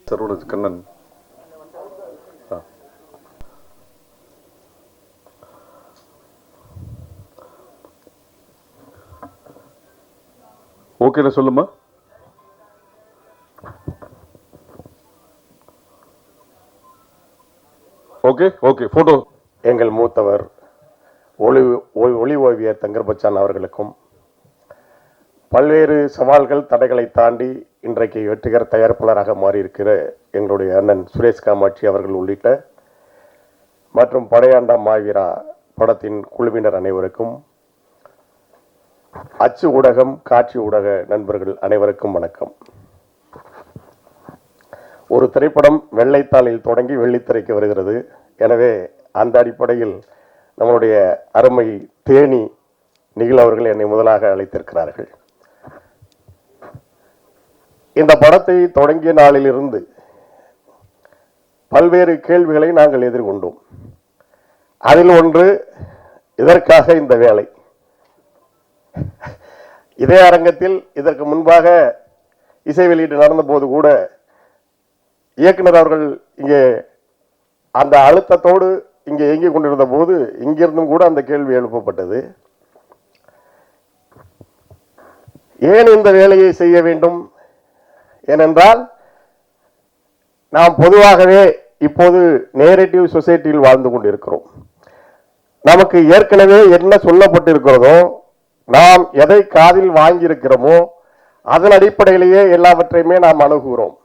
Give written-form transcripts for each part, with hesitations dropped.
Saroj Kannan. Okay சொல்லுமா. Okay okay photo. எங்கள் மூத்தவர் ஒளி ஓவியர் தங்கர் பச்சான் அவர்களுக்கும் பல்வேறு சவால்கள் தடைகளை தாண்டி இன்றைக்கு வெற்றிகர தயாரிப்பாளராக மாறியிருக்கிற எங்களுடைய அண்ணன் சுரேஷ் காமாட்சி அவர்கள் உள்ளிட்ட மற்றும் படையாண்டா மாவீரா படத்தின் குழுவினர் அனைவருக்கும், அச்சு ஊடகம் காட்சி ஊடக நண்பர்கள் அனைவருக்கும் வணக்கம். ஒரு திரைப்படம் வெள்ளைத்தாளில் தொடங்கி வெள்ளித்திரைக்கு வருகிறது. எனவே அந்த அடிப்படையில் நம்மளுடைய அருமை தேனி நிகில் அவர்கள் என்னை முதலாக அழைத்திருக்கிறார்கள். இந்த படத்தை தொடங்கிய நாளிலிருந்து பல்வேறு கேள்விகளை நாங்கள் எதிர்கொண்டோம். அதில் ஒன்று, இதற்காக இந்த வேலை. இதே அரங்கத்தில் இதற்கு முன்பாக இசை வெளியீடு நடந்த போது கூட இயக்குனர் அவர்கள் இங்கே அந்த அழுத்தத்தோடு இங்கே இயங்கிக் கொண்டிருந்த போது இங்கிருந்தும் கூட அந்த கேள்வி எழுப்பப்பட்டது. ஏன் இந்த வேலையை செய்ய வேண்டும்? ஏனென்றால் நாம் பொதுவாகவே இப்போது நேரேட்டிவ் சொசைட்டியில் வாழ்ந்து கொண்டிருக்கிறோம். நமக்கு ஏற்கனவே என்ன சொல்லப்பட்டிருக்கிறதோ, நாம் எதை காதில் வாங்கியிருக்கிறோமோ அதன் அடிப்படையிலேயே எல்லாவற்றையுமே நாம் அணுகுகிறோம்.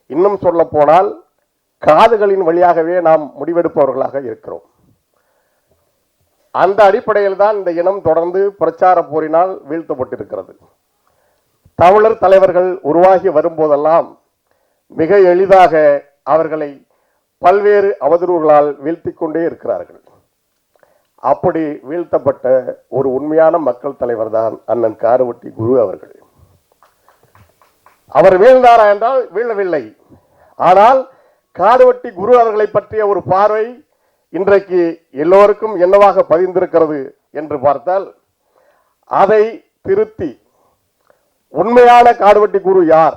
இன்னும் சொல்ல போனால் காதுகளின் வழியாகவே நாம் முடிவெடுப்பவர்களாக இருக்கிறோம். அந்த அடிப்படையில் தான் இந்த இனம் தொடர்ந்து பிரச்சார போரினால் வீழ்த்தப்பட்டிருக்கிறது. தமிழர் தலைவர்கள் உருவாகி வரும்போதெல்லாம் மிக எளிதாக அவர்களை பல்வேறு அவதூறுகளால் வீழ்த்தி கொண்டே இருக்கிறார்கள். அப்படி வீழ்த்தப்பட்ட ஒரு உண்மையான மக்கள் தலைவர் தான் அண்ணன் காரவட்டி குரு அவர்கள். அவர் வீழ்ந்தாரா என்றால் வீழவில்லை. ஆனால் காரவட்டி குரு அவர்களை பற்றிய ஒரு பார்வை இன்றைக்கு எல்லோருக்கும் என்னவாக பதிந்திருக்கிறது என்று பார்த்தால், அதை திருத்தி உண்மையான காரவட்டி குரு யார்,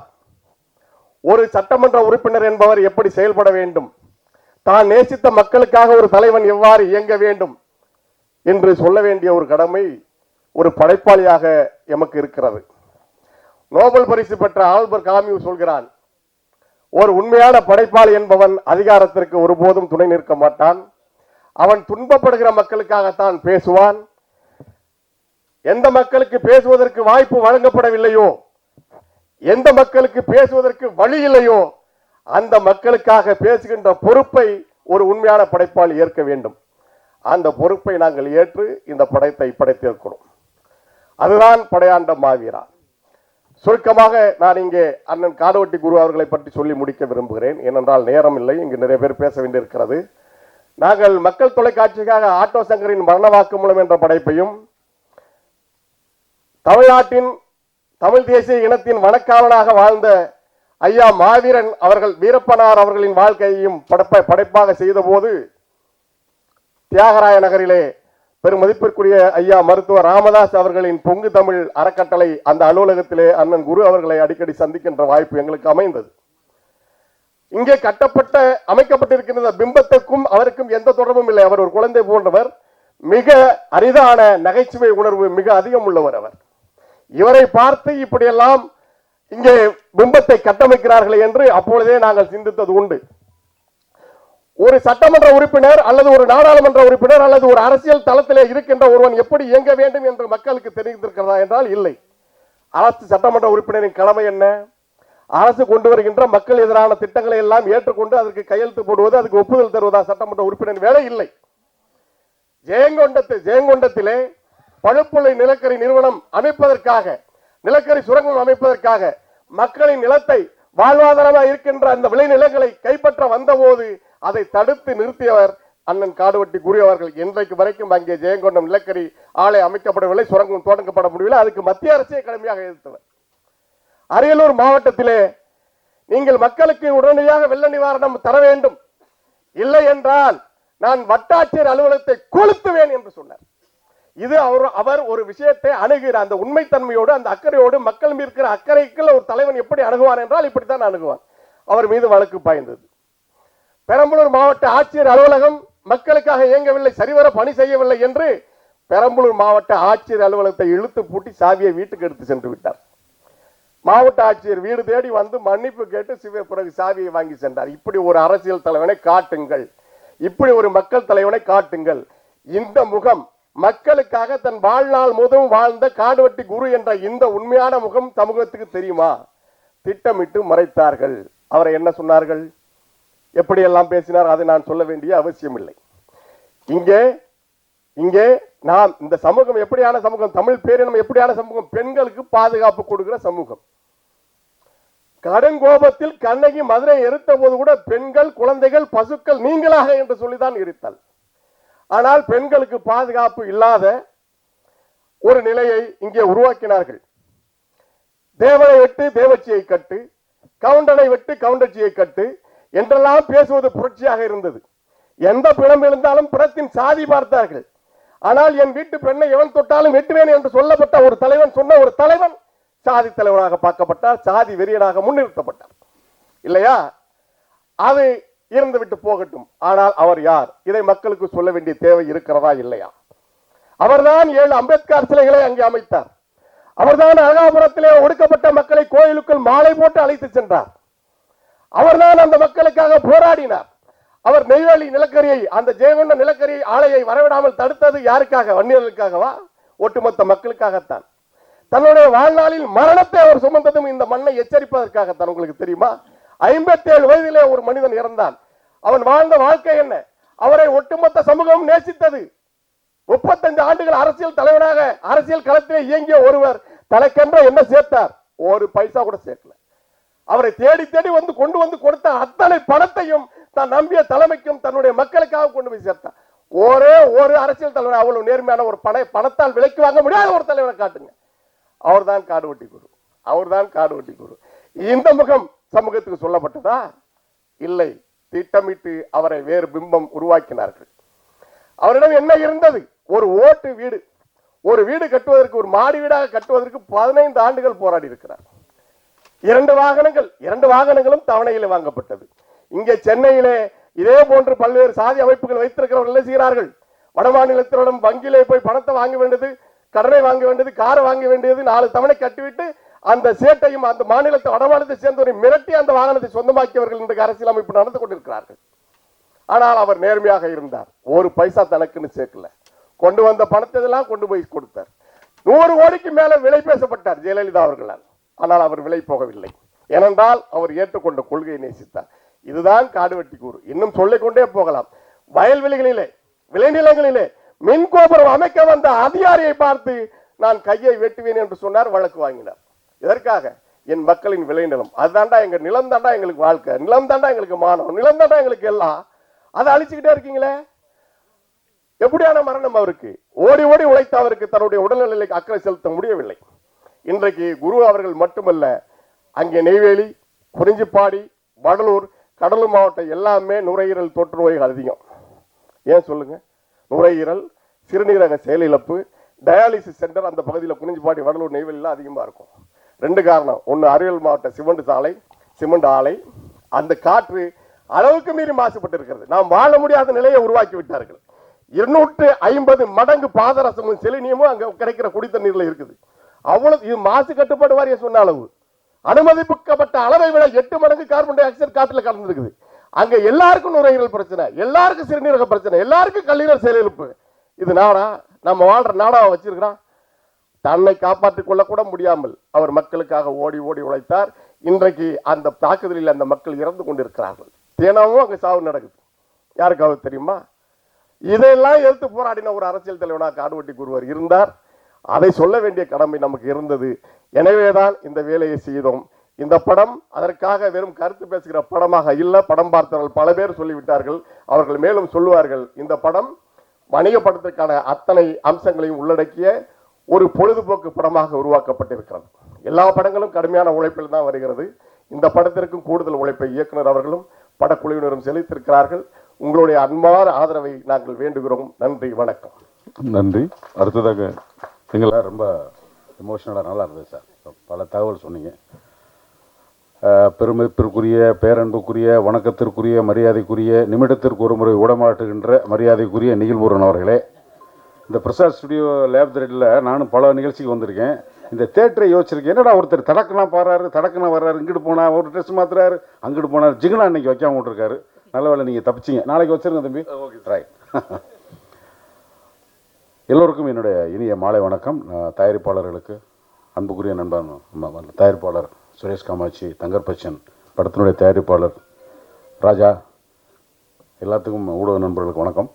ஒரு சட்டமன்ற உறுப்பினர் என்பவர் எப்படி செயல்பட வேண்டும், தான் நேசித்த மக்களுக்காக ஒரு தலைவன் எவ்வாறு இயங்க வேண்டும் என்று சொல்ல வேண்டிய ஒரு கடமை ஒரு படைப்பாளியாக எமக்கு இருக்கிறது. நோபல் பரிசு பெற்ற ஆல்பர்ட் காமியூ சொல்கிறான், ஒரு உண்மையான படைப்பாளி என்பவன் அதிகாரத்திற்கு ஒருபோதும் துணை நிற்க மாட்டான். அவன் துன்பப்படுகிற மக்களுக்காகத்தான் பேசுவான். எந்த மக்களுக்கு பேசுவதற்கு வாய்ப்பு வழங்கப்படவில்லையோ, எந்த மக்களுக்கு பேசுவதற்கு வழி இல்லையோ, அந்த மக்களுக்காக பேசுகின்ற பொறுப்பை ஒரு உண்மையான படைப்பாளி ஏற்க வேண்டும். அந்த பொறுப்பை நாங்கள் ஏற்று இந்த படத்தை படைத்திருக்கிறோம். அதுதான் படையாண்ட மாவீரா. சுருக்கமாக நான் இங்கே அண்ணன் காரவட்டி குரு அவர்களை பற்றி சொல்லி முடிக்க விரும்புகிறேன். ஏனென்றால் நேரம் இல்லை, இங்கு நிறைய பேர் பேச வேண்டியிருக்கிறது. நாங்கள் மக்கள் தொலைக்காட்சிக்காக ஆட்டோ சங்கரின் மரண வாக்குமூலம் என்ற படைப்பையும், தமிழ்நாட்டின் தமிழ் தேசிய இனத்தின் வனக்காவலாக வாழ்ந்த ஐயா மாவீரன் அவர்கள் வீரப்பனார் அவர்களின் வாழ்க்கையையும் படைப்பாக செய்த போது தியாகராய நகரிலே பெருமதிப்பிற்குரிய ஐயா மருத்துவர் ராமதாஸ் அவர்களின் பொங்கு தமிழ் அறக்கட்டளை அந்த அலுவலகத்திலே அண்ணன் குரு அவர்களை அடிக்கடி சந்திக்கின்ற வாய்ப்பு எங்களுக்கு அமைந்தது. இங்கே அமைக்கப்பட்டிருக்கின்ற பிம்பத்துக்கும் அவருக்கும் எந்த தொடர்பும் இல்லை. அவர் ஒரு குழந்தை போன்றவர், மிக அரிதான நகைச்சுவை உணர்வு மிக அதிகம் உள்ளவர் அவர். இவரை பார்த்து இப்படியெல்லாம் இங்கே பிம்பத்தை கட்டமைக்கிறார்களே என்று அப்பொழுதே நாங்கள் சிந்தித்தது உண்டு. ஒரு சட்டமன்ற உறுப்பினர் அல்லது ஒரு நாடாளுமன்ற உறுப்பினர் அல்லது ஒரு அரசியல் தளத்திலே இருக்கின்ற ஒருவன் எப்படி இயங்க வேண்டும் என்று மக்களுக்கு தெரிந்திருக்கிறதா என்றால் இல்லை. அரசு சட்டமன்ற உறுப்பினரின் கடமை என்ன? அரசு கொண்டு வருகின்ற மக்கள் எதிரான திட்டங்களை எல்லாம் ஏற்றுக்கொண்டு அதற்கு கையெழுத்து போடுவது, அதுக்கு ஒப்புதல் தருவதா சட்டமன்ற உறுப்பினர் வேலை இல்லை. ஜெயங்கொண்டத்திலே பழுப்புள்ளை நிலக்கரி நிறுவனம் அமைப்பதற்காக, நிலக்கரி சுரங்கம் அமைப்பதற்காக மக்களின் நிலத்தை வாழ்வாதாரமாக இருக்கின்ற அந்த விளைநிலங்களை கைப்பற்ற வந்தபோது அதை தடுத்து நிறுத்தியவர் அண்ணன் காடுவட்டி குரு அவர்கள். இன்றைக்கு வரைக்கும் அங்கே ஜெயங்கொண்டம் நிலக்கரி ஆலை அமைக்கப்படவில்லை, சுரங்கம் தொடங்கப்பட முடியவில்லை. அதுக்கு மத்திய அரசே கடுமையாக எதிர்த்தவர். அரியலூர் மாவட்டத்திலே நீங்கள் மக்களுக்கு உடனடியாக வெள்ள நிவாரணம் தர வேண்டும், இல்லை என்றால் நான் வட்டாட்சியர் அலுவலகத்தை கொளுத்துவேன் என்று சொன்னார். இது அவர் ஒரு விஷயத்தை அணுகிற அந்த உண்மைத்தன்மையோடு, அந்த அக்கறையோடு, மக்கள் இருக்கிற அக்கறைக்குள்ள ஒரு தலைவன் எப்படி அணுகுவான் என்றால் இப்படித்தான் அணுகுவான். அவர் மீது வழக்கு பாய்ந்தது. பெரம்பலூர் மாவட்ட ஆட்சியர் அலுவலகம் மக்களுக்காக இயங்கவில்லை, சரிவர பணி செய்யவில்லை என்று பெரம்பலூர் மாவட்ட ஆட்சியர் அலுவலகத்தை இழுத்து பூட்டி சாவியை வீட்டுக்கு எடுத்து சென்று விட்டார். மாவட்ட ஆட்சியர் வீடு தேடி வந்து மன்னிப்பு கேட்டு பிறகு சாவியை வாங்கி சென்றார். இப்படி ஒரு அரசியல் தலைவனை காட்டுங்கள், இப்படி ஒரு மக்கள் தலைவனை காட்டுங்கள். இந்த முகம் மக்களுக்காக தன் வாழ்நாள் முழுவதும் வாழ்ந்த காடுவெட்டி குரு என்ற இந்த உண்மையான முகம் சமூகத்துக்கு தெரியுமா? திட்டமிட்டு மறைத்தார்கள். அவரை என்ன சொன்னார்கள், எப்படியெல்லாம் பேசினார், அதை நான் சொல்ல வேண்டிய அவசியம் இல்லை. இங்கே நாம் இந்த சமூகம் எப்படியான சமூகம், தமிழ் பேரினம் எப்படியான சமூகம், பெண்களுக்கு பாதுகாப்பு கொடுக்கிற சமூகம். கடுங்கோபத்தில் கண்ணகி மதுரை எரித்த போது கூட பெண்கள், குழந்தைகள், பசுக்கள் நீங்களாக என்று சொல்லிதான் எரித்தாள். ஆனால் பெண்களுக்கு பாதுகாப்பு இல்லாத ஒரு நிலையை இங்கே உருவாக்கினார்கள். தேவனை விட்டு தேவச்சியை கட்டு, கவுண்டனை விட்டு கவுண்டச்சியை கட்டு என்றெல்லாம் பேசுவது புரட்சியாக இருந்தது. எந்த பிணம் இருந்தாலும் பிணத்தின் சாதி பார்த்தார்கள். ஆனால் என் வீட்டு பெண்ணை எவன் தொட்டாலும் வெட்டுவேன் என்று சொல்லப்பட்ட ஒரு தலைவன், சொன்ன ஒரு தலைவன் சாதி தலைவராக பார்க்கப்பட்டார், சாதி வெறியனாக முன்னிறுத்தப்பட்டார். இல்லையா? அது இருந்து விட்டு போகட்டும். ஆனால் அவர் யார்? இதை மக்களுக்கு சொல்ல வேண்டிய தேவை இருக்கிறதா இல்லையா? அவர்தான் 7 அம்பேத்கர் சிலைகளை அங்கே அமைத்தார். அவர்தான் அழகாபுரத்திலே ஒடுக்கப்பட்ட மக்களை கோயிலுக்குள் மாலை போட்டு அழைத்து சென்றார். அவர்தான் அந்த மக்களுக்காக போராடினார். அவர் நெய்வேலி நிலக்கரியை, அந்த ஜெயங்கொண்ட நிலக்கரி ஆலையை வரவிடாமல் தடுத்தது யாருக்காக? வன்னியர்களுக்காகவா? ஒட்டுமொத்த மக்களுக்காகத்தான். தன்னுடைய வாழ்நாளில் மரணத்தை அவர் சுமந்ததும் இந்த மண்ணை எச்சரிப்பதற்காகத்தான். உங்களுக்கு தெரியுமா? 57 வயதிலே ஒரு மனிதன் இறந்தான். அவன் வாழ்ந்த வாழ்க்கை என்ன? அவரை ஒட்டுமொத்த சமூகம் நேசித்தது. 35 ஆண்டுகள் அரசியல் தலைவனாக அரசியல் களத்திலே இயங்கிய ஒருவர் தனக்கென்ற என்ன சேர்த்தார்? ஒரு பைசா கூட சேர்க்கல. அவரை தேடி தேடி வந்து கொண்டு வந்து கொடுத்த அத்தனை பணத்தையும் தான் நம்பிய தலைமைக்கும் தன்னுடைய மக்களுக்காக கொண்டு போய் சேர்த்தார். ஒரே ஒரு அரசியல் தலைவர் அவ்வளவு நேர்மையான ஒரு பணத்தால் விலைக்கு வாங்க முடியாத ஒரு தலைவரை காட்டுங்க. அவர்தான் காடுவெட்டி குரு. அவர்தான் காடுவெட்டி குரு. இந்த முகம் சமூகத்துக்கு சொல்லப்பட்டதா? இல்லை. திட்டமிட்டு அவரை வேறு பிம்பம் உருவாக்கினார்கள். அவரிடம் என்ன இருந்தது? ஒரு ஓட்டு வீடு. ஒரு வீடு கட்டுவதற்கு, ஒரு மாடி வீடாக கட்டுவதற்கு 15 ஆண்டுகள் போராடி இருக்கிறார். 2 வாகனங்கள், 2 வாகனங்களும் தவணையில் வாங்கப்பட்டது. இங்கே சென்னையிலே இதே போன்று பல்வேறு சாதி அமைப்புகள் வைத்திருக்கிறவர்கள் என்ன செய்கிறார்கள்? வடமாநிலத்திடம் வங்கியிலே போய் பணத்தை வாங்க வேண்டியது, கடனை வாங்க வேண்டியது, காரை வாங்க வேண்டியது, 4 தவணை கட்டிவிட்டு அந்த சேட்டையும் அந்த மாநிலத்தை வடமாநிலத்தை சேர்ந்தவரை மிரட்டி அந்த வாகனத்தை சொந்தமாக்கியவர்கள் இன்றைக்கு அரசியல் அமைப்பு நடந்து கொண்டிருக்கிறார்கள். ஆனால் அவர் நேர்மையாக இருந்தார். ஒரு பைசா தனக்குன்னு சேர்க்கல. கொண்டு வந்த பணத்தை எல்லாம் கொண்டு போய் கொடுத்தார். 100 கோடிக்கு மேல விலை பேசப்பட்டார் ஜெயலலிதா அவர்களால். ஆனால் அவர் விலை போகவில்லை. ஏனென்றால் அவர் ஏற்றுக்கொண்ட கொள்கையை நேசித்தார். இதுதான் காடுவெட்டி கூறு. இன்னும் சொல்லிக்கொண்டே போகலாம். வயல்வெளிகளிலே, விளைநிலங்களிலே மின் கோபுரம் அமைக்க வந்த அதிகாரியை பார்த்து நான் கையை வெட்டுவேன் என்று சொன்னார். வழக்கு வாங்கினார். எதற்காக? என் மக்களின் விளைநிலம், அதுதாண்டா எங்க நிலம், தாண்டா எங்களுக்கு வாழ்க்கை, நிலம் தாண்டா எங்களுக்கு மானம், நிலம் தாண்டா எங்களுக்கு எல்லாம். அதை அழிச்சுக்கிட்டே இருக்கீங்களே. எப்படியான மரணம் அவருக்கு? ஓடி ஓடி உழைத்த அவருக்கு தன்னுடைய உடல்நிலைக்கு அக்கறை செலுத்த முடியவில்லை. இன்றைக்கு குரு அவர்கள் மட்டுமல்ல, அங்கே நெய்வேலி, குறிஞ்சிப்பாடி, வடலூர், கடலூர் மாவட்டம் எல்லாமே நுரையீரல் தொற்று நோய்கள் அதிகம். ஏன் சொல்லுங்க? நுரையீரல், சிறுநீரக செயலிழப்பு, டயாலிசிஸ் சென்டர் அந்த பகுதியில் குறிஞ்சிப்பாடி, வடலூர், நெய்வேலியில் அதிகமாக இருக்கும். 2 காரணம். ஒன்று, அரியல் மாவட்ட சிமெண்ட் ஆலை, அந்த காற்று அளவுக்கு மீறி மாசுபட்டு இருக்கிறது. நாம் வாழ முடியாத நிலையை உருவாக்கி விட்டார்கள். 250 மடங்கு பாதரசமும் செலினியமும் அங்க கிடைக்கிற குடித்தண்ணீர்ல இருக்குது. அவ்வளவு இது மாசு கட்டுப்பாடு வாரியம் சொன்ன அளவு. அனுமதிக்கப்பட்ட அளவை விட 8 மடங்கு கார்பன் டை ஆக்சைடு காற்றுல கலந்துருக்குது. அங்க எல்லாருக்கும் நுரையீரல் பிரச்சனை, எல்லாருக்கும் சிறுநீரக பிரச்சனை, எல்லாருக்கும் கல்லீரல் செயலிழப்பு. இது நாடா? நம்ம வாழ்ற நாடாவை வச்சிருக்கிறோம். தன்னை காப்பாற்றிக் கொள்ள கூட முடியாமல் அவர் மக்களுக்காக ஓடி ஓடி உழைத்தார். இன்றைக்கு அந்த தாக்குதலில் அந்த மக்கள் இறந்து கொண்டிருக்கிறார்கள். தினமும் அங்க சாவு நடக்குது. யாருக்காவது தெரியுமா? இதையெல்லாம் எதிர்த்து போராடின ஒரு அரசியல் தலைவனாக காடுவெட்டி குருவர் இருந்தார். அதை சொல்ல வேண்டிய கடமை நமக்கு இருந்தது. எனவேதான் இந்த வேலையை செய்தோம். இந்த படம் அதற்காக வெறும் கருத்து பேசுகிற படமாக இல்ல. படம் பார்த்தவர்கள் பல பேர் சொல்லிவிட்டார்கள். அவர்கள் மேலும் சொல்லுவார்கள். இந்த படம் வணிக படத்திற்கான அத்தனை அம்சங்களையும் உள்ளடக்கிய ஒரு பொழுதுபோக்கு படமாக உருவாக்கப்பட்டிருக்கிறது. எல்லா படங்களும் கடுமையான உழைப்பில் தான் வருகிறது. இந்த படத்திற்கும் கூடுதல் உழைப்பை இயக்குனர் அவர்களும் படக்குழுவினரும் செலுத்தியிருக்கிறார்கள். உங்களுடைய அன்பான ஆதரவை நாங்கள் வேண்டுகிறோம். நன்றி, வணக்கம். நன்றி. அடுத்ததாக நீங்களா ரொம்ப எமோஷனலாக நல்லா இருந்தது சார். பல தகவல் சொன்னீங்க. பெருமதிப்பிற்குரிய, பேரன்புக்குரிய, வணக்கத்திற்குரிய, மரியாதைக்குரிய, நிமிடத்திற்கு ஒரு முறை உடமாட்டுகின்ற மரியாதைக்குரிய நிகில்முருகன் அவர்களே, இந்த பிரசாத் ஸ்டுடியோ லேப் திரேட்டில் நானும் பல நிகழ்ச்சிக்கு வந்திருக்கேன். இந்த தேட்டரை யோசிச்சிருக்கேன், என்னடா ஒருத்தர் தடக்கெல்லாம் பாடுறாரு, தடக்கெல்லாம் வர்றாரு, இங்கிட்டு போனால் ஒரு ட்ரெஸ் மாத்துறாரு, அங்கிட்டு போனார், ஜிகனா அன்னைக்கு வைக்காம விட்டுருக்காரு. நல்ல வேலை நீங்கள் தப்பிச்சிங்க. நாளைக்கு வச்சிருங்க தம்பி. Okay, right. எல்லோருக்கும் என்னுடைய இனிய மாலை வணக்கம். தயாரிப்பாளர்களுக்கு அன்புக்குரிய நண்பன் தயாரிப்பாளர் சுரேஷ் காமாட்சி, தங்கர்பச்சன், படத்தினுடைய தயாரிப்பாளர் ராஜா, எல்லாத்துக்கும் ஊடக நண்பர்களுக்கு வணக்கம்.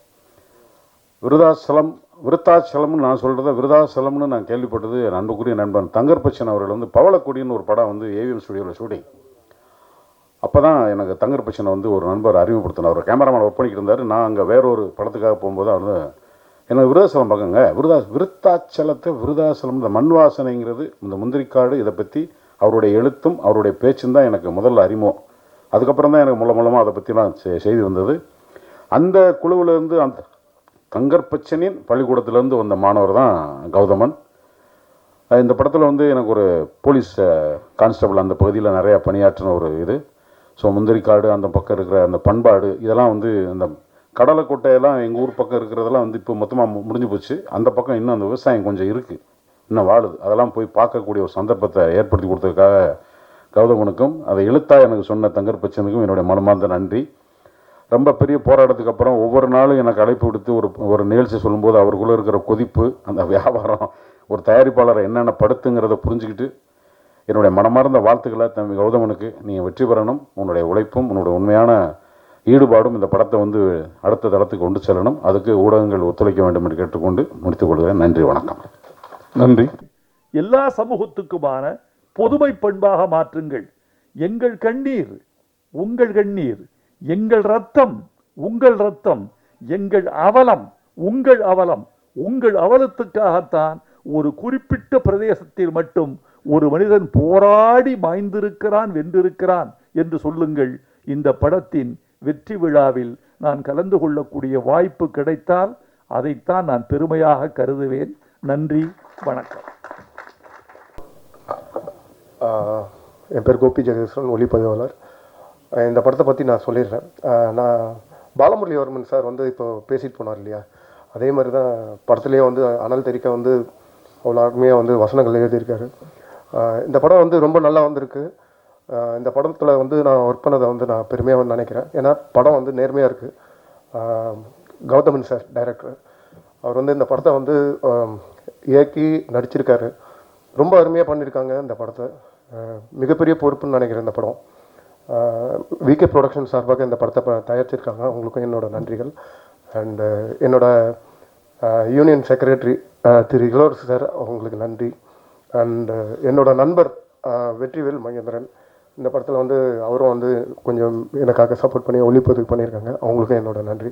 விருத்தாச்சலம்னு நான் சொல்கிறத விருதாச்சலம்னு நான் கேள்விப்பட்டது என் அன்புக்குரிய நண்பன் தங்கர்பச்சன் அவர்கள் வந்து பவளக்கொடின்னு ஒரு படம் வந்து ஏவிஎம் ஸ்டுடியோவில் ஷூட்டிங். அப்போ தான் எனக்கு தங்கர்பச்சனை வந்து ஒரு நண்பர் அறிமுகப்படுத்தினார். அவர் கேமராமேன் ஒர்க் பண்ணிக்கிட்டு இருந்தார். நான் அங்கே வேறொரு படத்துக்காக போகும்போது அவர் வந்து எனக்கு விருதாச்சலம் பார்க்குங்க, விருத்தாச்சலத்தை விருதாச்சலம், இந்த மண் வாசனைங்கிறது, இந்த முந்திரிக்காடு, இதை பற்றி அவருடைய எழுத்தும் அவருடைய பேச்சும் தான் எனக்கு முதல்ல அறிமுகம். அதுக்கப்புறம் தான் எனக்கு மூலமாக அதை பற்றிலாம் செய்தி வந்தது. அந்த குழுவிலேருந்து அந்த தங்கர்பச்சனின் பள்ளிக்கூடத்திலேருந்து வந்த மாணவர் தான் கௌதமன். இந்த படத்தில் வந்து எனக்கு ஒரு போலீஸ் கான்ஸ்டபிள் அந்த பகுதியில் நிறையா பணியாற்றின ஒரு இது. ஸோ முந்திரிக்காடு, அந்த பக்கம் இருக்கிற அந்த பண்பாடு, இதெல்லாம் வந்து அந்த கடலைக்கொட்டையெல்லாம் எங்கள் ஊர் பக்கம் இருக்கிறதெல்லாம் வந்து இப்போ மொத்தமாக முடிஞ்சு போச்சு. அந்த பக்கம் இன்னும் அந்த விவசாயம் கொஞ்சம் இருக்குது, இன்னும் வாழுது. அதெல்லாம் போய் பார்க்கக்கூடிய ஒரு சந்தர்ப்பத்தை ஏற்படுத்தி கொடுத்ததுக்காக கௌதமனுக்கும், அதை எழுத்தாக எனக்கு சொன்ன தங்கர்பச்சனுக்கும் என்னுடைய மனமார்ந்த நன்றி. ரொம்ப பெரிய போராட்டத்துக்கு அப்புறம் ஒவ்வொரு நாளும் எனக்கு அழைப்பு விடுத்து ஒரு நிகழ்ச்சி சொல்லும்போது அவருக்குள்ளே இருக்கிற கொதிப்பு, அந்த வியாபாரம், ஒரு தயாரிப்பாளரை என்னென்ன படுத்துங்கிறத புரிஞ்சுக்கிட்டு என்னுடைய மனமார்ந்த வாழ்த்துக்களை தம்பி கௌதமனுக்கு. நீங்கள் வெற்றி பெறணும். உன்னுடைய உழைப்பும் உன்னுடைய உண்மையான ஈடுபாடும் இந்த படத்தை வந்து அடுத்த தளத்துக்கு கொண்டு செல்லணும். அதுக்கு ஊடகங்கள் ஒத்துழைக்க வேண்டும் என்று கேட்டுக்கொண்டு முடித்துக் கொள்கிறேன். நன்றி, வணக்கம். நன்றி. எல்லா சமூகத்துக்குமான பொதுமை பண்பாக மாற்றுங்கள். எங்கள் கண்ணீர் உங்கள் கண்ணீர், எங்கள் ரத்தம் உங்கள் ரத்தம், எங்கள் அவலம் உங்கள் அவலம். உங்கள் அவலத்துக்காகத்தான் ஒரு குறிப்பிட்ட பிரதேசத்தில் மட்டும் ஒரு மனிதன் போராடி மாய்ந்திருக்கிறான், வென்றிருக்கிறான் என்று சொல்லுங்கள். இந்த படத்தின் வெற்றி விழாவில் நான் கலந்து கொள்ளக்கூடிய வாய்ப்பு கிடைத்தால் அதைத்தான் நான் பெருமையாக கருதுவேன். நன்றி, வணக்கம். என் பேர் கோபி ஜெகதீஸ்வரன், ஒளிப்பதிவாளர். இந்த படத்தை பற்றி நான் சொல்லிடுறேன். நான் பாலமுரளிவர்மன் சார் வந்து இப்போ பேசிட்டு போனார் இல்லையா, அதே மாதிரி தான் படத்துலேயே வந்து அனல் தெரிக்க வந்து அவ்வளோ அருமையாக வந்து வசனங்கள் எழுதியிருக்காரு. இந்த படம் வந்து ரொம்ப நல்லா வந்திருக்கு. இந்த படத்தில் வந்து நான் ஒர்க் பண்ணதை வந்து நான் பெருமையாக வந்து நினைக்கிறேன். ஏன்னா படம் வந்து நேர்மையாக இருக்குது. கௌதமன் சார் டைரக்டர், அவர் வந்து இந்த படத்தை வந்து இயக்கி நடிச்சிருக்காரு. ரொம்ப அருமையாக பண்ணியிருக்காங்க இந்த படத்தை. மிகப்பெரிய பொறுப்புன்னு நினைக்கிறேன் இந்த படம். விகே ப்ரொடக்ஷன் சார்பாக இந்த படத்தை தயாரிச்சிருக்காங்க. அவங்களுக்கும் என்னோட நன்றிகள். அண்டு என்னோட யூனியன் செக்ரட்டரி திரு இளவரசு சார், அவங்களுக்கு நன்றி. அண்டு என்னோட நண்பர் வெற்றிவேல் மகேந்திரன், இந்த படத்தில் வந்து அவரும் வந்து கொஞ்சம் எனக்காக சப்போர்ட் பண்ணி ஒளிப்பதிவு பண்ணியிருக்காங்க. அவங்களுக்கும் என்னோட நன்றி.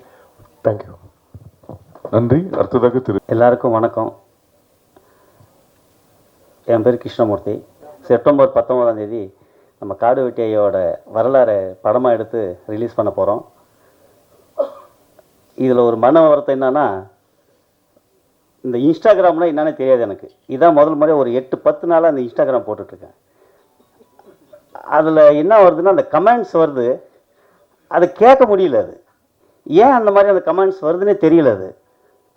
தேங்க்யூ. நன்றி. அடுத்ததாக திரு. எல்லாருக்கும் வணக்கம். என் பேர் கிருஷ்ணமூர்த்தி. செப்டம்பர் 19 நம்ம காடு வெட்டியோட வரலாறு படமாக எடுத்து ரிலீஸ் பண்ண போகிறோம். இதில் ஒரு மன வருத்தம் என்னன்னா, இந்த இன்ஸ்டாகிராம்லாம் என்னன்னே தெரியாது எனக்கு. இதான் முதல் முறை ஒரு 8-10 நாளாக அந்த இன்ஸ்டாகிராம் போட்டுட்ருக்கேன். அதில் என்ன வருதுன்னா, அந்த கமெண்ட்ஸ் வருது, அதை கேட்க முடியல. அது ஏன் அந்த மாதிரி அந்த கமெண்ட்ஸ் வருதுன்னே தெரியல. அது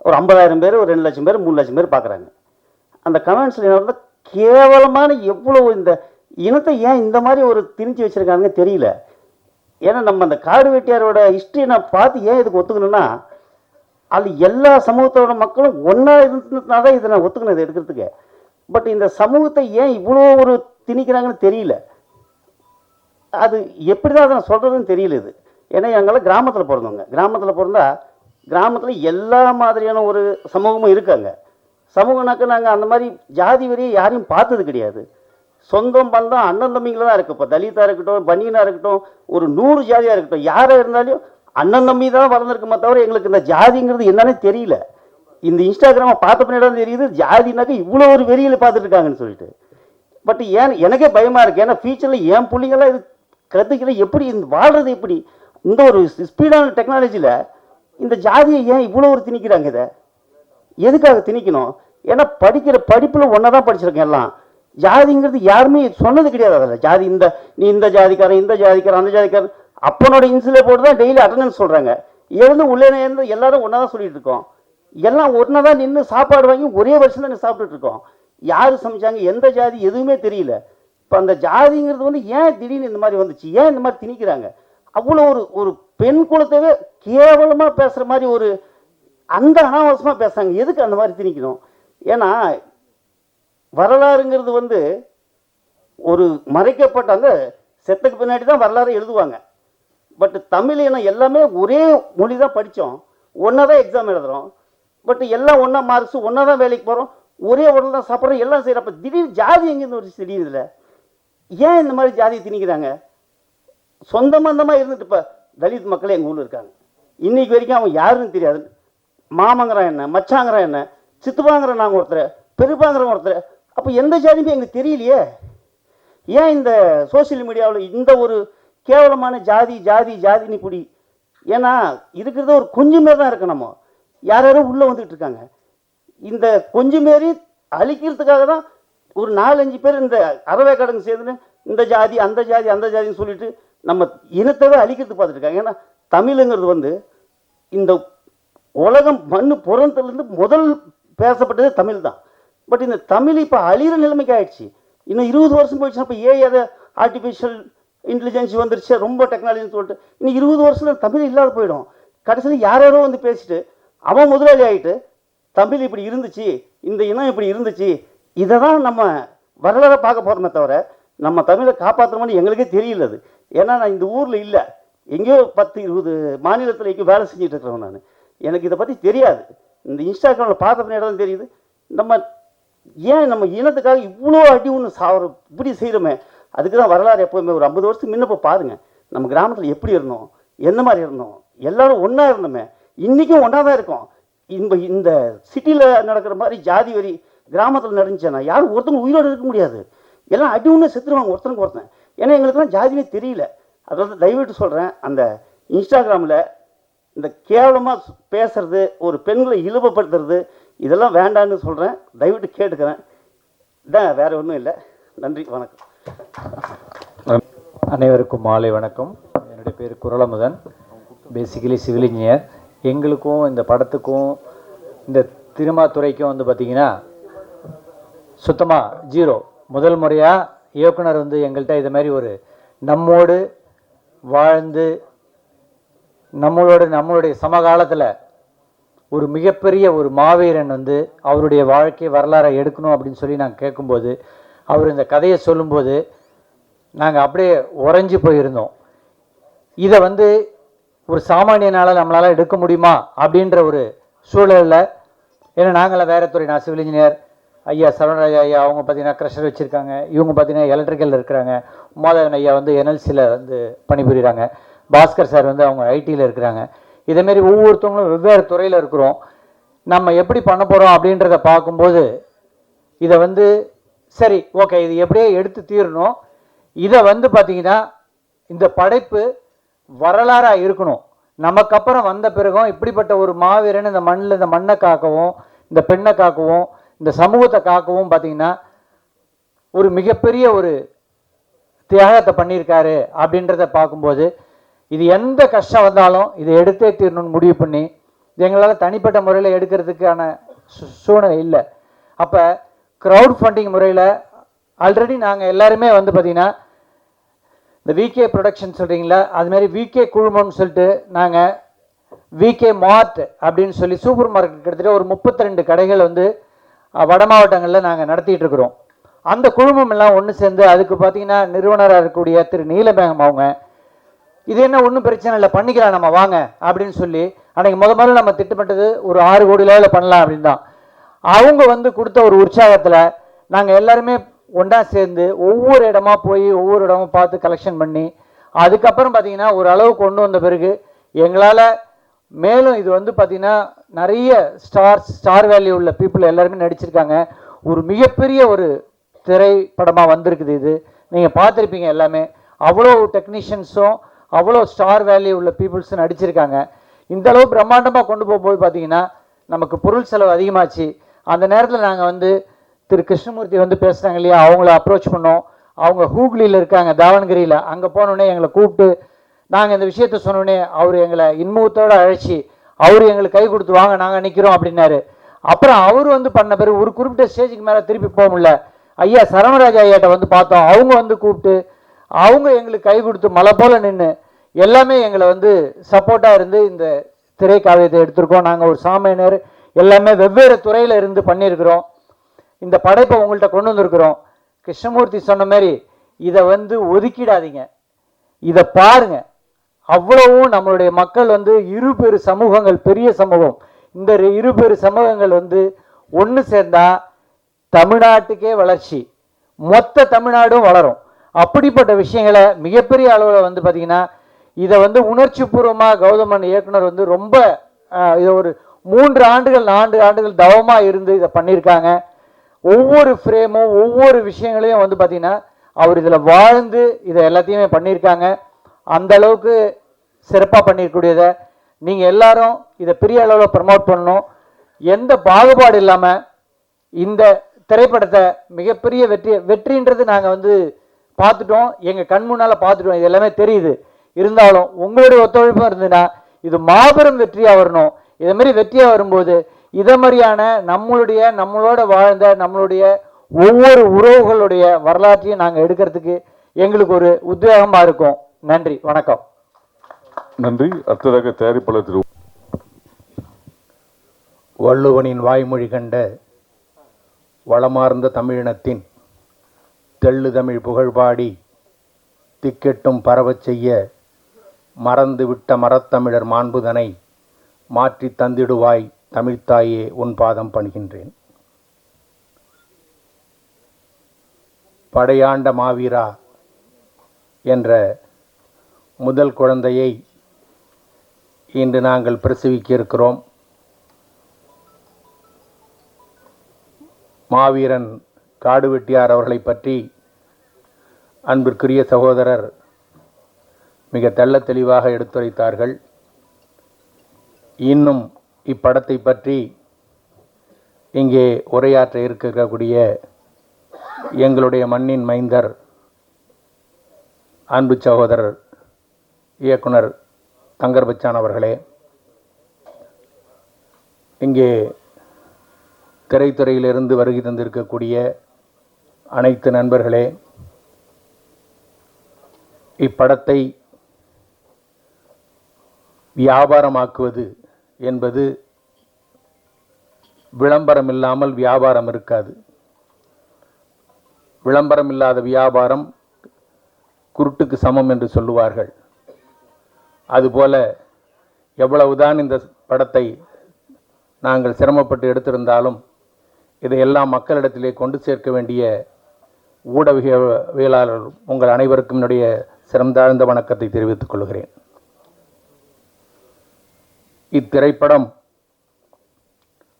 ஒரு 50,000 பேர், ஒரு 2 லட்சம் பேர், 3 லட்சம் பேர் பார்க்குறாங்க. அந்த கமெண்ட்ஸில் என்ன வருது, கேவலமான எவ்வளோ இந்த இனத்தை ஏன் இந்த மாதிரி ஒரு திணிச்சு வச்சுருக்காங்க தெரியல. ஏன்னா நம்ம அந்த காடு வெட்டியாரோட ஹிஸ்ட்ரியை நான் பார்த்து ஏன் இதுக்கு ஒத்துக்கணும்னா, அது எல்லா சமூகத்தோட மக்களும் ஒன்றா இருந்ததுனால தான் இதை நான் ஒத்துக்கணும், இதை எடுக்கிறதுக்கு. பட் இந்த சமூகத்தை ஏன் இவ்வளோ ஒரு திணிக்கிறாங்கன்னு தெரியல. அது எப்படி தான் அதை நான் சொல்கிறதுன்னு தெரியல. இது ஏன்னா எங்களாம் கிராமத்தில் பிறந்தவங்க. கிராமத்தில் பிறந்தா கிராமத்தில் எல்லா மாதிரியான ஒரு சமூகமும் இருக்காங்க. சமூகம்னாக்க நாங்கள் அந்த மாதிரி ஜாதி வரியை யாரையும் பார்த்தது கிடையாது. சொந்தம் பந்தம் அண்ணன் தம்பிங்கள தான் இருக்குது. இப்போ தலிதாக இருக்கட்டும், பனியனாக இருக்கட்டும், ஒரு 100 ஜாதியாக இருக்கட்டும், யாராக இருந்தாலும் அண்ணன் தம்பி தான் வளர்ந்துருக்குமே தவிர எங்களுக்கு இந்த ஜாதிங்கிறது என்னன்னே தெரியல. இந்த இன்ஸ்டாகிராமை பார்த்த பின்னாடி தெரியுது ஜாதினாக்க இவ்வளோ ஒரு வெறியில் பார்த்துட்டு இருக்காங்கன்னு சொல்லிட்டு. பட் ஏன் எனக்கே பயமாக இருக்குது. ஏன்னா ஃபியூச்சரில் என் பிள்ளைங்களாம் இது கற்றுக்கிற எப்படி இந்த வாழ்கிறது, எப்படி இந்த ஒரு ஸ்பீடான டெக்னாலஜியில் இந்த ஜாதியை ஏன் இவ்வளோ ஒரு திணிக்கிறாங்க? இதை எதுக்காக திணிக்கணும்? ஏன்னா படிக்கிற படிப்பில் ஒன்றா தான் படிச்சிருக்கேன் எல்லாம். ஜாதிங்கிறது யாருமே சொன்னது கிடையாது. அதில் ஜாதி நீ இந்த ஜாதிக்காரன் இந்த ஜாதிக்காரன் அந்த ஜாதிக்காரன் அப்பனோட இன்சிலே போட்டு தான் டெய்லி அட்டண்டன்ஸ் சொல்கிறாங்க. எழுந்து உள்ளே இருந்து எல்லாரும் ஒன்றா தான் சொல்லிட்டு இருக்கோம். எல்லாம் ஒன்றா தான் நின்று சாப்பாடு வாங்கி ஒரே வருஷம் தான் சாப்பிட்டுட்டு இருக்கோம். யார் சமைச்சாங்க, எந்த ஜாதி எதுவுமே தெரியல. இப்போ அந்த ஜாதிங்கிறது வந்து ஏன் திடீர்னு இந்த மாதிரி வந்துச்சு, ஏன் இந்த மாதிரி திணிக்கிறாங்க? அவ்வளோ ஒரு பெண் குலத்தவே கேவலமாக பேசுகிற மாதிரி ஒரு அந்த அனாவசியமாக பேசுகிறாங்க. எதுக்கு அந்த மாதிரி திணிக்கணும்? ஏன்னா வரலாறுங்கிறது வந்து ஒரு மறைக்கப்பட்டாங்க, செத்துக்கு பின்னாடி தான் வரலாறு எழுதுவாங்க. பட் தமிழ் இனம் எல்லாமே ஒரே மொழி தான் படித்தோம், ஒன்றா தான் எக்ஸாம் எழுதுகிறோம். பட் எல்லாம் ஒன்றா மார்க்ஸ், ஒன்றா தான் வேலைக்கு போகிறோம், ஒரே உடல் தான் சாப்பிட்றோம், எல்லாம் செய்கிறோம். அப்போ திடீர்னு ஜாதி எங்கேருந்து ஒரு திடீர்னு ஏன் இந்த மாதிரி ஜாதியை திணிக்கிறாங்க? சொந்த பந்தமாக இருந்துட்டு இப்போ தலித் மக்களே எங்கள் ஊரில் இருக்காங்க. இன்னைக்கு வரைக்கும் அவன் யாருன்னு தெரியாது. மாமங்கிறான் என்ன, மச்சாங்கிறான் என்ன, சித்துப்பாங்கிறான் நாங்கள் ஒருத்தர், பெருப்பாங்கிறவங்க ஒருத்தர். அப்போ எந்த ஜாதியுமே எங்களுக்கு தெரியலையே. ஏன் இந்த சோசியல் மீடியாவில் இந்த ஒரு கேவலமான ஜாதி ஜாதி ஜாதினி குடி? ஏன்னா இருக்கிறத ஒரு கொஞ்சம் பேர் தான் இருக்கு. நம்ம யாரோ உள்ளே வந்துட்டு இருக்காங்க. இந்த கொஞ்சம் பேரி அழிக்கிறதுக்காக தான் ஒரு 4-5 பேர் இந்த அறவேக்காடுங்க சேர்ந்துன்னு இந்த ஜாதி அந்த ஜாதி அந்த ஜாதின்னு சொல்லிட்டு நம்ம இனத்தவே அழிக்கிறதுக்கு பார்த்துட்டு இருக்காங்க. ஏன்னா தமிழுங்கிறது வந்து இந்த உலகம் மண்ணு புறத்துலேருந்து முதல் பேசப்பட்டது தமிழ் தான். பட் இந்த தமிழ் இப்போ அழிகிற நிலைமைக்கு ஆயிடுச்சு. இன்னும் 20 வருஷம் போயிடுச்சுன்னா இப்போ அதை ஆர்டிஃபிஷியல் இன்டெலிஜென்ஸ் வந்துருச்சு, ரொம்ப டெக்னாலஜின்னு சொல்லிட்டு இன்னும் 20 வருஷத்தில் தமிழ் இல்லாத போயிடும். கடைசியில் யாரோ வந்து பேசிட்டு அவன் முதலாளி ஆகிட்டு தமிழ் இப்படி இருந்துச்சு, இந்த இனம் இப்படி இருந்துச்சு, இதை தான் நம்ம வரலாறை பார்க்க போகிறோமே தவிர நம்ம தமிழை காப்பாற்றணும்னு எங்களுக்கே தெரியல. அது ஏன்னா நான் இந்த ஊரில் இல்லை, எங்கேயோ 10-20 மாநிலத்தில் எங்கேயோ வேலை செஞ்சுட்டு இருக்கிறவன் நான். எனக்கு இதை பற்றி தெரியாது. இந்த இன்ஸ்டாகிராமில் பார்த்த பின்னாடி தான் தெரியுது நம்ம ஏன் நம்ம இனத்துக்காக இவ்வளோ அடி ஒன்று இப்படி செய்கிறோமே. அதுக்கு தான் வரலாறு எப்போவுமே ஒரு 50 வருஷத்துக்கு முன்னப்போ பாருங்கள், நம்ம கிராமத்தில் எப்படி இருந்தோம், எந்த மாதிரி இருந்தோம், எல்லாரும் ஒன்றா இருந்தோமே. இன்றைக்கும் ஒன்றா தான் இருக்கோம். இந்த சிட்டியில் நடக்கிற மாதிரி ஜாதி வரி கிராமத்தில் நடந்துச்சுன்னா யாரும் ஒருத்தங்க உயிரோடு இருக்க முடியாது. எல்லாம் அடி ஒன்று செத்துருவாங்க ஒருத்தனுக்கு ஒருத்தன். ஏன்னா எங்களுக்குலாம் ஜாதியே தெரியல. அதாவது தயவுட்டு சொல்கிறேன், அந்த இன்ஸ்டாகிராமில் இந்த கேவலமாக பேசுறது, ஒரு பெண்களை இழிவுபடுத்துறது, இதெல்லாம் வேண்டான்னு சொல்கிறேன். தயவுட்டு கேட்டுக்கிறேன். இதான், வேறு ஒன்றும் இல்லை. நன்றி, வணக்கம். அனைவருக்கும் மாலை வணக்கம். என்னுடைய பேர் குரலமுதன், பேசிக்கலி சிவில் இன்ஜினியர். எங்களுக்கும் இந்த படத்துக்கும் இந்த திருமாத்துறைக்கும் வந்து பார்த்திங்கன்னா சுத்தமாக ஜீரோ. முதல் முறையாக இயக்குனர் வந்து எங்கள்கிட்ட இது மாதிரி ஒரு நம்மோடு வாழ்ந்து நம்மளுடைய சமகாலத்தில் ஒரு மிகப்பெரிய ஒரு மாவீரன் வந்து அவருடைய வாழ்க்கை வரலாறை எடுக்கணும் அப்படின்னு சொல்லி நாங்கள் கேட்கும்போது, அவர் இந்த கதையை சொல்லும்போது நாங்கள் அப்படியே உறைஞ்சி போயிருந்தோம். இதை வந்து ஒரு சாமானியனால் நம்மளால் எடுக்க முடியுமா அப்படின்ற ஒரு சூழலில், ஏன்னா நாங்களாம் வேறு துறை, நான் சிவில் இன்ஜினியர், ஐயா சரவணராஜா ஐயா அவங்க பார்த்தீங்கன்னா க்ரஷர் வச்சுருக்காங்க, இவங்க பார்த்தீங்கன்னா எலக்ட்ரிக்கலில் இருக்கிறாங்க, உமாதவன் ஐயா வந்து என்எல்சியில் வந்து பணிபுரிகிறாங்க, பாஸ்கர் சார் வந்து அவங்க ஐடியில் இருக்கிறாங்க. இதேமாரி ஒவ்வொருத்தவங்களும் வெவ்வேறு துறையில் இருக்கிறோம். நம்ம எப்படி பண்ண போகிறோம் அப்படின்றத பார்க்கும்போது இதை வந்து சரி ஓகே இது எப்படியே எடுத்து தீரணும். இதை வந்து பார்த்திங்கன்னா இந்த படைப்பு வரலாறாக இருக்கணும். நமக்கு அப்புறம் வந்த பிறகும் இப்படிப்பட்ட ஒரு மாவீரன் இந்த மண்ணில் இந்த மண்ணை காக்கவும், இந்த பெண்ணை காக்கவும், இந்த சமூகத்தை காக்கவும் பார்த்திங்கன்னா ஒரு மிகப்பெரிய ஒரு தியாகத்தை பண்ணியிருக்காரு. அப்படின்றத பார்க்கும்போது இது எந்த கஷ்டம் வந்தாலும் இதை எடுத்தே தீரணும்னு முடிவு பண்ணி எங்களால் தனிப்பட்ட முறையில் எடுக்கிறதுக்கான சூழ்நிலை இல்லை. அப்போ க்ரௌட் ஃபண்டிங் முறையில் ஆல்ரெடி நாங்கள் எல்லாருமே வந்து பார்த்திங்கன்னா இந்த விகே ப்ரொடக்ஷன் சொல்கிறீங்களா, அதுமாரி விகே குழுமம்னு சொல்லிட்டு நாங்கள் விகே மார்ட் அப்படின்னு சொல்லி சூப்பர் மார்க்கெட் கிட்டத்தட்ட ஒரு 32 கடைகள் வந்து வட மாவட்டங்களில் நாங்கள் நடத்திட்டு இருக்கிறோம். அந்த குழுமம் எல்லாம் ஒன்று சேர்ந்து அதுக்கு பார்த்தீங்கன்னா நிறுவனராக இருக்கக்கூடிய திரு நீலமேகம் அவங்க இது என்ன ஒன்றும் பிரச்சனை இல்லை பண்ணிக்கலாம் நம்ம வாங்க அப்படின்னு சொல்லி அன்றைக்கி முதல்ல நம்ம திட்டமிட்டது ஒரு 6 கோடி ரூபாயில் பண்ணலாம் அப்படின்னு தான். அவங்க வந்து கொடுத்த ஒரு உற்சாகத்தில் நாங்கள் எல்லாருமே ஒன்றா சேர்ந்து ஒவ்வொரு இடமா போய் ஒவ்வொரு இடமும் பார்த்து கலெக்ஷன் பண்ணி அதுக்கப்புறம் பார்த்திங்கன்னா ஒரு அளவு கொண்டு வந்த பிறகு எங்களால் மேலும் இது வந்து பார்த்திங்கன்னா நிறைய ஸ்டார் வேல்யூ உள்ள பீப்புள் எல்லாருமே நடிச்சிருக்காங்க. ஒரு மிகப்பெரிய ஒரு திரைப்படமாக வந்திருக்குது. இது நீங்கள் பார்த்துருப்பீங்க. எல்லாமே அவ்வளோ டெக்னீஷியன்ஸும் அவ்வளோ ஸ்டார் வேல்யூ உள்ள பீப்புள்ஸும் நடிச்சிருக்காங்க. இந்த அளவு பிரம்மாண்டமாக கொண்டு போகும்போது பார்த்திங்கன்னா நமக்கு பொருள் செலவு அதிகமாச்சு. அந்த நேரத்தில் நாங்கள் வந்து திரு கிருஷ்ணமூர்த்தி வந்து பேசுகிறாங்க இல்லையா, அவங்கள அப்ரோச் பண்ணோம். அவங்க ஹூக்ளியில் இருக்காங்க, தாவணகிரியில். அங்கே போனோடனே எங்களை கூப்பிட்டு நாங்கள் இந்த விஷயத்த சொன்னோடனே அவர் எங்களை இன்முகத்தோடு அழைச்சி அவர் எங்களுக்கு கை கொடுத்து வாங்க நாங்கள் நிற்கிறோம் அப்படின்னாரு. அப்புறம் அவர் வந்து பண்ண பிறகு ஒரு குறிப்பிட்ட ஸ்டேஜுக்கு மேலே திருப்பி போக முடியல. ஐயா சரவணராஜ் ஐயாட்ட வந்து பார்த்தோம். அவங்க வந்து கூப்பிட்டு அவங்க எங்களுக்கு கை கொடுத்து மலை போல் நின்று எல்லாமே எங்களை வந்து சப்போர்ட்டாக இருந்து இந்த திரைக்காவியத்தை எடுத்திருக்கோம். நாங்கள் ஒரு சாமியினர் எல்லாமே வெவ்வேறு துறையில் இருந்து பண்ணியிருக்கிறோம். இந்த படைப்பை உங்கள்கிட்ட கொண்டு வந்திருக்கிறோம். கிருஷ்ணமூர்த்தி சொன்ன மாதிரி இதை வந்து ஒதுக்கிடாதீங்க, இதை பாருங்க. அவ்வளவும் நம்மளுடைய மக்கள் வந்து இரு பெரு சமூகங்கள், பெரிய சமூகம். இந்த இரு பெரு சமூகங்கள் வந்து ஒன்று சேர்ந்தா தமிழ்நாட்டுக்கே வளர்ச்சி, மொத்த தமிழ்நாடும் வளரும். அப்படிப்பட்ட விஷயங்களை மிகப்பெரிய அளவில் வந்து பார்த்திங்கன்னா இதை வந்து உணர்ச்சி பூர்வமாக கௌதமன் இயக்குனர் வந்து ரொம்ப இதை ஒரு 3 ஆண்டுகள் 4 ஆண்டுகள் தவமாக இருந்து இதை பண்ணியிருக்காங்க. ஒவ்வொரு ஃப்ரேமும் ஒவ்வொரு விஷயங்களையும் வந்து பார்த்திங்கன்னா அவர் இதில் வாழ்ந்து இதை எல்லாத்தையுமே பண்ணியிருக்காங்க. அந்த அளவுக்கு சிறப்பாக பண்ணியிருக்கூடியதை நீங்கள் எல்லாரும் இதை பெரிய அளவில் ப்ரமோட் பண்ணணும். எந்த பாகுபாடு இல்லாமல் இந்த திரைப்படத்தை மிகப்பெரிய வெற்றின்றது நாங்கள் வந்து பார்த்துட்டோம், எங்கள் கண் முன்னால் பார்த்துட்டோம், இது எல்லாமே தெரியுது. இருந்தாலும் உங்களுடைய ஒத்துழைப்பும் இருந்ததுன்னா இது மாபெரும் வெற்றியாக வரணும். இதேமாரி வெற்றியாக வரும்போது இதை மாதிரியான நம்மளோட வாழ்ந்த நம்மளுடைய ஒவ்வொரு உறவுகளுடைய வரலாற்றையும் நாங்கள் எடுக்கிறதுக்கு எங்களுக்கு ஒரு உத்வேகமாக இருக்கும். நன்றி, வணக்கம். நன்றி. அடுத்ததாக தயாரிப்பாளர் திரு வள்ளுவனின் வாய்மொழி கண்ட வளமார்ந்த தமிழினத்தின் தெள்ளு தமிழ் புகழ்பாடி திக்கெட்டும் பரவச் செய்ய மறந்துவிட்ட மரத்தமிழர் மாண்புதனை மாற்றி தந்திடுவாய் தமிழ்த்தாயே உன் பாதம் பணிகின்றேன். படையாண்ட மாவீரா என்ற முதல் குழந்தையை இன்று நாங்கள் பிரசவிக்க இருக்கிறோம். மாவீரன் காடுவெட்டியார் அவர்களை பற்றி அன்பிற்குரிய சகோதரர் மிக தெள்ள தெளிவாக எடுத்துரைத்தார்கள். இன்னும் இப்படத்தை பற்றி இங்கே உரையாற்ற இருக்கக்கூடிய எங்களுடைய மண்ணின் மைந்தர் அன்பு சகோதரர் இயக்குனர் தங்கர் பச்சான் அவர்களே, இங்கே திரைத்துறையிலிருந்து வருகை தந்திருக்கக்கூடிய அனைத்து நண்பர்களே, இப்படத்தை வியாபாரமாக்குவது என்பது விளம்பரம் இல்லாமல் வியாபாரம் இருக்காது. விளம்பரம் இல்லாத வியாபாரம் குருட்டுக்கு சமம் என்று சொல்லுவார்கள். அதுபோல எவ்வளவுதான் இந்த படத்தை நாங்கள் சிரமப்பட்டு எடுத்திருந்தாலும் இதையெல்லாம் மக்களிடத்திலே கொண்டு சேர்க்க வேண்டிய ஊடகவியலாளர் உங்கள் அனைவருக்கும் என்னுடைய சிறந்தாழ்ந்த வணக்கத்தை தெரிவித்துக் கொள்கிறேன். இத்திரைப்படம்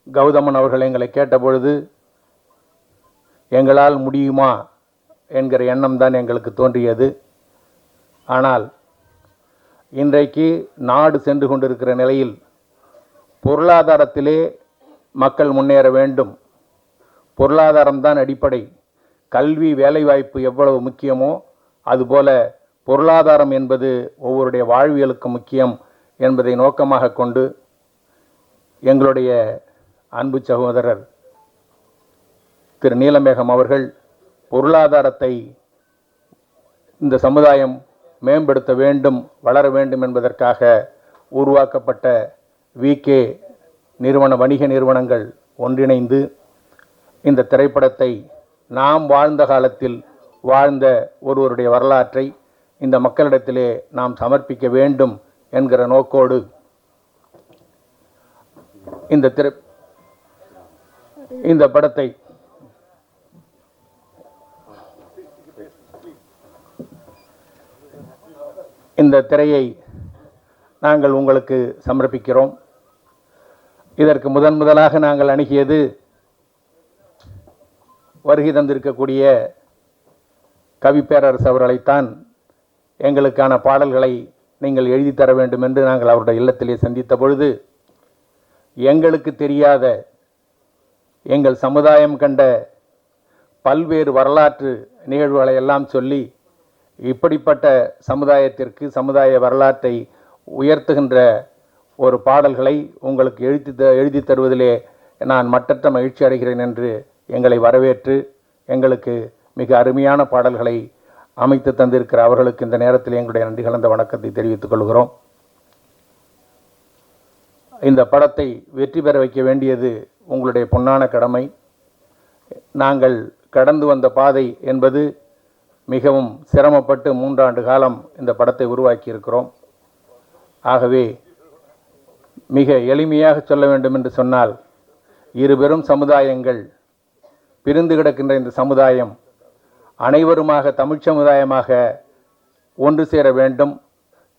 கௌதமன் அவர்கள் எங்களை கேட்டபொழுது எங்களால் முடியுமா என்கிற எண்ணம் தான் எங்களுக்கு தோன்றியது. ஆனால் இன்றைக்கு நாடு சென்று கொண்டிருக்கிற நிலையில் பொருளாதாரத்திலே மக்கள் முன்னேற வேண்டும். பொருளாதாரம்தான் அடிப்படை. கல்வி வேலைவாய்ப்பு எவ்வளவு முக்கியமோ அதுபோல பொருளாதாரம் என்பது ஒவ்வொருடைய வாழ்வியலுக்கு முக்கியம் என்பதை நோக்கமாக கொண்டு எங்களுடைய அன்பு சகோதரர் திரு நீலமேகம் அவர்கள் பொருளாதாரத்தை இந்த சமுதாயம் மேம்படுத்த வேண்டும், வளர வேண்டும் என்பதற்காக உருவாக்கப்பட்ட விகே நிறுவன வணிக நிறுவனங்கள் ஒன்றிணைந்து இந்த திரைப்படத்தை நாம் வாழ்ந்த காலத்தில் வாழ்ந்த ஒருவருடைய வரலாற்றை இந்த மக்களிடத்திலே நாம் சமர்ப்பிக்க வேண்டும் என்கிற நோக்கோடு இந்த படத்தை இந்த திரையை நாங்கள் உங்களுக்கு சமர்ப்பிக்கிறோம். இதற்கு முதலாக நாங்கள் அணுகியது வருகை தந்திருக்கக்கூடிய கவிப்பேரரசு அவர்களைத்தான். எங்களுக்கான பாடல்களை நீங்கள் எழுதி தர வேண்டும் என்று நாங்கள் அவருடைய இல்லத்திலே சந்தித்த பொழுது எங்களுக்கு தெரியாத, எங்கள் சமுதாயம் கண்ட பல்வேறு வரலாற்று நிகழ்வுகளை எல்லாம் சொல்லி இப்படிப்பட்ட சமுதாயத்திற்கு சமுதாய வரலாற்றை உயர்த்துகின்ற ஒரு பாடல்களை உங்களுக்கு எழுதி தருவதிலே நான் மட்டற்ற மகிழ்ச்சி அடைகிறேன் என்று எங்களை வரவேற்று எங்களுக்கு மிக அருமையான பாடல்களை அமைத்து தந்திருக்கிற அவர்களுக்கு இந்த நேரத்தில் எங்களுடைய நன்றி கலந்த வணக்கத்தை தெரிவித்துக் கொள்கிறோம். இந்த படத்தை வெற்றி பெற வைக்க வேண்டியது உங்களுடைய பொன்னான கடமை. நாங்கள் கடந்து வந்த பாதை என்பது மிகவும் சிரமப்பட்டு 3 ஆண்டு காலம் இந்த படத்தை உருவாக்கி இருக்கிறோம். ஆகவே மிக எளிமையாக சொல்ல வேண்டும் என்று சொன்னால், இரு பெரும் சமுதாயங்கள் பிரிந்து கிடக்கின்ற இந்த சமுதாயம் அனைவருமாக தமிழ் சமுதாயமாக ஒன்று சேர வேண்டும்,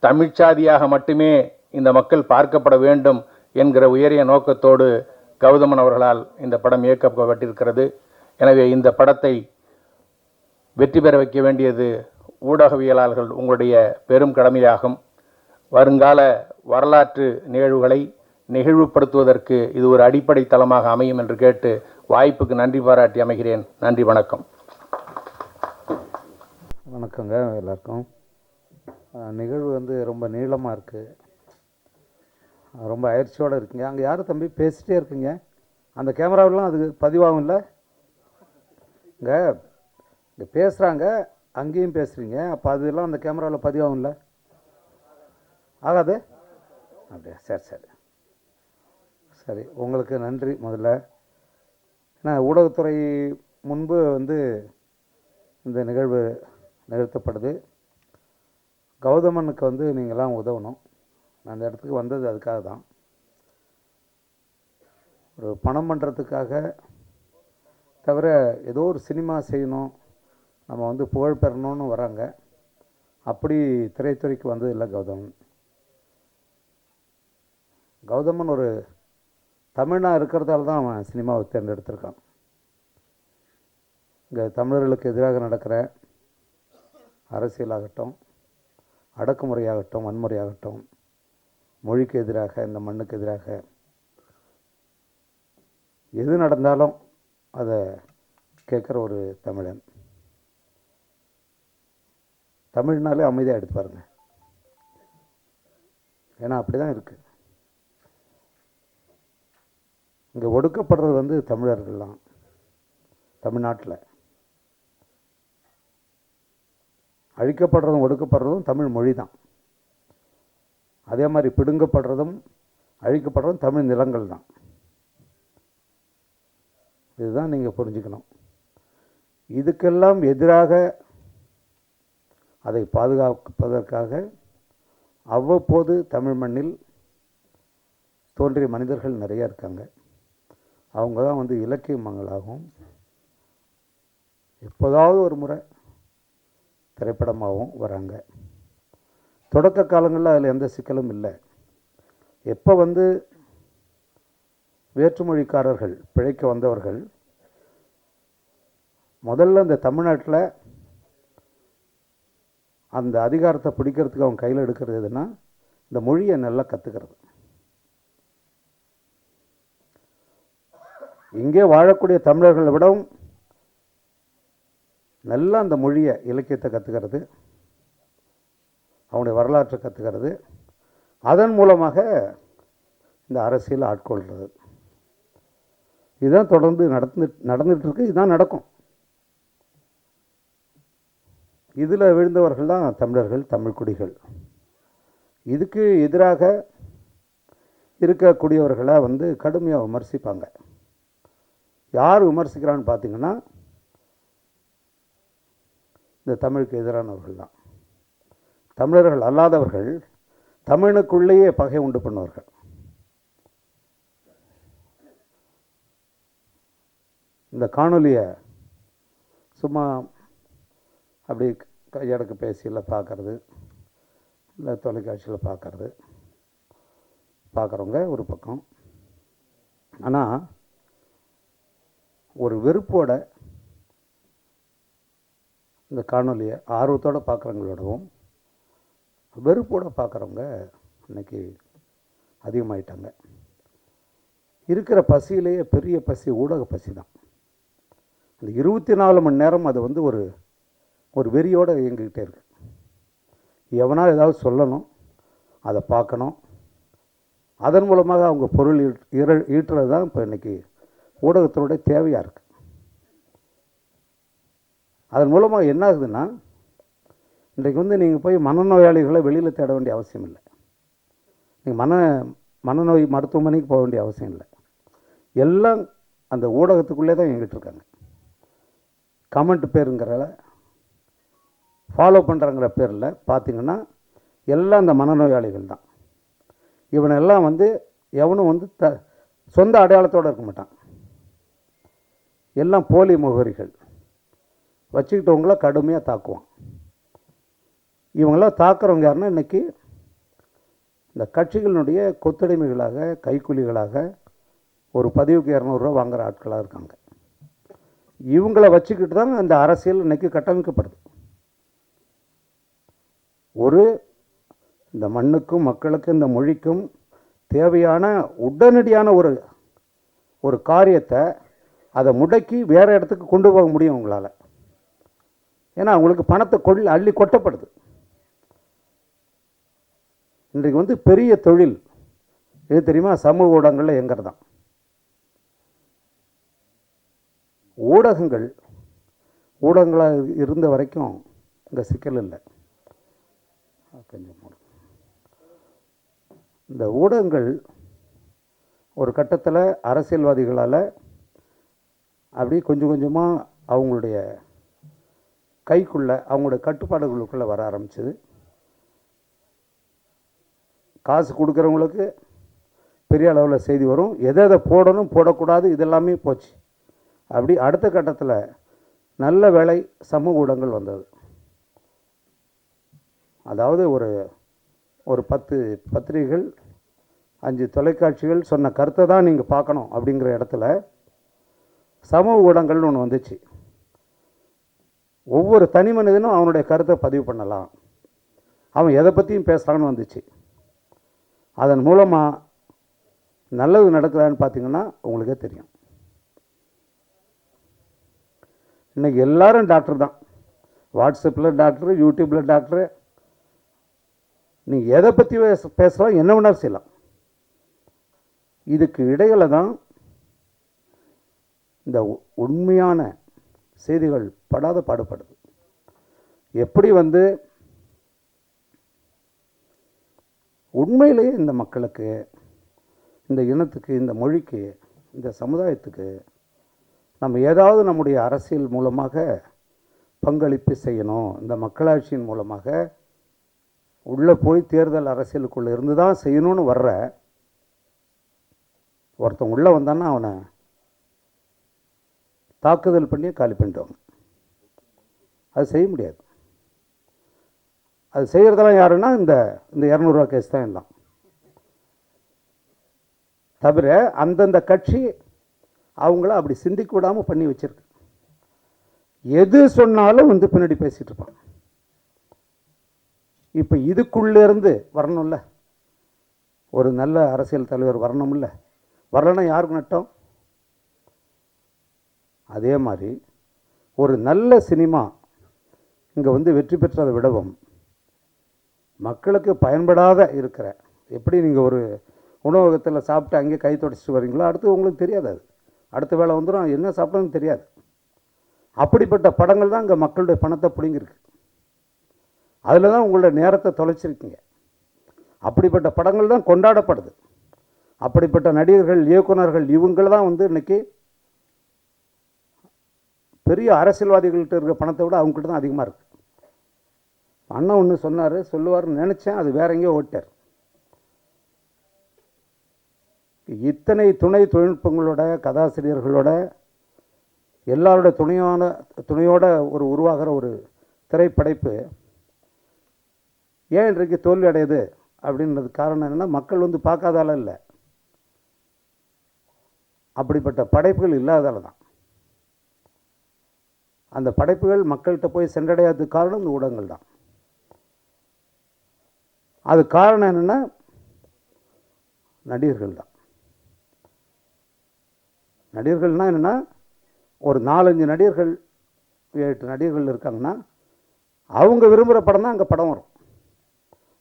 தமிழ்ச்சாதியாக மட்டுமே இந்த மக்கள் பார்க்கப்பட வேண்டும் என்கிற உயரிய நோக்கத்தோடு கௌதமன் அவர்களால் இந்த படம் இயக்கப்பட்டிருக்கிறது. எனவே இந்த படத்தை வெற்றி பெற வைக்க வேண்டியது ஊடகவியலாளர்கள் உங்களுடைய பெரும் கடமையாகும். வருங்கால வரலாற்று நிகழ்வுகளை நிகழ்வுபடுத்துவதற்கு இது ஒரு அடிப்படை தளமாக அமையும் என்று கேட்டு வாய்ப்புக்கு நன்றி பாராட்டி அமைகிறேன். நன்றி, வணக்கம். வணக்கங்க எல்லாருக்கும். நிகழ்வு வந்து ரொம்ப நீளமாக இருக்குது, ரொம்ப அயற்சியோடு இருக்குங்க. அங்கே யாரும் தம்பி பேசிகிட்டே இருக்குங்க, அந்த கேமராவெலாம் அது பதிவாகும் இல்லை? இங்கே பேசுகிறாங்க, அங்கேயும் பேசுகிறீங்க, அப்போ அதெல்லாம் அந்த கேமராவில் பதிவாகும் இல்லை? ஆகாது? அப்படியா? சரி சரி சரி, உங்களுக்கு நன்றி முதல்ல. ஏன்னா ஊடகத்துறை முன்பு வந்து இந்த நிகழ்வு நிகழ்த்தப்படுது. கௌதமனுக்கு வந்து நீங்களாம் உதவணும். நான் அந்த இடத்துக்கு வந்தது அதுக்காக தான். ஒரு பணம் பண்ணுறதுக்காக தவிர ஏதோ ஒரு சினிமா செய்யணும், நம்ம வந்து புகழ் பெறணும்னு வராங்க. அப்படி திரைத்துறைக்கு வந்தது இல்லை கௌதமன். கௌதமன் ஒரு தமிழனாக இருக்கிறதால தான் அவன் சினிமாவை தேர்ந்தெடுத்திருக்கான். இங்கே தமிழர்களுக்கு எதிராக நடக்கிற அரசியலாகட்டும், அடக்குமுறையாகட்டும், வன்முறையாகட்டும், மொழிக்கு எதிராக, இந்த மண்ணுக்கு எதிராக எது நடந்தாலும் அதை கேட்குற ஒரு தமிழன். தமிழ்னாலே அமைதியாக எடுத்து பாருங்க. ஏன்னா அப்படி தான் இருக்குது. இங்கே ஒடுக்கப்படுறது வந்து தமிழர்கள்லாம் தமிழ்நாட்டில். அழிக்கப்படுறதும் ஒடுக்கப்படுறதும் தமிழ் மொழி தான். அதே மாதிரி பிடுங்கப்படுறதும் அழிக்கப்படுறதும் தமிழ் நிலங்கள் தான். இதுதான் நீங்கள் புரிஞ்சுக்கணும். இதுக்கெல்லாம் எதிராக அதை பாதுகாப்பதற்காக அவ்வப்போது தமிழ் மண்ணில் தோன்றிய மனிதர்கள் நிறைய இருக்காங்க. அவங்க தான் வந்து இலக்கிய மங்களாகவும் எப்போதாவது ஒரு முறை திரைப்படமாகவும் வராங்க. தொடக்க காலங்களில் அதில் எந்த சிக்கலும் இல்லை. எப்போ வந்து வேற்றுமொழிக்காரர்கள் பிழைக்க வந்தவர்கள் முதல்ல இந்த தமிழ்நாட்டில் அந்த அதிகாரத்தை பிடிக்கிறதுக்கு அவங்க கையில் எடுக்கிறது எதுனா இந்த மொழியை நல்லா கற்றுக்கிறது. இங்கே வாழக்கூடிய தமிழர்களை விடவும் நல்லா அந்த மொழியை, இலக்கியத்தை கற்றுக்கிறது, அவனுடைய வரலாற்றை கற்றுக்கிறது, அதன் மூலமாக இந்த அரசியல் ஆட்கொள்கிறது. இதுதான் தொடர்ந்து நடந்துகிட்ருக்கு. இதுதான் நடக்கும். இதில் விழுந்தவர்கள் தான் தமிழர்கள், தமிழ் குடிகள். இதுக்கு எதிராக இருக்கக்கூடியவர்களை வந்து கடுமையாக விமர்சிப்பாங்க. யார் விமர்சிக்கிறான்னு பார்த்தீங்கன்னா இந்த தமிழுக்கு எதிரானவர்கள் தான். தமிழர்கள் அல்லாதவர்கள் தமிழுக்குள்ளேயே பகை உண்டு பண்ணுவார்கள். இந்த காணொலியை சும்மா அப்படி கையடக்கு பேசியில் பார்க்குறது, இல்லை தொலைக்காட்சியில் பார்க்குறவங்க ஒரு பக்கம். ஆனால் ஒரு வெறுப்போட இந்த காணொலியை ஆர்வத்தோடு பார்க்குறவங்களோடவும் வெறுப்போடு பார்க்குறவங்க இன்றைக்கி அதிகமாயிட்டாங்க. இருக்கிற பசியிலேயே பெரிய பசி ஊடக பசி தான். அந்த 24 மணி நேரம் அது வந்து ஒரு ஒரு வெறியோடு இயங்கிக்கிட்டே இருக்கு. எவனா ஏதாவது சொல்லணும், அதை பார்க்கணும், அதன் மூலமாக அவங்க பொருள் ஈட்டுறது தான் இப்போ இன்றைக்கி ஊடகத்தினுடைய தேவையாக இருக்குது. அதன் மூலமாக என்ன ஆகுதுன்னா, இன்றைக்கு வந்து நீங்கள் போய் மனநோயாளிகளை வெளியில் தேட வேண்டிய அவசியம் இல்லை. நீங்கள் மனநோய் மருத்துவமனைக்கு போக வேண்டிய அவசியம் இல்லை. எல்லாம் அந்த ஊடகத்துக்குள்ளே தான் இயங்கிட்டு இருக்காங்க. கமெண்ட் பேருங்கிறத ஃபாலோ பண்ணுறங்கிற பேரில் பார்த்தீங்கன்னா எல்லாம் அந்த மனநோயாளிகள் தான். இவனெல்லாம் வந்து எவனும் வந்து சொந்த அடையாளத்தோடு இருக்க மாட்டான். எல்லாம் போலி முகவரிகள் வச்சுக்கிட்டவங்கள கடுமையாக தாக்குவான். இவங்களாம் தாக்குறவங்க யாருன்னா இன்றைக்கி இந்த கட்சிகளினுடைய கொத்தடிமைகளாக, கைக்கூலிகளாக, ஒரு பதிவுக்கு 200 ரூபா வாங்குகிற ஆட்களாக இருக்காங்க. இவங்கள வச்சுக்கிட்டு தான் அந்த அரசியல் இன்றைக்கி கட்டமைக்கப்படுது. இந்த மண்ணுக்கும் மக்களுக்கும் இந்த மொழிக்கும் தேவையான உடனடியான ஒரு காரியத்தை அதை முடக்கி வேறு இடத்துக்கு கொண்டு போக முடியும் உங்களால். ஏன்னா அவங்களுக்கு பணத்தை அள்ளி கொட்டப்படுது. இன்றைக்கு வந்து பெரிய தொழில் இது தெரியுமா? சமூக ஊடகங்களில் இயங்கிறது தான். ஊடகங்களாக இருந்த வரைக்கும் இங்கே சிக்கல் இல்லை. கொஞ்சம் இந்த ஊடகங்கள் ஒரு கட்டத்தில் அரசியல்வாதிகளால் அப்படி கொஞ்சம் கொஞ்சமாக அவங்களுடைய கைக்குள்ளே, அவங்களுடைய கட்டுப்பாடுகளுக்குள்ளே வர ஆரம்பிச்சது. காசு கொடுக்குறவங்களுக்கு பெரிய அளவில் செய்தி வரும், எதை போடணும் போடக்கூடாது இதெல்லாமே போச்சு. அப்படி அடுத்த கட்டத்தில் நல்ல வேளை சமூக ஊடகங்கள் வந்தது. அதாவது ஒரு 10 பத்திரிகைகள், 5 தொலைக்காட்சிகள் சொன்ன கருத்தை தான் நீங்கள் பார்க்கணும் அப்படிங்கிற இடத்துல சமூக ஊடகங்கள்னு ஒன்று வந்துச்சு. ஒவ்வொரு தனி மனிதனும் அவனுடைய கருத்தை பதிவு பண்ணலாம், அவன் எதை பற்றியும் பேசலான்னு வந்துச்சு. அதன் மூலமாக நல்லது நடக்குதான்னு பார்த்தீங்கன்னா உங்களுக்கே தெரியும். இன்றைக்கி எல்லாரும் டாக்டர் தான். வாட்ஸ்அப்பில் டாக்டரு, யூடியூப்பில் டாக்டரு. நீங்கள் எதை பற்றி பேசலாம், என்ன வேணாலும் செய்யலாம். இதுக்கு இடையில தான் இந்த உண்மையான செய்திகள் படாத பாடுபடுது. எப்படி வந்து உண்மையிலேயே இந்த மக்களுக்கு, இந்த இனத்துக்கு, இந்த மொழிக்கு, இந்த சமுதாயத்துக்கு நம்ம ஏதாவது நம்முடைய அரசியல் மூலமாக பங்களிப்பு செய்யணும், இந்த மக்களாட்சியின் மூலமாக உள்ளே போய் தேர்தல் அரசியலுக்குள்ளே இருந்து தான் செய்யணும்னு வர்ற ஒருத்தன் உள்ளே வந்தான்னா அவனை தாக்குதல் பண்ணி காலி பண்ணிட்டோம். அது செய்ய முடியாது. அது செய்கிறதெல்லாம் யாருன்னா இந்த 200 ரூபா கேஸ் தான் எல்லாம். தவிர அந்தந்த கட்சி அவங்கள அப்படி சிந்திக்க விடாமல் பண்ணி வச்சிருக்கு. எது சொன்னாலும் வந்து பின்னாடி பேசிகிட்டு இருப்பான். இப்போ இதுக்குள்ளேருந்து வரணும்ல, ஒரு நல்ல அரசியல் தலைவர் வரணும்ல. வரலன்னா யாருக்கு நட்டம்? அதே மாதிரி ஒரு நல்ல சினிமா இங்கே வந்து வெற்றி பெற்றதை விடவும் மக்களுக்கு பயன்படாத இருக்கிற, எப்படி நீங்கள் ஒரு உணவகத்தில் சாப்பிட்டு அங்கேயே கை தொடச்சிட்டு வரீங்களோ, அடுத்து உங்களுக்கு தெரியாது. அது அடுத்த வேளை வந்துடும், என்ன சாப்பிட்டோன்னு தெரியாது. அப்படிப்பட்ட படங்கள் தான் இங்கே மக்களுடைய பணத்தை பிடிங்கிருக்கு. அதில் தான் உங்களோட நேரத்தை தொலைச்சிருக்கீங்க. அப்படிப்பட்ட படங்கள் தான் கொண்டாடப்படுது. அப்படிப்பட்ட நடிகர்கள், இயக்குநர்கள், இவங்க தான் வந்து இன்றைக்கி பெரிய அரசியல்வாதிகள்கிட்ட இருக்கிற பணத்தை விட அவங்ககிட்ட தான் அதிகமாக இருக்குது. அண்ணன் ஒன்று சொல்லுவார்னு நினச்சேன், அது வேற எங்கேயோ ஓட்டார். இத்தனை துணை தொழில்நுட்பங்களோட, கதாசிரியர்களோட, எல்லாரோட துணையோட உருவாகிற ஒரு திரைப்படைப்பு ஏன் இன்றைக்கு தோல்வி அடையுது அப்படின்றது காரணம் என்னென்னா, மக்கள் வந்து பார்க்காதால இல்லை, அப்படிப்பட்ட படைப்புகள் இல்லாதால தான். அந்த படைப்புகள் மக்கள்கிட்ட போய் சென்றடையாததுக்கு காரணம் இந்த ஊடகங்கள் தான். அது காரணம் என்னென்னா நடிகர்கள் தான். நடிகர்கள்னால் என்னென்னா, ஒரு 4-5 நடிகர்கள் 8 நடிகர்கள் இருக்காங்கன்னா அவங்க விரும்புகிற படம் தான் அங்கே படம் வரும்.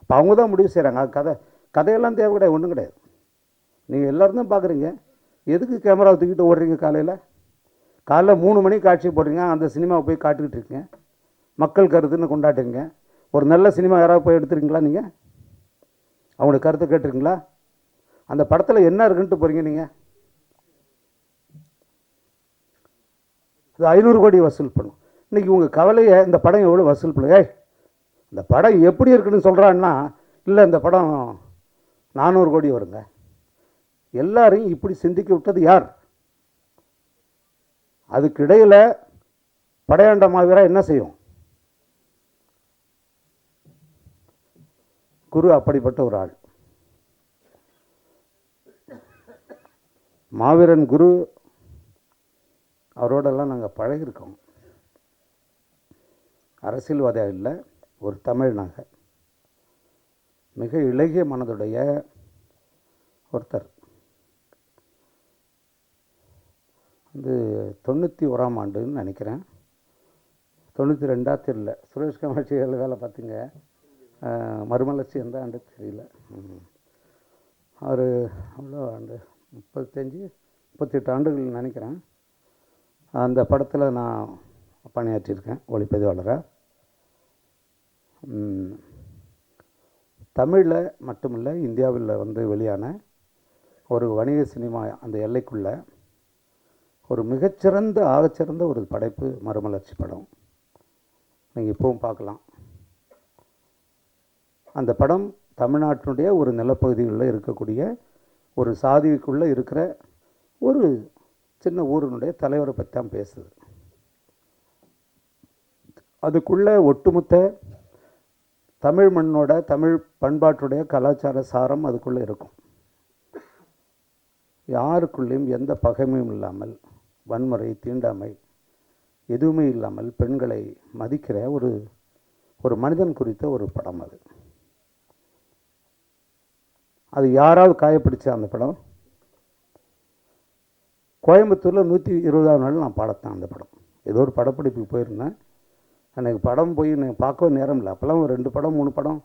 அப்போ அவங்க தான் முடிவு செய்கிறாங்க. அது கதையெல்லாம் தேவை கிடையாது, ஒன்றும் கிடையாது. நீங்கள் எல்லோரும் தான் பார்க்குறீங்க. எதுக்கு கேமராவை தூக்கிட்டு ஓடுறீங்க? காலைல 3 மணிக்கு காட்சி போடுறீங்க, அந்த சினிமாவை போய் காட்டிக்கிட்டு இருக்கீங்க, மக்கள் கருத்துன்னு கொண்டாடுறீங்க. ஒரு நல்ல சினிமா யாராவது போய் எடுத்துருக்கீங்களா? நீங்கள் அவங்களோட கருத்தை கேட்டுருக்கீங்களா? அந்த படத்தில் என்ன இருக்குன்ட்டு போகிறீங்க நீங்கள்? இது 500 கோடி வசூல் பண்ணும். இன்றைக்கி உங்கள் கவலையை இந்த படம் எவ்வளோ வசூல் பண்ணுங்க, இந்த படம் எப்படி இருக்குன்னு சொல்கிறான்னா, இல்லை இந்த படம் 400 கோடி வருங்க. எல்லாரையும் இப்படி சிந்திக்க விட்டது யார்? அதுக்கு இடையில் படையாண்ட மாவீரா என்ன செய்யும்? குரு அப்படிப்பட்ட ஒரு ஆள். மாவீரன் குரு அவரோடெல்லாம் நாங்கள் பழகியிருக்கோம். அரசியல்வாதியாக இல்லை, ஒரு தமிழ்னாக மிக இளகிய மனதுடைய ஒருத்தர். வந்து 91ஆம் ஆண்டுன்னு நினைக்கிறேன், 92ஆ தெரியல. சுரேஷ் கமாட்சியில் வேலை பார்த்திங்க, மறுமலர்ச்சி எந்த ஆண்டு தெரியல. அவர் அவ்வளோ ஆண்டு 35-38 ஆண்டுகள் நினைக்கிறேன். அந்த படத்தில் நான் பணியாற்றியிருக்கேன் ஒளிப்பதிவாளராக. தமிழில் மட்டுமில்லை, இந்தியாவில் வந்து வெளியான ஒரு வணிக சினிமா அந்த எல்லைக்குள்ள ஒரு மிகச்சிறந்த ஆகச்சிறந்த ஒரு படைப்பு மறுமலர்ச்சி படம். நீங்கள் இப்போவும் பார்க்கலாம். அந்த படம் தமிழ்நாட்டினுடைய ஒரு நிலப்பகுதிகளில் இருக்கக்கூடிய ஒரு சாதிக்குள்ளே இருக்கிற ஒரு சின்ன ஊரினுடைய தலைவரை பற்றி தான் பேசுது. அதுக்குள்ளே ஒட்டுமொத்த தமிழ் மண்ணோட தமிழ் பண்பாட்டுடைய கலாச்சார சாரம் அதுக்குள்ளே இருக்கும். யாருக்குள்ளேயும் எந்த பகைமையும் இல்லாமல், வன்முறை தீண்டாமை எதுவுமே இல்லாமல் பெண்களை மதிக்கிற ஒரு மனிதன் குறித்த ஒரு படம் அது. அது யாராவது காயப்பிடிச்ச அந்த படம் கோயம்புத்தூரில் 120ஆவது நாள் நான் பாடத்தேன். அந்த படம் ஏதோ ஒரு படப்பிடிப்புக்கு போயிருந்தேன். எனக்கு படம் போய் நான் பார்க்கவும் நேரம் இல்லை. அப்போல்லாம் ஒரு 2 படம் 3 படம்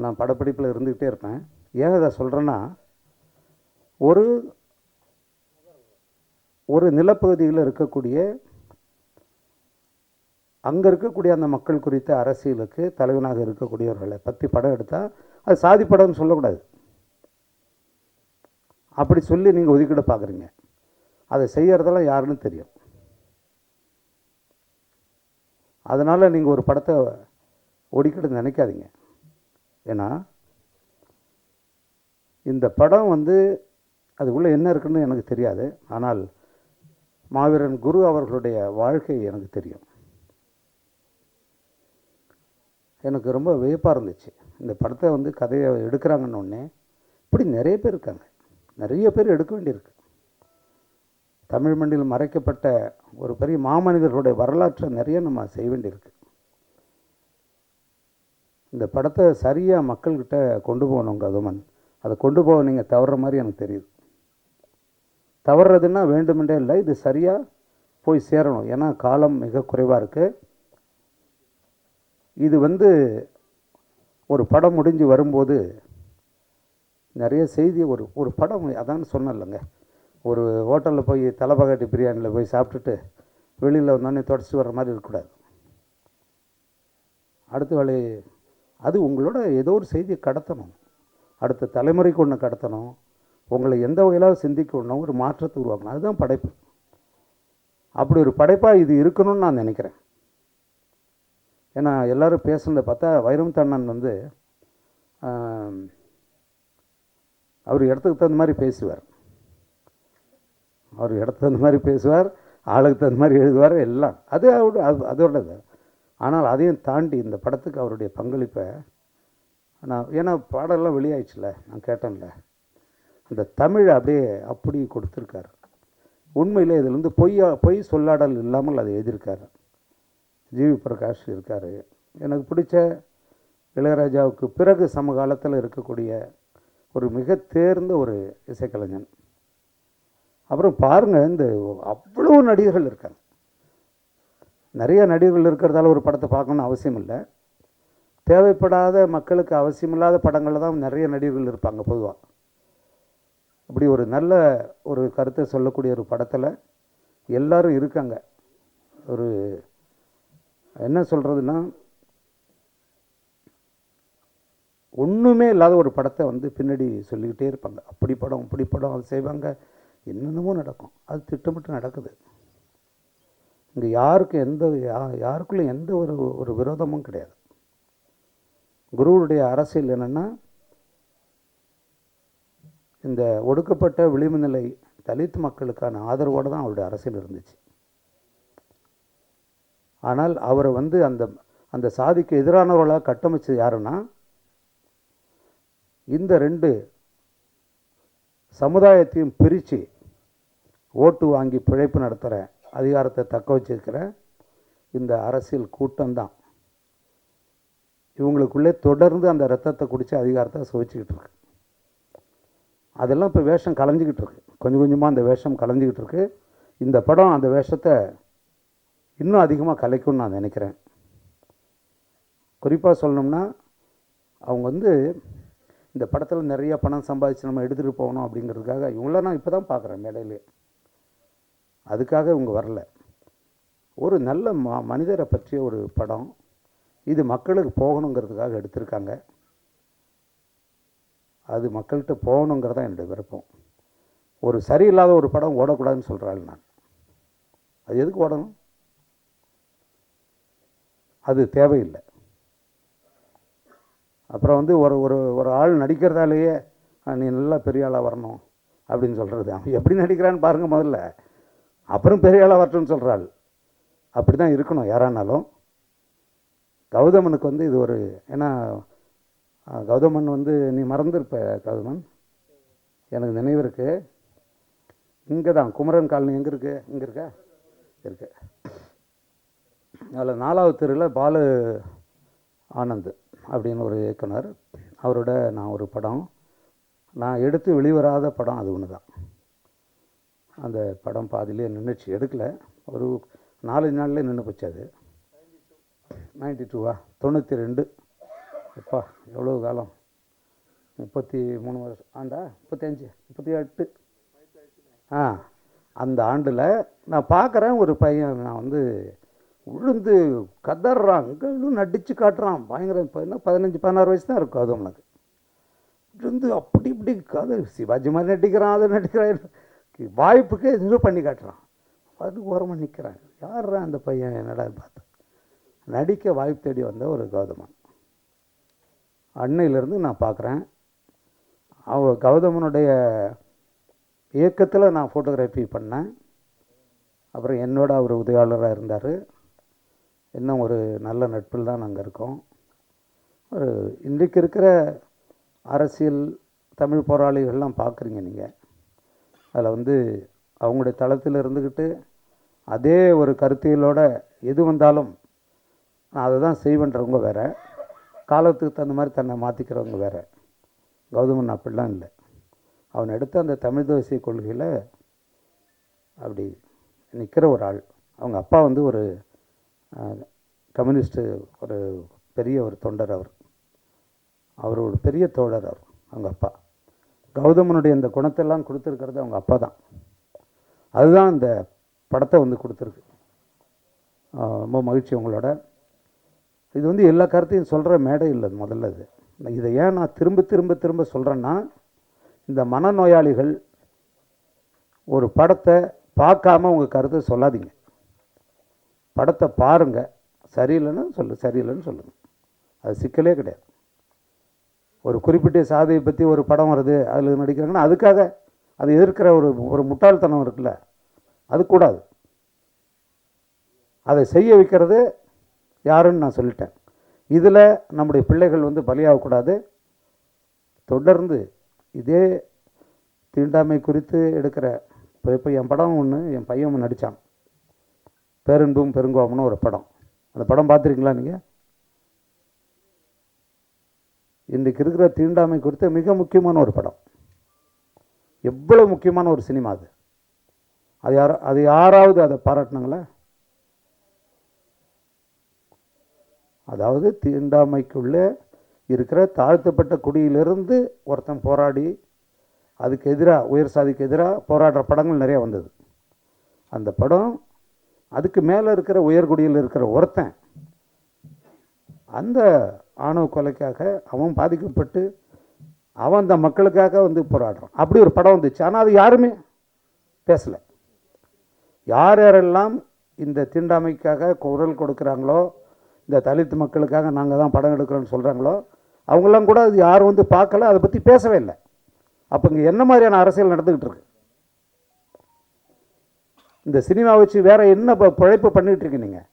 நான் படப்பிடிப்பில் இருந்துக்கிட்டே இருப்பேன். ஏன் அதை சொல்கிறேன்னா, ஒரு நிலப்பகுதியில் இருக்கக்கூடிய அங்கே இருக்கக்கூடிய அந்த மக்கள் குறித்த அரசியலுக்கு தலைவனாக இருக்கக்கூடியவர்களை பற்றி படம் எடுத்தால் அது சாதி படம்னு சொல்லக்கூடாது. அப்படி சொல்லி நீங்கள் ஒதுக்கிட பார்க்குறீங்க. அதை செய்கிறதெல்லாம் யாருன்னு தெரியும். அதனால் நீங்கள் ஒரு படத்தை ஒதுக்கிட நினைக்காதீங்க. ஏன்னா இந்த படம் வந்து அதுக்குள்ளே என்ன இருக்குன்னு எனக்கு தெரியாது. ஆனால் மாவீரன் குரு அவர்களுடைய வாழ்க்கை எனக்கு தெரியும். எனக்கு ரொம்ப வியப்பாக இருந்துச்சு. இந்த படத்தை வந்து கதையை எடுக்கிறாங்கன்னொடனே இப்படி நிறைய பேர் இருக்காங்க, நிறைய பேர் எடுக்க வேண்டியிருக்கு. தமிழ் மண்ணில் மறைக்கப்பட்ட ஒரு பெரிய மாமனிதர்களுடைய வரலாற்றை நிறைய நம்ம செய்ய வேண்டியிருக்கு. இந்த படத்தை சரியாக மக்கள்கிட்ட கொண்டு போகணும் கதுமன். அதை கொண்டு போக நீங்கள் தவறுற மாதிரி எனக்கு தெரியுது. தவறுறதுன்னா வேண்டுமென்றே இல்லை, இது சரியாக போய் சேரணும். ஏன்னா காலம் மிக குறைவாக இருக்குது. இது வந்து ஒரு படம் முடிஞ்சு வரும்போது நிறைய செய்தி ஒரு படம் அதான் சொன்னேன்லங்க, ஒரு ஹோட்டலில் போய் தலைப்பகாட்டி பிரியாணியில் போய் சாப்பிட்டுட்டு வெளியில் வந்தோடனே தொடச்சிட்டு வர்ற மாதிரி இருக்கக்கூடாது. அடுத்த வேலை அது உங்களோட ஏதோ ஒரு செய்தியை கடத்தணும், அடுத்த தலைமுறைக்கு ஒன்று கடத்தணும், உங்களை எந்த வகையிலாவது சிந்திக்கணும், ஒரு மாற்றத்தை உருவாக்கணும். அதுதான் படைப்பு. அப்படி ஒரு படைப்பாக இது இருக்கணும்னு நான் நினைக்கிறேன். ஏன்னா எல்லோரும் பேசுனதை பார்த்தா வைரமுத்தண்ணன் வந்து அவர் இடத்துக்கு தகுந்த மாதிரி பேசுவார், அவர் இடத்துக்கு தகுந்த மாதிரி பேசுவார், ஆளுக்கு தகுந்த மாதிரி எழுதுவார், எல்லாம் அது அதோடது. ஆனால் அதையும் தாண்டி இந்த படத்துக்கு அவருடைய பங்களிப்பை ஏன்னா பாடலாம் வெளியாயிடுச்சுல, நான் கேட்டேன்ல, அந்த தமிழை அப்படி கொடுத்துருக்காரு. உண்மையில் இதில் வந்து பொய் சொல்லாடல் இல்லாமல் அதை எழுதியிருக்காரு. ஜிவி பிரகாஷ் இருக்கார். எனக்கு பிடிச்ச இளையராஜாவுக்கு பிறகு சமகாலத்தில் இருக்கக்கூடிய ஒரு மிக தேர்ந்த ஒரு இசைக்கலைஞன். அப்புறம் பாருங்கள், இந்த அவ்வளோ நடிகர்கள் இருக்காங்க. நிறைய நடிகர்கள் இருக்கிறதால ஒரு படத்தை பார்க்கணுன்னு அவசியம் இல்லை. தேவைப்படாத மக்களுக்கு அவசியமில்லாத படங்களில் தான் நிறைய நடிகர்கள் இருப்பாங்க பொதுவாக. அப்படி ஒரு நல்ல ஒரு கருத்தை சொல்லக்கூடிய ஒரு படத்தில் எல்லாரும் இருக்காங்க. ஒரு என்ன சொல்கிறதுன்னா, ஒன்றுமே இல்லாத ஒரு படத்தை வந்து பின்னாடி சொல்லிக்கிட்டே இருப்பாங்க. அப்படி படம் இப்படி படம் அது செய்வாங்க, என்னென்னமோ நடக்கும். அது திட்டமிட்டு நடக்குது. இங்கே யாருக்கும் யாருக்குள்ளே எந்த ஒரு விரோதமும் கிடையாது. குருவுடைய அரசியல் என்னென்னா, இந்த ஒடுக்கப்பட்ட விளிம்பு நிலை தலித் மக்களுக்கான ஆதரவோடு தான் அவருடைய அரசியல் இருந்துச்சு. ஆனால் அவரை வந்து அந்த சாதிக்கு எதிரானவர்களாக கட்டமைச்சது யாருன்னா, இந்த 2 சமுதாயத்தையும் பிரித்து ஓட்டு வாங்கி பிழைப்பு நடத்துகிற அதிகாரத்தை தக்க வச்சிருக்கிற இந்த அரசியல் கூட்டம்தான் இவங்களுக்குள்ளே தொடர்ந்து அந்த ரத்தத்தை குடித்து அதிகாரத்தை சுவைச்சிக்கிட்டு இருக்கு. அதெல்லாம் இப்போ வேஷம் கலைஞ்சிக்கிட்டு இருக்கு. கொஞ்சம் கொஞ்சமாக அந்த வேஷம் கலைஞ்சிக்கிட்டு இருக்கு. இந்த படம் அந்த வேஷத்தை இன்னும் அதிகமாக கலைக்கும்னு நான் நினைக்கிறேன். குறிப்பாக சொல்லணும்னா, அவங்க வந்து இந்த படத்தில் நிறைய பணம் சம்பாதிச்சு நம்ம எடுத்துகிட்டு போகணும் அப்படிங்கிறதுக்காக இவங்கள நான் இப்போ தான் பார்க்குறேன் மேடையிலே. அதுக்காக இவங்க வரல. ஒரு நல்ல மனிதரை பற்றிய ஒரு படம் இது மக்களுக்கு போகணுங்கிறதுக்காக எடுத்திருக்காங்க. அது மக்கள்கிட்ட போகணுங்கிறதான் என்னுடைய விருப்பம். ஒரு சரியில்லாத ஒரு படம் ஓடக்கூடாதுன்னு சொல்கிறாள் நான். அது எதுக்கு ஓடணும்? அது தேவையில்லை. அப்புறம் வந்து ஒரு ஒரு ஒரு ஆள் நடிக்கிறதாலேயே நீ நல்லா பெரிய ஆளாக வரணும் அப்படின்னு சொல்கிறது. அவன் எப்படி நடிக்கிறான்னு பாருங்கள் முதல்ல, அப்புறம் பெரிய ஆளாக வரட்டும்னு சொல்கிறாள். அப்படி தான் இருக்கணும் யாரானாலும். கௌதமனுக்கு வந்து இது ஒரு, ஏன்னா கௌதமன் வந்து நீ மறந்துருப்ப கௌதமன், எனக்கு நினைவு இருக்குது. இங்கே தான் குமரன் காலனி எங்கே இருக்குது? இங்கே இருக்கா? இருக்கு. அதில் 4வது தெருவில் பாலு ஆனந்த் அப்படின்னு ஒரு இயக்குனர், அவரோட நான் ஒரு படம் நான் எடுத்து வெளிவராத படம் அது ஒன்று தான். அந்த படம் பாதியிலே நின்றுச்சு, எடுக்கலை. ஒரு 4 நாள்லேயே நின்று போச்சு. அது 92வா 92? எப்பா எவ்வளோ காலம், 33 வருஷம் ஆண்டா, 35 38. அந்த ஆண்டில் நான் பார்க்குறேன் ஒரு பையன், நான் வந்து உளுந்து கதறான், அங்கே நடித்து காட்டுறான் பயங்கர. இப்போ என்ன 15-16 வயசு தான் இருக்கும். அது அவனுக்கு இருந்து அப்படி இப்படி கதை சிவாஜி மாதிரி நடிக்கிறான், அதை நடிக்கிறான், வாய்ப்புக்கு இது பண்ணி காட்டுறான். அது ஓரமாக நிற்கிறான். யார்ரா அந்த பையன் என்னடா பார்த்து நடிக்க வாய்ப்பு தேடி வந்த ஒரு கௌதமன். அன்னையிலேருந்து நான் பார்க்குறேன். கௌதமனுடைய இயக்கத்தில் நான் ஃபோட்டோகிராஃபி பண்ணேன். அப்புறம் என்னோட அவர் உதவியாளராக இருந்தார். இன்னும் ஒரு நல்ல நட்பில் தான் நாங்கள் இருக்கோம். ஒரு இன்றைக்கு இருக்கிற அரசியல் தமிழ் போராளிகள்லாம் பார்க்குறீங்க நீங்கள். அதில் வந்து அவங்களுடைய தளத்தில் இருந்துக்கிட்டு அதே ஒரு கருத்தியலோட எது வந்தாலும் நான் அதை தான் செய்வேன்றவங்க வேறு, காலத்துக்கு தகுந்த மாதிரி தன்னை மாற்றிக்கிறவங்க வேறு. கௌதமன் அப்படிலாம் இல்லை. அவன் எடுத்த அந்த தமிழ் தேசிய கொள்கையில் அப்படி நிற்கிற ஒரு ஆள். அவங்க அப்பா வந்து ஒரு கம்யூனிஸ்ட்டு, ஒரு பெரிய ஒரு தொண்டர். அவர் ஒரு பெரிய தோழர். அவங்க அப்பா கௌதமனுடைய இந்த குணத்தெல்லாம் கொடுத்துருக்கிறது அவங்க அப்பா தான். அதுதான் இந்த படத்தை வந்து கொடுத்துருக்கு. ரொம்ப மகிழ்ச்சி உங்களோட. இது வந்து எல்லா கருத்தையும் சொல்கிற மேடை இல்லை முதல்ல. இதை ஏன் நான் திரும்ப திரும்ப திரும்ப சொல்கிறேன்னா, இந்த மனநோயாளிகள் ஒரு படத்தை பார்க்காம உங்கள் கருத்தை சொல்லாதீங்க. படத்தை பாருங்கள், சரியில்லைன்னு சரியில்லைன்னு சொல்லுங்கள். அது சிக்கலே கிடையாது. ஒரு குறிப்பிட்ட சாதியை பற்றி ஒரு படம் வருது, அதில் நடிக்கிறாங்கன்னா அதுக்காக அதை எதிர்க்கிற ஒரு முட்டாள்தனம் இருக்குல்ல, அது கூடாது. அதை செய்ய வைக்கிறது யாருன்னு நான் சொல்லிட்டேன். இதில் நம்முடைய பிள்ளைகள் வந்து பலியாகக்கூடாது. தொடர்ந்து இதே தீண்டாமை குறித்து எடுக்கிற இப்போ என் படம் ஒன்று, என் பையன் ஒன்று நடித்தான், பேரன்பும் பெருங்கோபம்னு ஒரு படம். அந்த படம் பார்த்துருக்கீங்களா நீங்கள்? இன்றைக்கு இருக்கிற தீண்டாமை குறித்து மிக முக்கியமான ஒரு படம். எவ்வளோ முக்கியமான ஒரு சினிமா அது. அது யாராவது அதை பாராட்டினாங்களா? அதாவது தீண்டாமைக்குள்ளே இருக்கிற தாழ்த்தப்பட்ட குடியிலிருந்து ஒருத்தன் போராடி அதுக்கு எதிராக, உயர் சாதிக்கு எதிராக போராடுற படங்கள் நிறைய வந்தது. அந்த படம் அதுக்கு மேலே இருக்கிற உயர்குடியில் இருக்கிற ஒருத்தன் அந்த ஆணவ கொலைக்காக அவன் பாதிக்கப்பட்டு அவன் அந்த மக்களுக்காக வந்து போராடுறான். அப்படி ஒரு படம் வந்துச்சு. ஆனால் அது யாருமே பேசலை. யார் யாரெல்லாம் இந்த தீண்டாமைக்காக குரல் கொடுக்குறாங்களோ, இந்த தலித் மக்களுக்காக நாங்கள் தான் படம் எடுக்கிறோன்னு சொல்கிறாங்களோ, அவங்களாம் கூட அது யாரும் வந்து பார்க்கல, அதை பற்றி பேசவே இல்லை. அப்போ இங்கே என்ன மாதிரியான அரசியல் நடந்துக்கிட்டு இருக்கு? இந்த சினிமா வச்சு வேற என்ன பிழைப்பு பண்ணிட்டு இருக்கு நீங்கள்?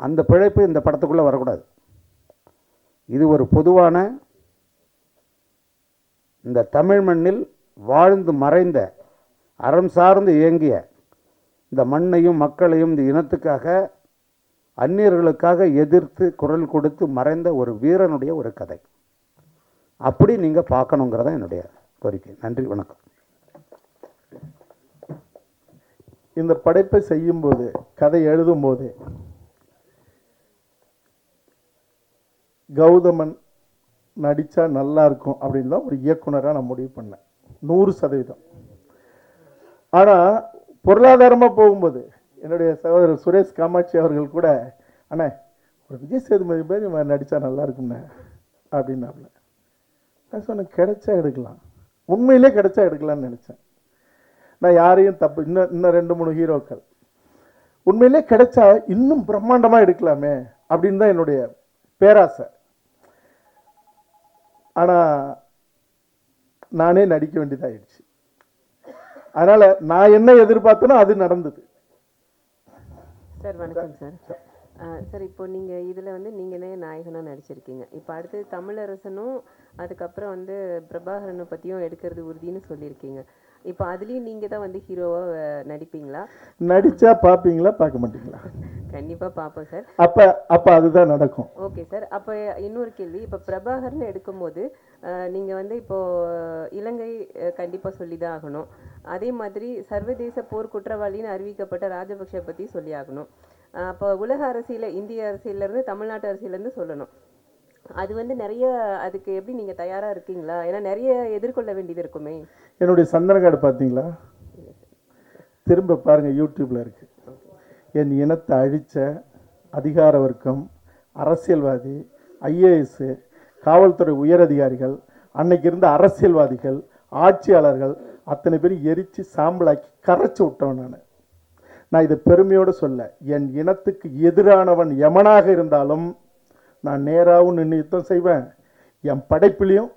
அந்த பிழைப்பு இந்த படத்துக்குள்ளே வரக்கூடாது. இது ஒரு பொதுவான இந்த தமிழ் மண்ணில் வாழ்ந்து மறைந்த, அறம் சார்ந்து இயங்கிய இந்த மண்ணையும் மக்களையும் இந்த இனத்துக்காக அந்நியர்களுக்காக எதிர்த்து குரல் கொடுத்து மறைந்த ஒரு வீரனுடைய ஒரு கதை. அப்படி நீங்கள் பார்க்கணுங்கிறத என்னுடைய கோரிக்கை. நன்றி, வணக்கம். இந்த படைப்பை செய்யும்போது, கதை எழுதும்போது கௌதமன் நடித்தா நல்லா இருக்கும் அப்படின்னு தான் ஒரு இயக்குனராக நான் முடிவு பண்ணேன், 100%. ஆனால் பொருளாதாரமாக போகும்போது என்னுடைய சகோதரர் சுரேஷ் காமாட்சி அவர்கள் கூட, அண்ணே ஒரு விஜய் சேதுபதி பேர் நடித்தா நல்லா இருக்கும்ண்ணே அப்படின்னாப்புல. நான் சொன்னேன், கிடைச்சா எடுக்கலாம், உண்மையிலே கிடைச்சா எடுக்கலாம்னு நினச்சேன். நான் யாரையும் தப்பு, இன்னும் 2-3 ஹீரோக்கள் உண்மையிலே கிடைச்சா இன்னும் பிரம்மாண்டமாக எடுக்கலாமே அப்படின்னு தான் என்னுடைய பேராசை. ஆனால் நானே நடிக்க வேண்டியதாகிடுச்சு. அதனால் நான் என்ன எதிர்பார்த்தனோ அது நடந்தது. சார் வணக்கம் சார். சார் இப்போ நீங்கள் இதில் வந்து நீங்களே நாயகனாக நடிச்சிருக்கீங்க. இப்போ அடுத்து தமிழரசனும் அதுக்கப்புறம் வந்து பிரபாகரனை பற்றியும் எடுக்கிறது உறுதின்னு சொல்லியிருக்கீங்க. இப்போ அதுலேயும் நீங்கள் தான் வந்து ஹீரோவாக நடிப்பீங்களா? நடித்தா பார்ப்பீங்களா, பார்க்க மாட்டீங்களா? கண்டிப்பாக பார்ப்போம் சார். அப்போ அதுதான் நடக்கும். Okay sir. அப்போ இன்னொரு கேள்வி, இப்போ பிரபாகரன் எடுக்கும்போது நீங்கள் வந்து இப்போது இலங்கை கண்டிப்பாக சொல்லி தான் ஆகணும். அதே மாதிரி சர்வதேச போர் குற்றவாளின்னு அறிவிக்கப்பட்ட ராஜபக்ஷ பற்றி சொல்லி ஆகணும். அப்போ உலக அரசியல, இந்திய அரசியலேருந்து தமிழ்நாட்டு அரசியலேருந்து சொல்லணும். அது வந்து நிறைய, அதுக்கு எப்படி நீங்கள் தயாராக இருக்கீங்களா? ஏன்னா நிறைய எதிர்கொள்ள வேண்டியது இருக்குமே. என்னுடைய சந்தன கார்டு பார்த்தீங்களா? திரும்ப பாருங்கள், யூடியூப்பில் இருக்குது. என் இனத்தை அழித்த அதிகார வர்க்கம், அரசியல்வாதி, ஐஏஎஸ், காவல்துறை உயரதிகாரிகள், அன்னைக்கு இருந்த அரசியல்வாதிகள், ஆட்சியாளர்கள் அத்தனை பேர் எரித்து சாம்பலாக்கி கரைச்சி விட்டவன் நான் இதை பெருமையோடு சொல்ல. என் இனத்துக்கு எதிரானவன் எமனாக இருந்தாலும் நான் நேராகவும் நின்று யுத்தம் செய்வேன். என் படைப்பிலையும்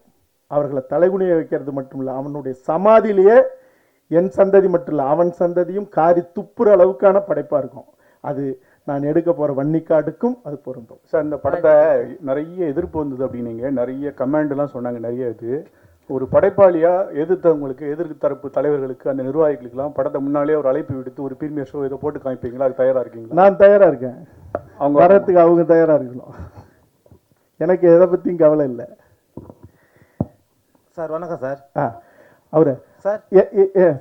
அவர்களை தலைகுனிய வைக்கிறது மட்டும் இல்லை, அவனுடைய சமாதியிலேயே என் சந்ததி மட்டும் இல்லை அவன் சந்ததியும் காரி துப்புற அளவுக்கான படைப்பாக இருக்கும். அது நான் எடுக்க போகிற வன்னிக்காடுக்கும் அது பொருந்தும். சார், இந்த படத்தை நிறைய எதிர்ப்பு வந்தது அப்படின்னீங்க, நிறைய கமெண்ட்லாம் சொன்னாங்க. நிறைய இது ஒரு படைப்பாளியாக எதிர்த்தவங்களுக்கு, எதிர்ப்பு தரப்பு தலைவர்களுக்கு, அந்த நிர்வாகிகளுக்கெல்லாம் படத்தை முன்னாலே ஒரு அழைப்பு விடுத்து ஒரு பிரீமியர் ஷோ இதை போட்டு காமிப்பீங்களா? அது தயாராக இருக்கீங்களா? நான் தயாராக இருக்கேன். அவங்க வரத்துக்கு அவங்க தயாராக இருக்கணும். எனக்கு எதை பற்றியும் கவலை இல்லை. சார் வணக்கம் சார். அவரு சார்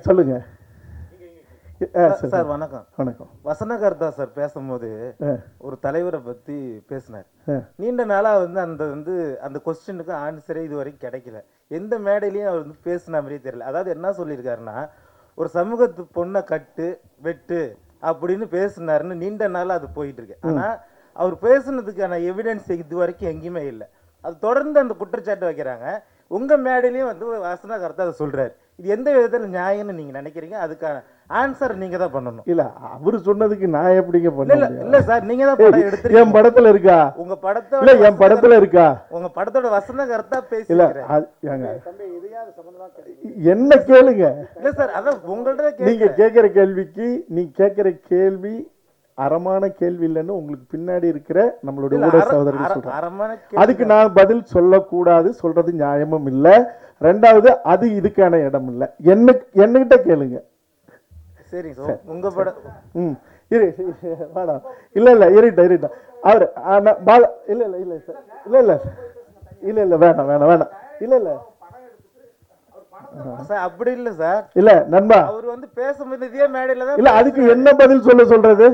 சொல்லுங்க சார். வணக்கம். வணக்கம். வசனகர்த்தா சார் பேசும்போது ஒரு தலைவரை பற்றி பேசினார். நீண்ட நாளாக வந்து அந்த கொஸ்டினுக்கு ஆன்சரே இது வரைக்கும் கிடைக்கல. எந்த மேடையிலையும் அவர் வந்து பேசின மாதிரியே தெரியல. அதாவது என்ன சொல்லியிருக்காருன்னா, ஒரு சமூகத்து பொண்ணை கட்டு வெட்டு அப்படின்னு பேசினாருன்னு நீண்ட நாளாக அது போயிட்டு இருக்கு. ஆனால் அவர் பேசுனதுக்கான எவிடன்ஸ் இது வரைக்கும் எங்கேயுமே இல்லை. அது தொடர்ந்து அந்த குற்றச்சாட்டு வைக்கிறாங்க. உங்கள் மேடையிலையும் வந்து வசனகர்த்தா அதை சொல்கிறார். இது எந்த விதத்தில் நியாயம்னு நீங்கள் நினைக்கிறீங்க? அதுக்கான ஆன்சர் நீங்கள் தான் பண்ணணும். இல்லை, அவர் சொன்னதுக்கு நான் எப்படிங்க பண்ணல? இல்லை சார், நீங்கள் தான் படம் எடுத்து என் படத்தில் இருக்கா? உங்கள் படத்தோட என் படத்தில் இருக்கா? உங்கள் படத்தோட வசனகர்த்தா பேசி என்ன கேளுங்க. இல்லை சார், அதான் உங்கள்கிட்ட நீங்கள் கேட்குற கேள்விக்கு நீ கேட்குற கேள்வி அறமான கேள்வி இல்லைன்னு உங்களுக்கு பின்னாடி இருக்கிற நம்மளுடைய ஊடக சகோதரர்கள் சொல்றாங்க. அதுக்கு நான் பதில் சொல்லக்கூடாது, சொல்றது நியாயமும் இல்லை. ரெண்டாவது, அது இதுக்கான இடம் இல்லை. என்னகிட்ட கேளுங்க. சரி சார், உங்க படம் இரு வாடா. இல்லை இருட்டா அவரு இல்லை சார், இல்லை வேணாம் இல்லை சார் அப்படி இல்ல சார். இல்ல நண்பா, அவர் வந்து பேசும்போது இதே மேடையில தான் இல்ல அதுக்கு என்ன பதில் சொல்றது?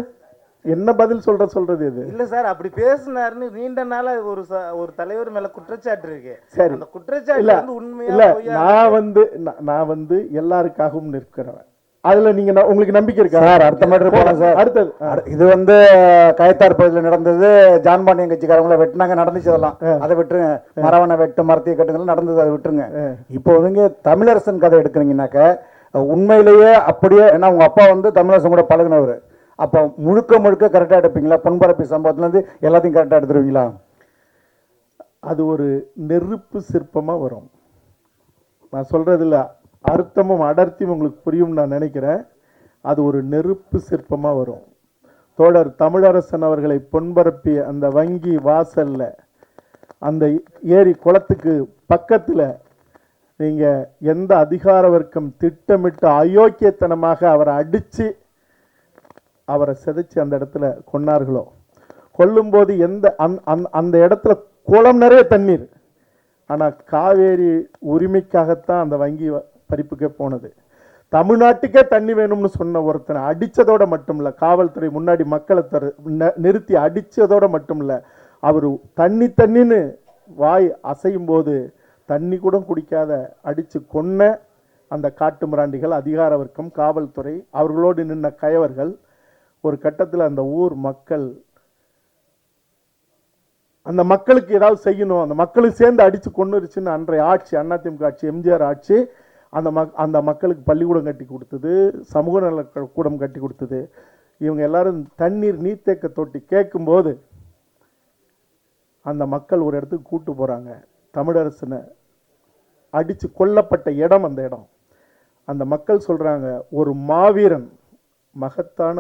என்ன பதில் சொல்றது இது? இல்ல சார், அப்படி பேசினாருன்னு நீண்ட நாளா ஒரு தலைவர் மேல குற்றச்சாட்டு இருக்கு. சரி, அந்த குற்றச்சாட்டு இல்ல வந்து உண்மையா இல்ல, பொய்யா? நான் வந்து எல்லாருக்காகவும் நிற்கிறவன். அதுல நீங்க உங்களுக்கு நம்பிக்கை இருக்கா சார்? அடுத்த மேட்ரு போலாம் சார். அடுத்தது இது வந்து கயத்தார் பகுதியில் நடந்தது. ஜான்பாண்டியன் கட்சிக்காரங்களை வெட்டினாங்க, நடந்துச்சு. அதெல்லாம் அதை விட்டுருங்க. மரவனை வெட்டு, மரத்திய கட்டுங்கள் நடந்தது, அதை விட்டுருங்க. இப்போ நீங்க தமிழரசன் கதை எடுக்கிறீங்கன்னாக்க உண்மையிலேயே அப்படியே, ஏன்னா உங்க அப்பா வந்து தமிழரசன் கூட பழகினவர். அப்போ முழுக்க கரெக்டாக எடுப்பீங்களா? பொன்பரப்பி சம்பவத்துலேருந்து எல்லாத்தையும் கரெக்டாக எடுத்துருவீங்களா? அது ஒரு நெருப்பு சிற்பமாக வரும். நான் சொல்கிறதில்ல அர்த்தமும் அடர்த்தியும் உங்களுக்கு புரியும் நான் நினைக்கிறேன். அது ஒரு நெருப்பு சிற்பமாக வரும். தோழர் தமிழரசன் அவர்களை பொன்பரப்பிய அந்த வங்கி வாசலில், அந்த ஏரி குளத்துக்கு பக்கத்தில் நீங்கள் எந்த அதிகார வர்க்கம் திட்டமிட்டு அயோக்கியத்தனமாக அவரை அடித்து அவரை சிதைச்சு அந்த இடத்துல கொன்னார்களோ, கொல்லும்போது அந்த இடத்துல குளம் நிறைய தண்ணீர். ஆனால் காவேரி உரிமைக்காகத்தான் அந்த வங்கி பறிப்புக்கே போனது. தமிழ்நாட்டுக்கே தண்ணி வேணும்னு சொன்ன ஒருத்தனை அடித்ததோட மட்டும் இல்லை, காவல்துறை முன்னாடி மக்களை நிறுத்தி அடித்ததோட மட்டும் இல்லை, அவர் தண்ணின்னு வாய் அசையும் போது தண்ணி கூட குடிக்காத அடித்து கொன்ன அந்த காட்டு மிராண்டிகள், அதிகார வர்க்கம், காவல்துறை, அவர்களோடு நின்ன கயவர்கள். ஒரு கட்டத்தில் அந்த ஊர் மக்கள், அந்த மக்களுக்கு ஏதாவது செய்யணும், அந்த மக்களுக்கு சேர்ந்து அடித்து கொண்டுருச்சுன்னு அன்றைய ஆட்சி, அதிமுக ஆட்சி, எம்ஜிஆர் ஆட்சி, அந்த மக்களுக்கு பள்ளிக்கூடம் கட்டி கொடுத்தது, சமூக நல கூடம் கட்டி கொடுத்தது. இவங்க எல்லாரும் தண்ணீர் நீர்த்தேக்க தொட்டி கேட்கும்போது அந்த மக்கள் ஒரு இடத்துக்கு கூட்டு போகிறாங்க. தமிழரசனை அடித்து கொல்லப்பட்ட இடம் அந்த இடம். அந்த மக்கள் சொல்கிறாங்க, ஒரு மாவீரன், மகத்தான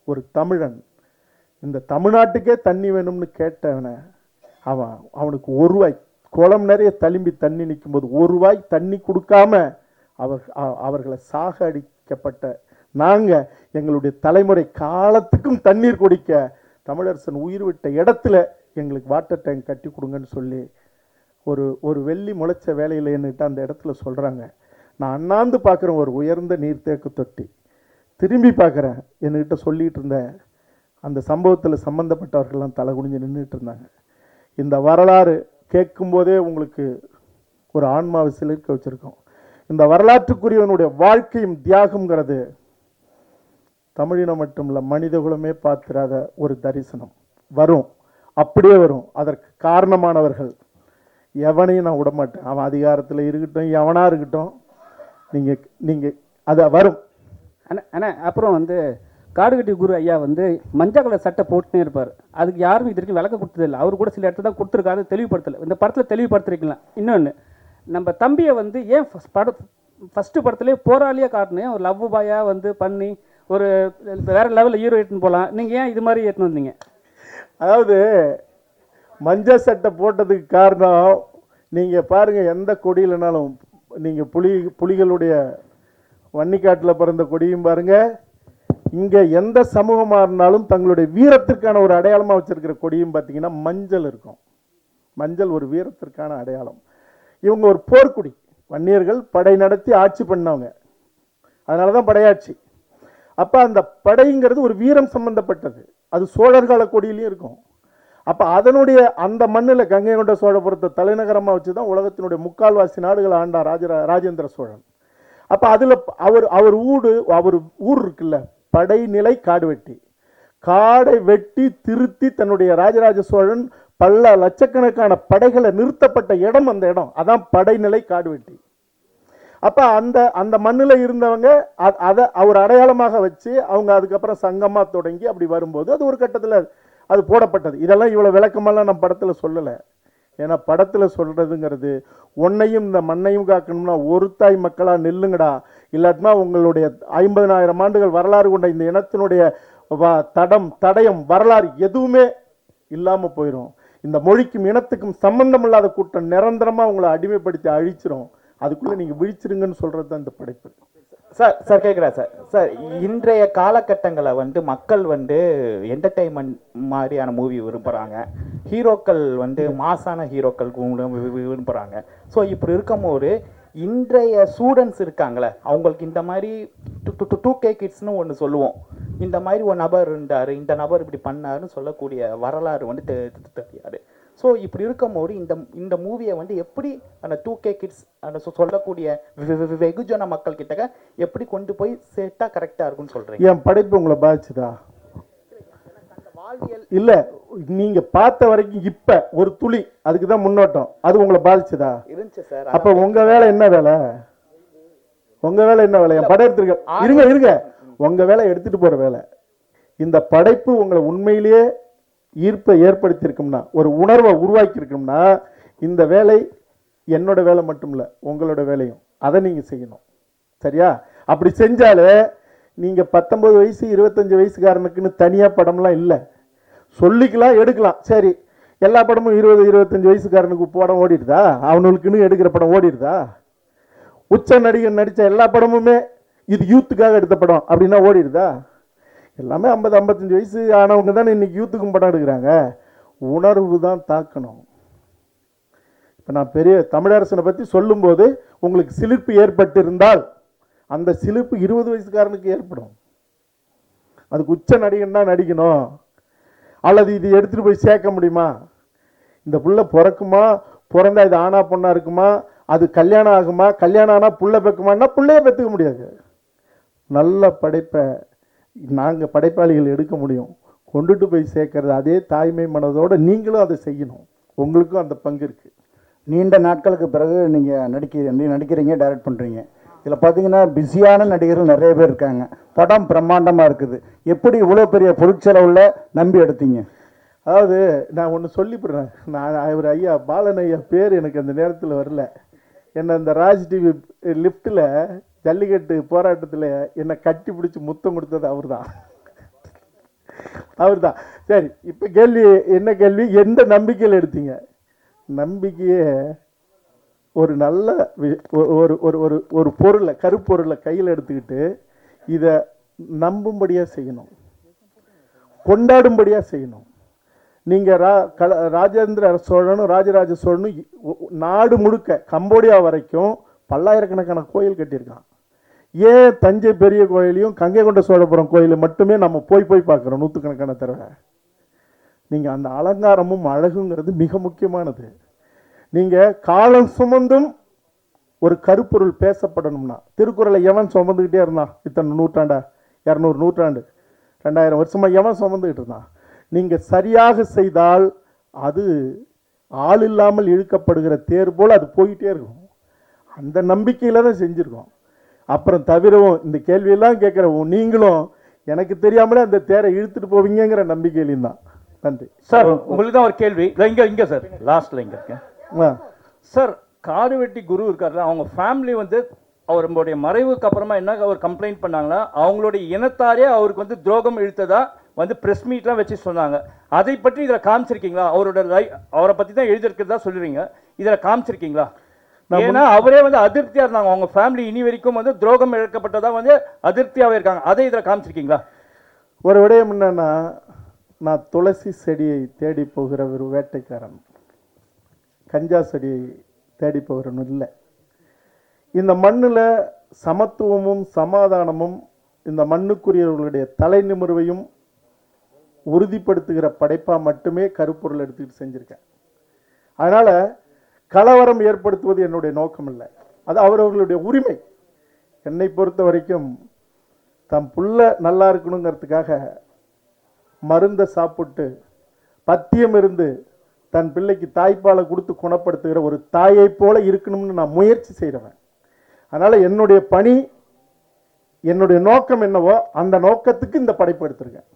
ஒரு தமிழன், இந்த தமிழ்நாட்டுக்கே தண்ணி வேணும்னு கேட்டவனை அவனுக்கு ஒரு ரூபாய், குளம் நிறைய தழும்பி தண்ணி நிற்கும்போது ஒரு ரூபாய் தண்ணி கொடுக்காம அவர்களை சாகடிக்கப்பட்ட நாங்கள் எங்களுடைய தலைமுறை காலத்துக்கும் தண்ணீர் குடிக்க தமிழரசன் உயிர் விட்ட இடத்துல எங்களுக்கு வாட்டர் டேங்க் கட்டி கொடுங்கன்னு சொல்லி ஒரு வெள்ளி முளைச்ச வேலையில் என்னட்டு அந்த இடத்துல சொல்கிறாங்க. நான் அண்ணாந்து பார்க்குறேன் ஒரு உயர்ந்த நீர்த்தேக்க தொட்டி. திரும்பி பார்க்குறேன், என்கிட்ட சொல்லிகிட்டு இருந்தேன் அந்த சம்பவத்தில் சம்மந்தப்பட்டவர்கள்லாம் தலை குனிஞ்சு நின்றுட்டு இருந்தாங்க. இந்த வரலாறு கேட்கும்போதே உங்களுக்கு ஒரு ஆன்மாவை சிலிர்க்க வச்சுருக்கோம். இந்த வரலாற்றுக்குரியவனுடைய வாழ்க்கையும் தியாகங்கிறது தமிழினம் மட்டும் இல்லை, மனிதகுலமே பார்த்திராத ஒரு தரிசனம் வரும், அப்படியே வரும். அதற்கு காரணமானவர்கள் எவனையும் நான் விடமாட்டேன். அவன் அதிகாரத்தில் இருக்கட்டும், எவனா இருக்கட்டும், நீங்கள் அதை வரும். அண்ணா அப்புறம் வந்து காடுகட்டி குரு ஐயா வந்து மஞ்சள் கலர் சட்டை போட்டுனே இருப்பார். அதுக்கு யாரும் இது வரைக்கும் விளக்க கொடுத்ததில்லை. அவர் கூட சில இடத்துல தான் கொடுத்துருக்காரு, தெளிவுபடுத்தலை. இந்த படத்தில் தெளிவுபடுத்திருக்கலாம். இன்னொன்று, நம்ம தம்பியை வந்து ஏன் ஃபஸ்ட்டு படத்துலேயே போராளியாக காட்டணும், ஒரு லவ் பாயாக வந்து பண்ணி ஒரு வேறு லெவலில் ஹீரோ ஏற்றுன்னு போகலாம். நீங்கள் ஏன் இது மாதிரி ஏற்றுன்னு வந்தீங்க? அதாவது மஞ்சள் சட்டை போட்டதுக்கு காரணம், நீங்கள் பாருங்கள், எந்த கொடியிலனாலும் நீங்கள் புலிகளுடைய வன்னிக்காட்டில் பிறந்த கொடியும் பாருங்கள், இங்கே எந்த சமூகமாக இருந்தாலும் தங்களுடைய வீரத்திற்கான ஒரு அடையாளமாக வச்சுருக்கிற கொடியும் பார்த்தீங்கன்னா மஞ்சள் இருக்கும். மஞ்சள் ஒரு வீரத்திற்கான அடையாளம். இவங்க ஒரு போர்க்குடி, வன்னியர்கள் படை நடத்தி ஆட்சி பண்ணவங்க, அதனால தான் படையாட்சி. அப்போ அந்த படைங்கிறது ஒரு வீரம் சம்பந்தப்பட்டது. அது சோழர்கால கொடியிலையும் இருக்கும். அப்போ அதனுடைய அந்த மண்ணில் கங்கை கொண்ட சோழபுரத்தை தலைநகரமாக வச்சு தான் உலகத்தினுடைய முக்கால்வாசி நாடுகள் ஆண்டார் ராஜேந்திர சோழன். அப்போ அதில் அவர் ஊர் இருக்குல்ல, படைநிலை காடு வெட்டி, காடை வெட்டி திருத்தி தன்னுடைய ராஜராஜ சோழன் பல லட்சக்கணக்கான படைகளை நிறுத்தப்பட்ட இடம் அந்த இடம், அதான் படைநிலை காடு வெட்டி. அப்போ அந்த மண்ணில் இருந்தவங்க அதை அவர் அடையாளமாக வச்சு அவங்க அதுக்கப்புறம் சங்கமாக தொடங்கி அப்படி வரும்போது அது ஒரு கட்டத்தில் அது போடப்பட்டது. இதெல்லாம் இவ்வளோ விளக்கமெல்லாம் நம்ம படத்தில் சொல்லலை. ஏன்னா படத்தில் சொல்கிறதுங்கிறது, உன்னையும் இந்த மண்ணையும் காக்கணும்னா ஒரு தாய் மக்களாக நில்லுங்கடா, இல்லாட்டினா உங்களுடைய 50,000 ஆண்டுகள் வரலாறு கொண்ட இந்த இனத்தினுடைய தடயம் வரலாறு எதுவுமே இல்லாமல் போயிடும். இந்த மொழிக்கும் இனத்துக்கும் சம்பந்தம் இல்லாத கூட்டம் நிரந்தரமாக உங்களை அடிமைப்படுத்தி அழிச்சிரும். அதுக்குள்ளே நீங்கள் விழிச்சிருங்கன்னு சொல்கிறது தான் இந்த படைப்பு. சார் கேட்குறேன் சார், இன்றைய காலகட்டங்களை வந்து மக்கள் வந்து என்டர்டெயின்மெண்ட் மாதிரியான மூவி விரும்புகிறாங்க, ஹீரோக்கள் வந்து மாசான ஹீரோக்கள் விரும்புகிறாங்க. ஸோ இப்படி இருக்கும்போது இன்றைய ஸ்டூடெண்ட்ஸ் இருக்காங்களே அவங்களுக்கு இந்த மாதிரி 2K கிட்ஸ்னு ஒன்று சொல்லுவோம். இந்த மாதிரி ஒரு நபர் இருந்தார், இந்த நபர் இப்படி பண்ணாருன்னு சொல்லக்கூடிய வரலாறு வந்து தெரியாது. ஸோ இப்படி இருக்கும்போது இந்த மூவியை வந்து எப்படி அந்த 2K கிட்ஸ் அந்த சொல்லக்கூடிய வெகுஜன மக்கள் கிட்ட எப்படி கொண்டு போய் சேர்த்தா கரெக்டாக இருக்கும்னு சொல்கிறீங்க? என் படைப்பு உங்களை பாதிச்சுதா? இல்ல, நீங்க பார்த்த வரைக்கும் இப்ப ஒரு துளி அதுக்கு தான் முன்னோட்டம், அது உங்களை பாதிச்சுதா? இருந்துச்சு சார். அப்ப உங்க வேலை என்ன வேலை? உங்க வேலை என்ன வேலை? என் படம் எடுத்துருக்க இருங்க உங்க வேலை எடுத்துட்டு போற வேலை. இந்த படைப்பு உங்களை உண்மையிலேயே ஈர்ப்பை ஏற்படுத்தியிருக்கும்னா, ஒரு உணர்வை உருவாக்கி இருக்கும்னா, இந்த வேலை என்னோட வேலை மட்டும் இல்லை, உங்களோட வேலையும். அதை நீங்க செய்யணும். சரியா? அப்படி செஞ்சாலே நீங்க 19 வயசு 25 வயசுக்காரனுக்குன்னு தனியா படம்லாம் இல்லை, சொல்லிக்கலாம் எடுக்கலாம். சரி, எல்லா படமும் 20-25 வயசுக்காரனுக்கு படம் ஓடிடுதா? அவனுக்குன்னு எடுக்கிற படம் ஓடிடுதா? உச்ச நடிகர் நடித்த எல்லா படமுமே இது யூத்துக்காக எடுத்த படம் அப்படின்னா ஓடிடுதா? எல்லாமே 50-55 வயசு ஆனவங்க தானே இன்னைக்கு யூத்துக்கும் படம் எடுக்கிறாங்க. உணர்வு தான் தாக்கணும். இப்போ நான் பெரிய தமிழரசனை பற்றி சொல்லும்போது உங்களுக்கு சிலிர்ப்பு ஏற்பட்டிருந்தால் அந்த சிலிர்ப்பு 20 வயசுக்காரனுக்கு ஏற்படும். அதுக்கு உச்ச நடிகன் தான் நடிக்கணும். அல்லது இது எடுத்துகிட்டு போய் சேர்க்க முடியுமா? இந்த புள்ள பிறக்குமா, பிறந்தா இது ஆனா பொண்ணா இருக்குமா, அது கல்யாணம் ஆகுமா, கல்யாணம் ஆனால் புள்ள பெக்குமான்னா புள்ளையே பெற்றுக்க முடியாது. நல்ல படைப்பை நாங்கள் படைப்பாளிகள் எடுக்க முடியும், கொண்டுட்டு போய் சேர்க்கறது அதே தாய்மை மனதோடு நீங்களும் அதை செய்யணும். உங்களுக்கும் அந்த பங்கு இருக்குது. நீண்ட நாட்களுக்கு பிறகு நீங்கள் நடிக்கிறீங்க, டைரக்ட் பண்ணுறீங்க. இதில் பார்த்தீங்கன்னா பிஸியான நடிகர்கள் நிறைய பேர் இருக்காங்க. படம் பிரம்மாண்டமாக இருக்குது. எப்படி இவ்வளோ பெரிய பொருட்செலவில் நம்பி எடுத்தீங்க? அதாவது நான் ஒன்று சொல்லிவிடுறேன். நான் அவர் ஐயா பாலன் ஐயா பேர் எனக்கு அந்த நேரத்தில் வரல. என்னை அந்த ராஜ் டிவி லிஃப்ட்டில் ஜல்லிக்கட்டு போராட்டத்தில் என்னை கட்டி பிடிச்சி முத்தம் கொடுத்தது அவர் தான். சரி, இப்போ கேள்வி என்ன கேள்வி? எந்த நம்பிக்கையில் எடுத்தீங்க? நம்பிக்கையே ஒரு நல்ல ஒரு ஒரு ஒரு பொருளை, கருப்பொருளை கையில் எடுத்துக்கிட்டு இதை நம்பும்படியாக செய்யணும், கொண்டாடும்படியாக செய்யணும். நீங்கள் ராஜேந்திர சோழனும் ராஜராஜ சோழனும் நாடு முழுக்க கம்போடியா வரைக்கும் பல்லாயிரக்கணக்கான கோயில் கட்டியிருக்கான். ஏன் தஞ்சை பெரிய கோயிலையும் கங்கை கொண்ட சோழபுரம் கோயிலை மட்டுமே நம்ம போய் பார்க்குறோம் நூற்றுக்கணக்கான தடவை? நீங்கள் அந்த அலங்காரமும் அழகுங்கிறது மிக முக்கியமானது. நீங்கள் காலம் சுமந்தும் ஒரு கருப்பொருள் பேசப்படணும்னா, திருக்குறளை எவன் சுமந்துக்கிட்டே இருந்தான்? இத்தனை நூற்றாண்டா, 200 நூற்றாண்டு, 2000 வருஷமாக எவன் சுமந்துக்கிட்டு இருந்தான்? நீங்கள் சரியாக செய்தால் அது ஆள் இல்லாமல் இழுக்கப்படுகிற தேர் போல் அது போயிட்டே இருக்கும். அந்த நம்பிக்கையில் தான் செஞ்சுருக்கோம். அப்புறம் தவிரவும் இந்த கேள்வியெல்லாம் கேட்குறவும் நீங்களும் எனக்கு தெரியாமலே அந்த தேரை இழுத்துட்டு போவீங்கிற நம்பிக்கையிலையும் தான். நன்றி சார். உங்களுக்கு தான் ஒரு கேள்வி. இங்கே சார், லாஸ்ட்டில் இங்கே இருக்கேன் சார். காடுவெட்டி குரு இருக்காருல்ல, அவங்க ஃபேமிலி வந்து அவருடைய மறைவுக்கு அப்புறமா என்ன அவர் கம்ப்ளைண்ட் பண்ணாங்கன்னா, அவங்களுடைய இனத்தாரே அவருக்கு வந்து துரோகம் இழுத்ததா வந்து ப்ரெஸ் மீட்லாம் வச்சு சொன்னாங்க. அதை பற்றி இதில் காமிச்சிருக்கீங்களா? அவரை பற்றி தான் எழுதியிருக்கிறதா சொல்லுறீங்க, இதில் காமிச்சிருக்கீங்களா? ஏன்னா அவரே வந்து அதிருப்தியாக இருந்தாங்க, அவங்க ஃபேமிலி இனி வரைக்கும் வந்து துரோகம் இழக்கப்பட்டதா வந்து அதிருப்தியாகவே இருக்காங்க. அதை இதில் காமிச்சிருக்கீங்களா? ஒரு விடயம் என்னன்னா, நான் துளசி செடியை தேடி போகிற ஒரு வேட்டைக்காரன், கஞ்சா செடியை தேடி போகிறவன் இல்லை. இந்த மண்ணில் சமத்துவமும் சமாதானமும் இந்த மண்ணுக்குரியவர்களுடைய தலை நிமிர்வையும் உறுதிப்படுத்துகிற படைப்பாக மட்டுமே கருப்பொருள் எடுத்துக்கிட்டு செஞ்சுருக்கேன். அதனால் கலவரம் ஏற்படுத்துவது என்னுடைய நோக்கம் இல்லை, அது அவரவர்களுடைய உரிமை. என்னை பொறுத்த வரைக்கும் தம் புள்ள நல்லா இருக்கணுங்கிறதுக்காக மருந்தை சாப்பிட்டு பத்தியம் இருந்து தன் பிள்ளைக்கு தாய்ப்பாலை கொடுத்து குணப்படுத்துகிற ஒரு தாயை போல இருக்கணும்னு நான் முயற்சி செய்கிறவன். அதனால் என்னுடைய பணி, என்னுடைய நோக்கம் என்னவோ அந்த நோக்கத்துக்கு இந்த படைப்பு எடுத்திருக்கேன்.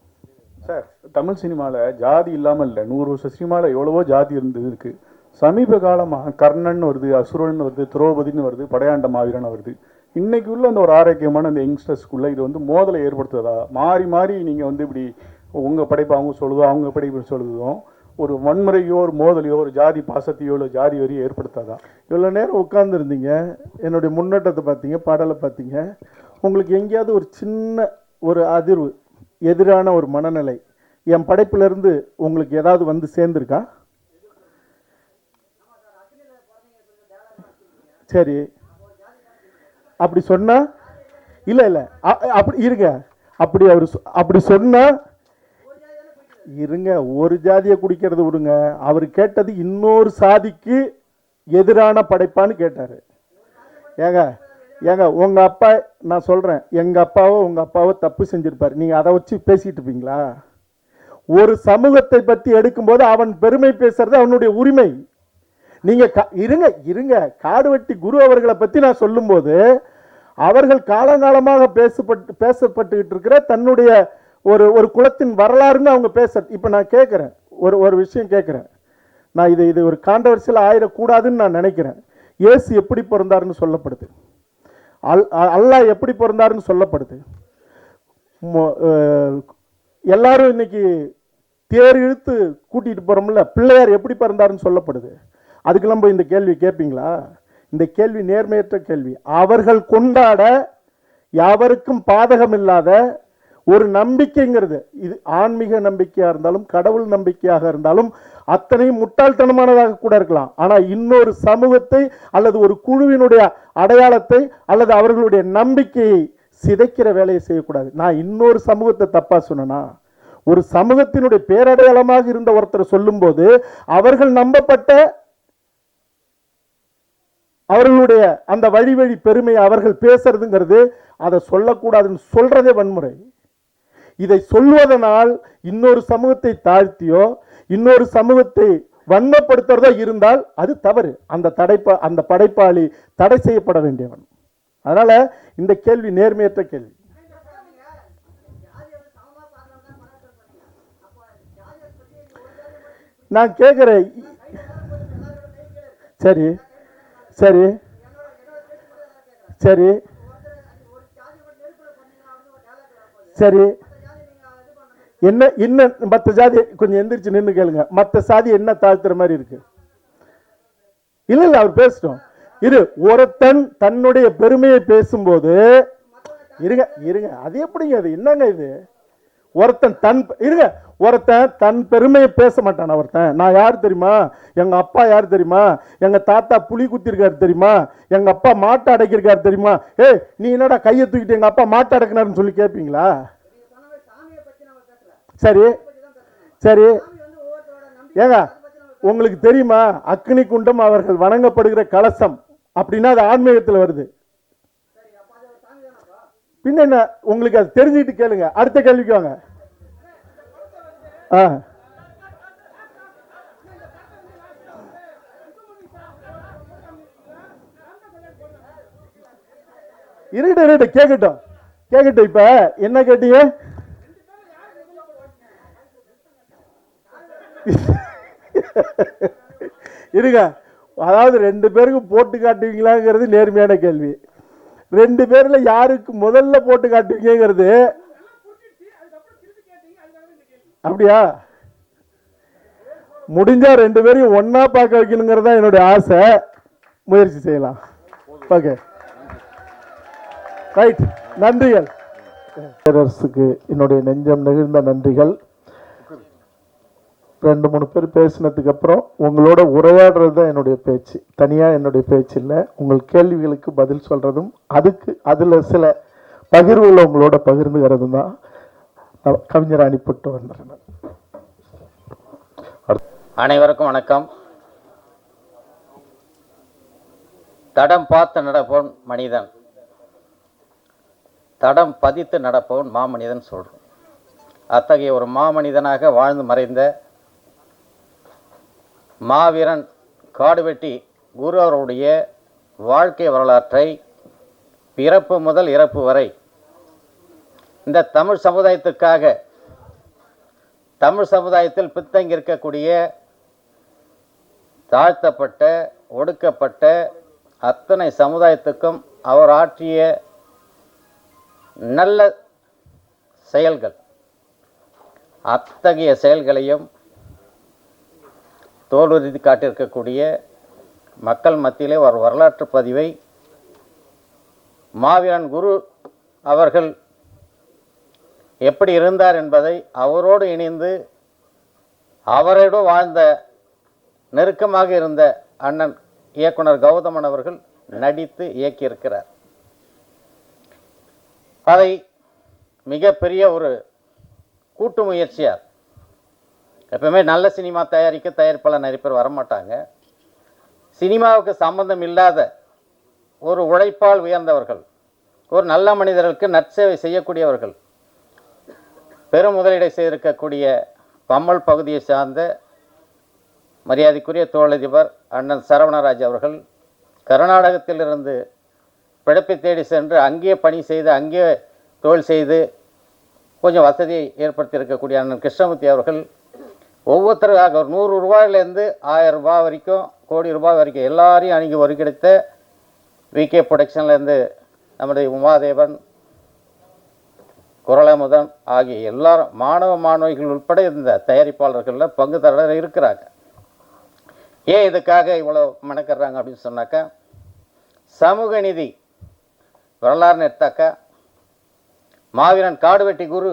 சார், தமிழ் சினிமாவில் ஜாதி இல்லாமல் இல்லை. 100 வருஷ சினிமாவில் எவ்வளவோ ஜாதி இருக்கு. சமீப காலமாக கர்ணன் வருது, அசுரன் வருது, திரௌபதினு வருது, படையாண்ட மாவீரன் வருது. இன்னைக்கு உள்ள அந்த ஒரு ஆரோக்கியமான அந்த யங்ஸ்டர்ஸ்குள்ளே இது வந்து மோதலை ஏற்படுத்துவதா? மாறி மாறி நீங்கள் வந்து இப்படி உங்கள் படைப்பு அவங்க சொல்லுதோ, அவங்க படைப்பு சொல்லுதோம், ஒரு வன்முறையோ ஒரு மோதலையோ ஒரு ஜாதி பாசத்தையோ இல்லை ஜாதி வரியோ ஏற்படுத்தாதா? இவ்வளோ நேரம் உட்கார்ந்துருந்தீங்க, என்னுடைய முன்னேற்றத்தை பார்த்தீங்க, பாடலை பார்த்தீங்க. உங்களுக்கு எங்கேயாவது ஒரு சின்ன ஒரு அதிர்வு, எதிரான ஒரு மனநிலை என் படைப்பிலிருந்து உங்களுக்கு ஏதாவது வந்து சேர்ந்துருக்கா? சரி, அப்படி சொன்னா இல்லை இல்லை அப்படி இருங்க, அப்படி அவர் அப்படி சொன்னா இருங்க, ஒரு ஜாதியை குடிக்கிறது விடுங்க. அவர் கேட்டது இன்னொரு சாதிக்கு எதிரான படைப்பான்னு கேட்டார். ஏங்க ஏங்க உங்கள் அப்பா, நான் சொல்கிறேன், எங்கள் அப்பாவோ உங்கள் அப்பாவோ தப்பு செஞ்சுருப்பார், நீங்கள் அதை வச்சு பேசிகிட்டு இருப்பீங்களா? ஒரு சமூகத்தை பற்றி எடுக்கும்போது அவன் பெருமை பேசுறது அவனுடைய உரிமை. நீங்கள் இருங்க இருங்க காடுவெட்டி குரு அவர்களை பற்றி நான் சொல்லும்போது அவர்கள் காலங்காலமாக பேசப்பட்டுக்கிட்டு இருக்கிற தன்னுடைய ஒரு குலத்தின் வரலாறுன்னு அவங்க இப்போ நான் கேட்குறேன், ஒரு விஷயம் கேட்குறேன். நான் இது ஒரு கான்ட்ரவர்சியில் ஆயிடக்கூடாதுன்னு நான் நினைக்கிறேன். இயேசு எப்படி பிறந்தாருன்னு சொல்லப்படுது, அல்லாஹ் எப்படி பிறந்தாருன்னு சொல்லப்படுது. எல்லாரும் இன்னைக்கு தேர் இழுத்து கூட்டிகிட்டு போகிறோம்ல, பிள்ளையார் எப்படி பிறந்தாருன்னு சொல்லப்படுது. அதுக்கெல்லாம் போய் இந்த கேள்வி கேட்பீங்களா? இந்த கேள்வி நேர்மையற்ற கேள்வி. அவர்கள் கொண்டாட யாவருக்கும் பாதகம் இல்லாத ஒரு நம்பிக்கைங்கிறது, இது ஆன்மீக நம்பிக்கையாக இருந்தாலும் கடவுள் நம்பிக்கையாக இருந்தாலும் அத்தனையும் முட்டாள்தனமானதாக கூட இருக்கலாம். ஆனால் இன்னொரு சமூகத்தை அல்லது ஒரு குழுவினுடைய அடையாளத்தை அல்லது அவர்களுடைய நம்பிக்கையை சிதைக்கிற வேலையை செய்யக்கூடாது. நான் இன்னொரு சமூகத்தை தப்பா சொன்னா, ஒரு சமூகத்தினுடைய பேரடையாளமாக இருந்த ஒருத்தர் சொல்லும்போது அவர்கள் நம்பப்பட்ட அவர்களுடைய அந்த வழி பெருமையை அவர்கள் பேசுறதுங்கிறது அதை சொல்லக்கூடாதுன்னு சொல்றதே வன்முறை. இதை சொல்வதனால் இன்னொரு சமூகத்தை தாழ்த்தியோ இன்னொரு சமூகத்தை வன்மப்படுத்துறதோ இருந்தால் அது தவறு. அந்த படைப்பாளி தடை செய்யப்பட வேண்டியவன். அதனால இந்த கேள்வி நேர்மையற்ற கேள்வி. நான் கேட்கிறேன், சரி சரி சரி சரி என்ன இன்னும் மற்ற ஜாதி கொஞ்சம் எந்திரிச்சு நின்று கேளுங்க. மற்ற சாதி என்ன தாழ்த்துற மாதிரி இருக்கு? இல்ல இல்ல அவர் பேசட்டும். ஒருத்தன் தன்னுடைய பெருமையை பேசும்போது இருங்க இருங்க, அது எப்படிங்க? அது என்னங்க இது? ஒருத்தன் தன் பெருமையை பேச மாட்டான். ஒருத்தன் நான் யார் தெரியுமா, எங்க அப்பா யார் தெரியுமா, எங்க தாத்தா புலி குத்திருக்காரு தெரியுமா, எங்க அப்பா மாட்டை அடைக்கிருக்காரு தெரியுமா, நீ என்னடா கையை தூக்கிட்டு எங்க அப்பா மாட்டை அடைக்கினாருன்னு சொல்லி கேட்பீங்களா? சரி சரி ஏங்க உங்களுக்கு தெரியுமா அக்னி குண்டம் அவர்கள் வணங்கப்படுகிற கலசம் அப்படின்னா அது ஆன்மீகத்தில் வருது. பின்ன என்ன? உங்களுக்கு அது தெரிஞ்சுட்டு கேளுங்க. அடுத்த கேள்விக்கு வாங்க. இருட்டு கேட்கட்டும் கேட்கட்டும். இப்ப என்ன கேட்டீங்க? இருங்க, அதாவது 2 பேருக்கு போட்டு காட்டுவீங்களாங்கிறது நேர்மையான கேள்வி. 2 பேர்ல யாருக்கு முதல்ல போட்டு காட்டுவீங்கிறது அப்படியா? முடிஞ்சா 2 பேரையும் ஒன்னா பார்க்க வைக்கணுங்கிறது தான் என்னுடைய ஆசை. முயற்சி செய்யலாம். Okay right. நன்றிகள். பேரரசுக்கு என்னுடைய நெஞ்சம் நெகிழ்ந்த நன்றிகள். 2-3 பேர் பேசினதுக்கு அப்புறம் உங்களோட உரையாடுறது தான் என்னுடைய பேச்சு, தனியாக என்னுடைய பேச்சு இல்லை. உங்கள் கேள்விகளுக்கு பதில் சொல்கிறதும் அதில் சில பகிர்வுகளை உங்களோட பகிர்ந்துகிறது தான் கவிஞர் அனுப்பிட்டு வந்துடுறேன். அனைவருக்கும் வணக்கம். தடம் பார்த்து நடப்பவன் மனிதன், தடம் பதித்து நடப்பவன் மாமனிதன் சொல்கிறோம். அத்தகைய ஒரு மாமனிதனாக வாழ்ந்து மறைந்த மாவீரன் காடுவெட்டி குரு அவருடைய வாழ்க்கை வரலாற்றை பிறப்பு முதல் இறப்பு வரை இந்த தமிழ் சமுதாயத்துக்காக, தமிழ் சமுதாயத்தில் பின்தங்கியிருக்கக்கூடிய தாழ்த்தப்பட்ட ஒடுக்கப்பட்ட அத்தனை சமுதாயத்துக்கும் அவர் ஆற்றிய நல்ல செயல்கள், அத்தகைய செயல்களையும் தோல்வித்து காட்டியிருக்கக்கூடிய மக்கள் மத்தியிலே ஒரு வரலாற்று பதிவை மாவீரன் குரு அவர்கள் எப்படி இருந்தார் என்பதை அவரோடு இணைந்து அவரோடு வாழ்ந்த நெருக்கமாக இருந்த அண்ணன் இயக்குனர் கௌதமன் அவர்கள் நடித்து இயக்கியிருக்கிறார். அதை மிகப்பெரிய ஒரு கூட்டு முயற்சியார். எப்பவுமே நல்ல சினிமா தயாரிக்க தயாரிப்பாளர் நிறைய பேர் வரமாட்டாங்க. சினிமாவுக்கு சம்பந்தம் இல்லாத ஒரு உழைப்பால் உயர்ந்தவர்கள், ஒரு நல்ல மனிதர்களுக்கு நற்சேவை செய்யக்கூடியவர்கள், பெரும் முதலீடை செய்திருக்கக்கூடிய பம்மல் பகுதியை சார்ந்த மரியாதைக்குரிய தொழிலதிபர் அண்ணன் சரவணராஜ் அவர்கள் கர்நாடகத்திலிருந்து பிழைப்பை தேடி சென்று அங்கேயே பணி செய்து அங்கேயே தொழில் செய்து கொஞ்சம் வசதியை ஏற்படுத்தியிருக்கக்கூடிய அண்ணன் கிருஷ்ணமூர்த்தி அவர்கள் ஒவ்வொருத்தருக்காக ஒரு 100 ரூபாயிலேருந்து 1000 ரூபாய் வரைக்கும், கோடி ரூபாய் வரைக்கும் எல்லாரையும் அணுகி ஒருங்கிணைத்த விகே ப்ரொடக்ஷன்லேருந்து நம்முடைய உமாதேவன், குரலமுதன் ஆகிய எல்லாரும் மாணவிகள் உட்பட இந்த தயாரிப்பாளர்களில் பங்குதாரர் இருக்கிறாங்க. ஏன் இதுக்காக இவ்வளோ மெனக்கறாங்க அப்படின்னு சொன்னாக்கா, சமூக நீதி வரலாறுன்னு எடுத்தாக்கா, மாவீரன் காடுவெட்டி குரு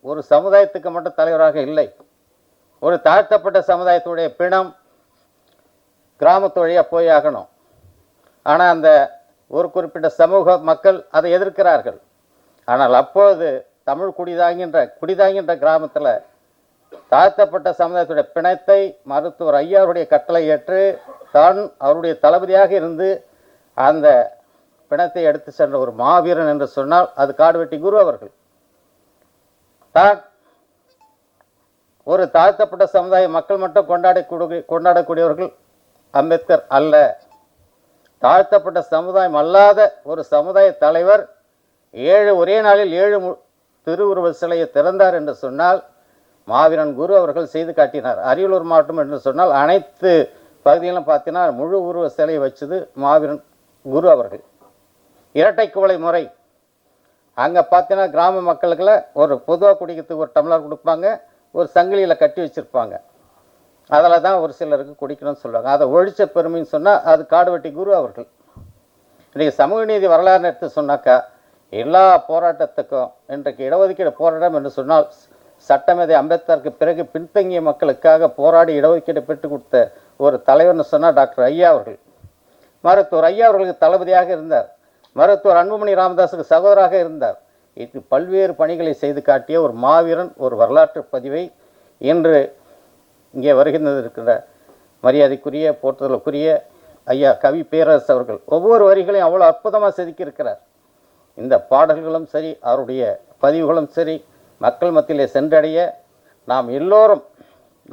ஒரு சமுதாயத்துக்கு மட்டும் தலைவராக இல்லை, ஒரு தாழ்த்தப்பட்ட சமுதாயத்துடைய பிணம் கிராமத்து வழியாக போய் ஆகணும். ஆனால் அந்த ஒரு குறிப்பிட்ட சமூக மக்கள் அதை எதிர்க்கிறார்கள். ஆனால் அப்பொழுது தமிழ் குடிதாங்கின்ற கிராமத்தில் தாழ்த்தப்பட்ட சமுதாயத்துடைய பிணத்தை மருத்துவர் ஐயாவுடைய கட்டளை ஏற்று தான் அவருடைய தளபதியாக இருந்து அந்த பிணத்தை எடுத்து சென்ற ஒரு மாவீரன் என்று சொன்னால் அது காடுவெட்டி குரு அவர்கள். தான் ஒரு தாழ்த்தப்பட்ட சமுதாய மக்கள் மட்டும் கொண்டாடக்கூடியவர்கள் அம்பேத்கர் அல்ல. தாழ்த்தப்பட்ட சமுதாயம் அல்லாத ஒரு சமுதாய தலைவர் ஒரே நாளில் 7 திருவுருவ சிலையை திறந்தார் என்று சொன்னால் மாவீரன் குரு அவர்கள் செய்து காட்டினார். அரியலூர் மாவட்டம் என்று சொன்னால் அனைத்து பகுதிகளும் பார்த்தீங்கன்னா முழு உருவ சிலையை வச்சது மாவீரன் குரு அவர்கள். இரட்டை குவளை முறை அங்கே பார்த்தீங்கன்னா கிராம மக்களுக்குள்ள ஒரு பொதுவாக குடிக்கிறதுக்கு ஒரு டம்ளர் கொடுப்பாங்க, ஒரு சங்கிலியில் கட்டி வச்சுருப்பாங்க. அதில் தான் ஒரு சிலருக்கு குடிக்கணும்னு சொல்லுவாங்க. அதை ஒழிச்ச பெருமைன்னு சொன்னால் அது காடுவெட்டி குரு அவர்கள். இன்றைக்கி சமூக நீதி வரலாறுன்னு எடுத்து சொன்னாக்கா எல்லா போராட்டத்துக்கும் இன்றைக்கு இடஒதுக்கீடு போராட்டம் என்று சொன்னால் சட்டமேதை அம்பேத்கருக்கு பிறகு பின்தங்கிய மக்களுக்காக போராடி இடஒதுக்கீடு பெற்றுக் கொடுத்த ஒரு தலைவர்னு சொன்னால் டாக்டர் ஐயா அவர்கள். மருத்துவர் ஐயா அவர்களுக்கு தளபதியாக இருந்தார். மருத்துவர் அன்புமணி ராமதாஸுக்கு சகோதராக இருந்தார். இது பல்வேறு பணிகளை செய்து காட்டிய ஒரு மாவீரன், ஒரு வரலாற்று பதிவை இன்று இங்கே வருகின்ற மரியாதைக்குரிய போற்றுதலுக்குரிய ஐயா கவி பேரரசு அவர்கள் ஒவ்வொரு வரிகளையும் அவ்வளோ அற்புதமாக செதுக்கியிருக்கிறார். இந்த பாடல்களும் சரி, அவருடைய பதிவுகளும் சரி, மக்கள் மத்தியிலே சென்றடைய நாம் எல்லோரும்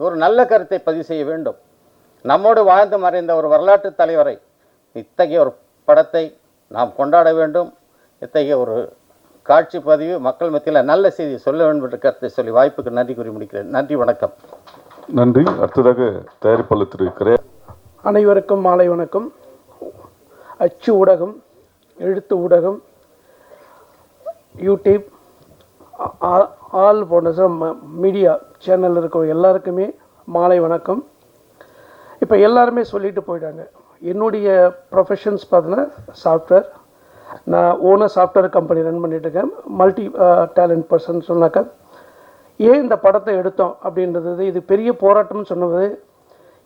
ஒரு நல்ல கருத்தை பதிவு செய்ய வேண்டும். நம்மோடு வாழ்ந்து மறைந்த ஒரு வரலாற்று தலைவரை இத்தகைய ஒரு படத்தை நாம் கொண்டாட வேண்டும். இத்தகைய ஒரு காட்சி பதிவு மக்கள் மத்தியில் நல்ல செய்தி சொல்ல வேண்டும் என்ற கருத்தை சொல்லி வாய்ப்புக்கு நன்றி கூறி முடிக்கிறேன். நன்றி, வணக்கம். நன்றி. அடுத்ததாக தயாரிப்பாளர் திரு கிரே. அனைவருக்கும் மாலை வணக்கம். அச்சு ஊடகம், எழுத்து ஊடகம், யூடியூப், ஆல் போன்ற மீடியா சேனல் இருக்கிற எல்லாருக்குமே மாலை வணக்கம். இப்போ எல்லாருமே சொல்லிட்டு போயிட்டாங்க. என்னுடைய ப்ரொஃபஷன்ஸ் பார்த்தீங்கன்னா சாஃப்ட்வேர். நான் ஓனர் சாஃப்ட்வேர் கம்பெனி ரன் பண்ணிகிட்ருக்கேன். மல்டி டேலண்ட் பர்சன் சொன்னாக்கா ஏன் இந்த படத்தை எடுத்தோம் அப்படின்றது இது பெரிய போராட்டம்னு சொன்னது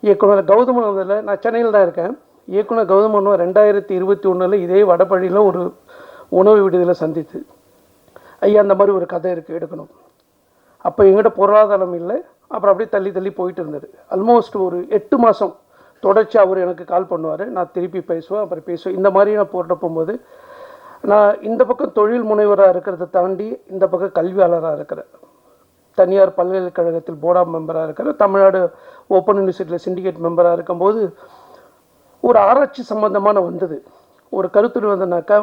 இயக்குனர் கௌதமன் வந்ததில். நான் சென்னையில் தான் இருக்கேன். இயக்குனர் கௌதமன் 2021 இதே வடபழனியில் ஒரு உணவு விடுதியில் சந்தித்து, ஐயா அந்த மாதிரி ஒரு கதை இருக்குது எடுக்கணும். அப்போ எங்கிட்ட பொருளாதாரம் இல்லை. அப்புறம் அப்படியே தள்ளி தள்ளி போயிட்டு இருந்தது. ஆல்மோஸ்ட் ஒரு 8 மாதம் தொடர்ச்சி அவர் எனக்கு கால் பண்ணுவார். நான் திருப்பி பேசுவேன், அப்புறம் பேசுவேன். இந்த மாதிரி நான் போட்டு போகும்போது நான் இந்த பக்கம் தொழில் முனைவராக இருக்கிறத தாண்டி இந்த பக்கம் கல்வியாளராக இருக்கிறேன். தனியார் பல்கலைக்கழகத்தில் போர்ட் ஆஃப் மெம்பராக இருக்கிறேன். தமிழ்நாடு ஓப்பன் யூனிவர்சிட்டியில் சிண்டிகேட் மெம்பராக இருக்கும்போது ஒரு ஆராய்ச்சி சம்பந்தமான வந்தது. ஒரு கருத்துரு வந்தனாக்கா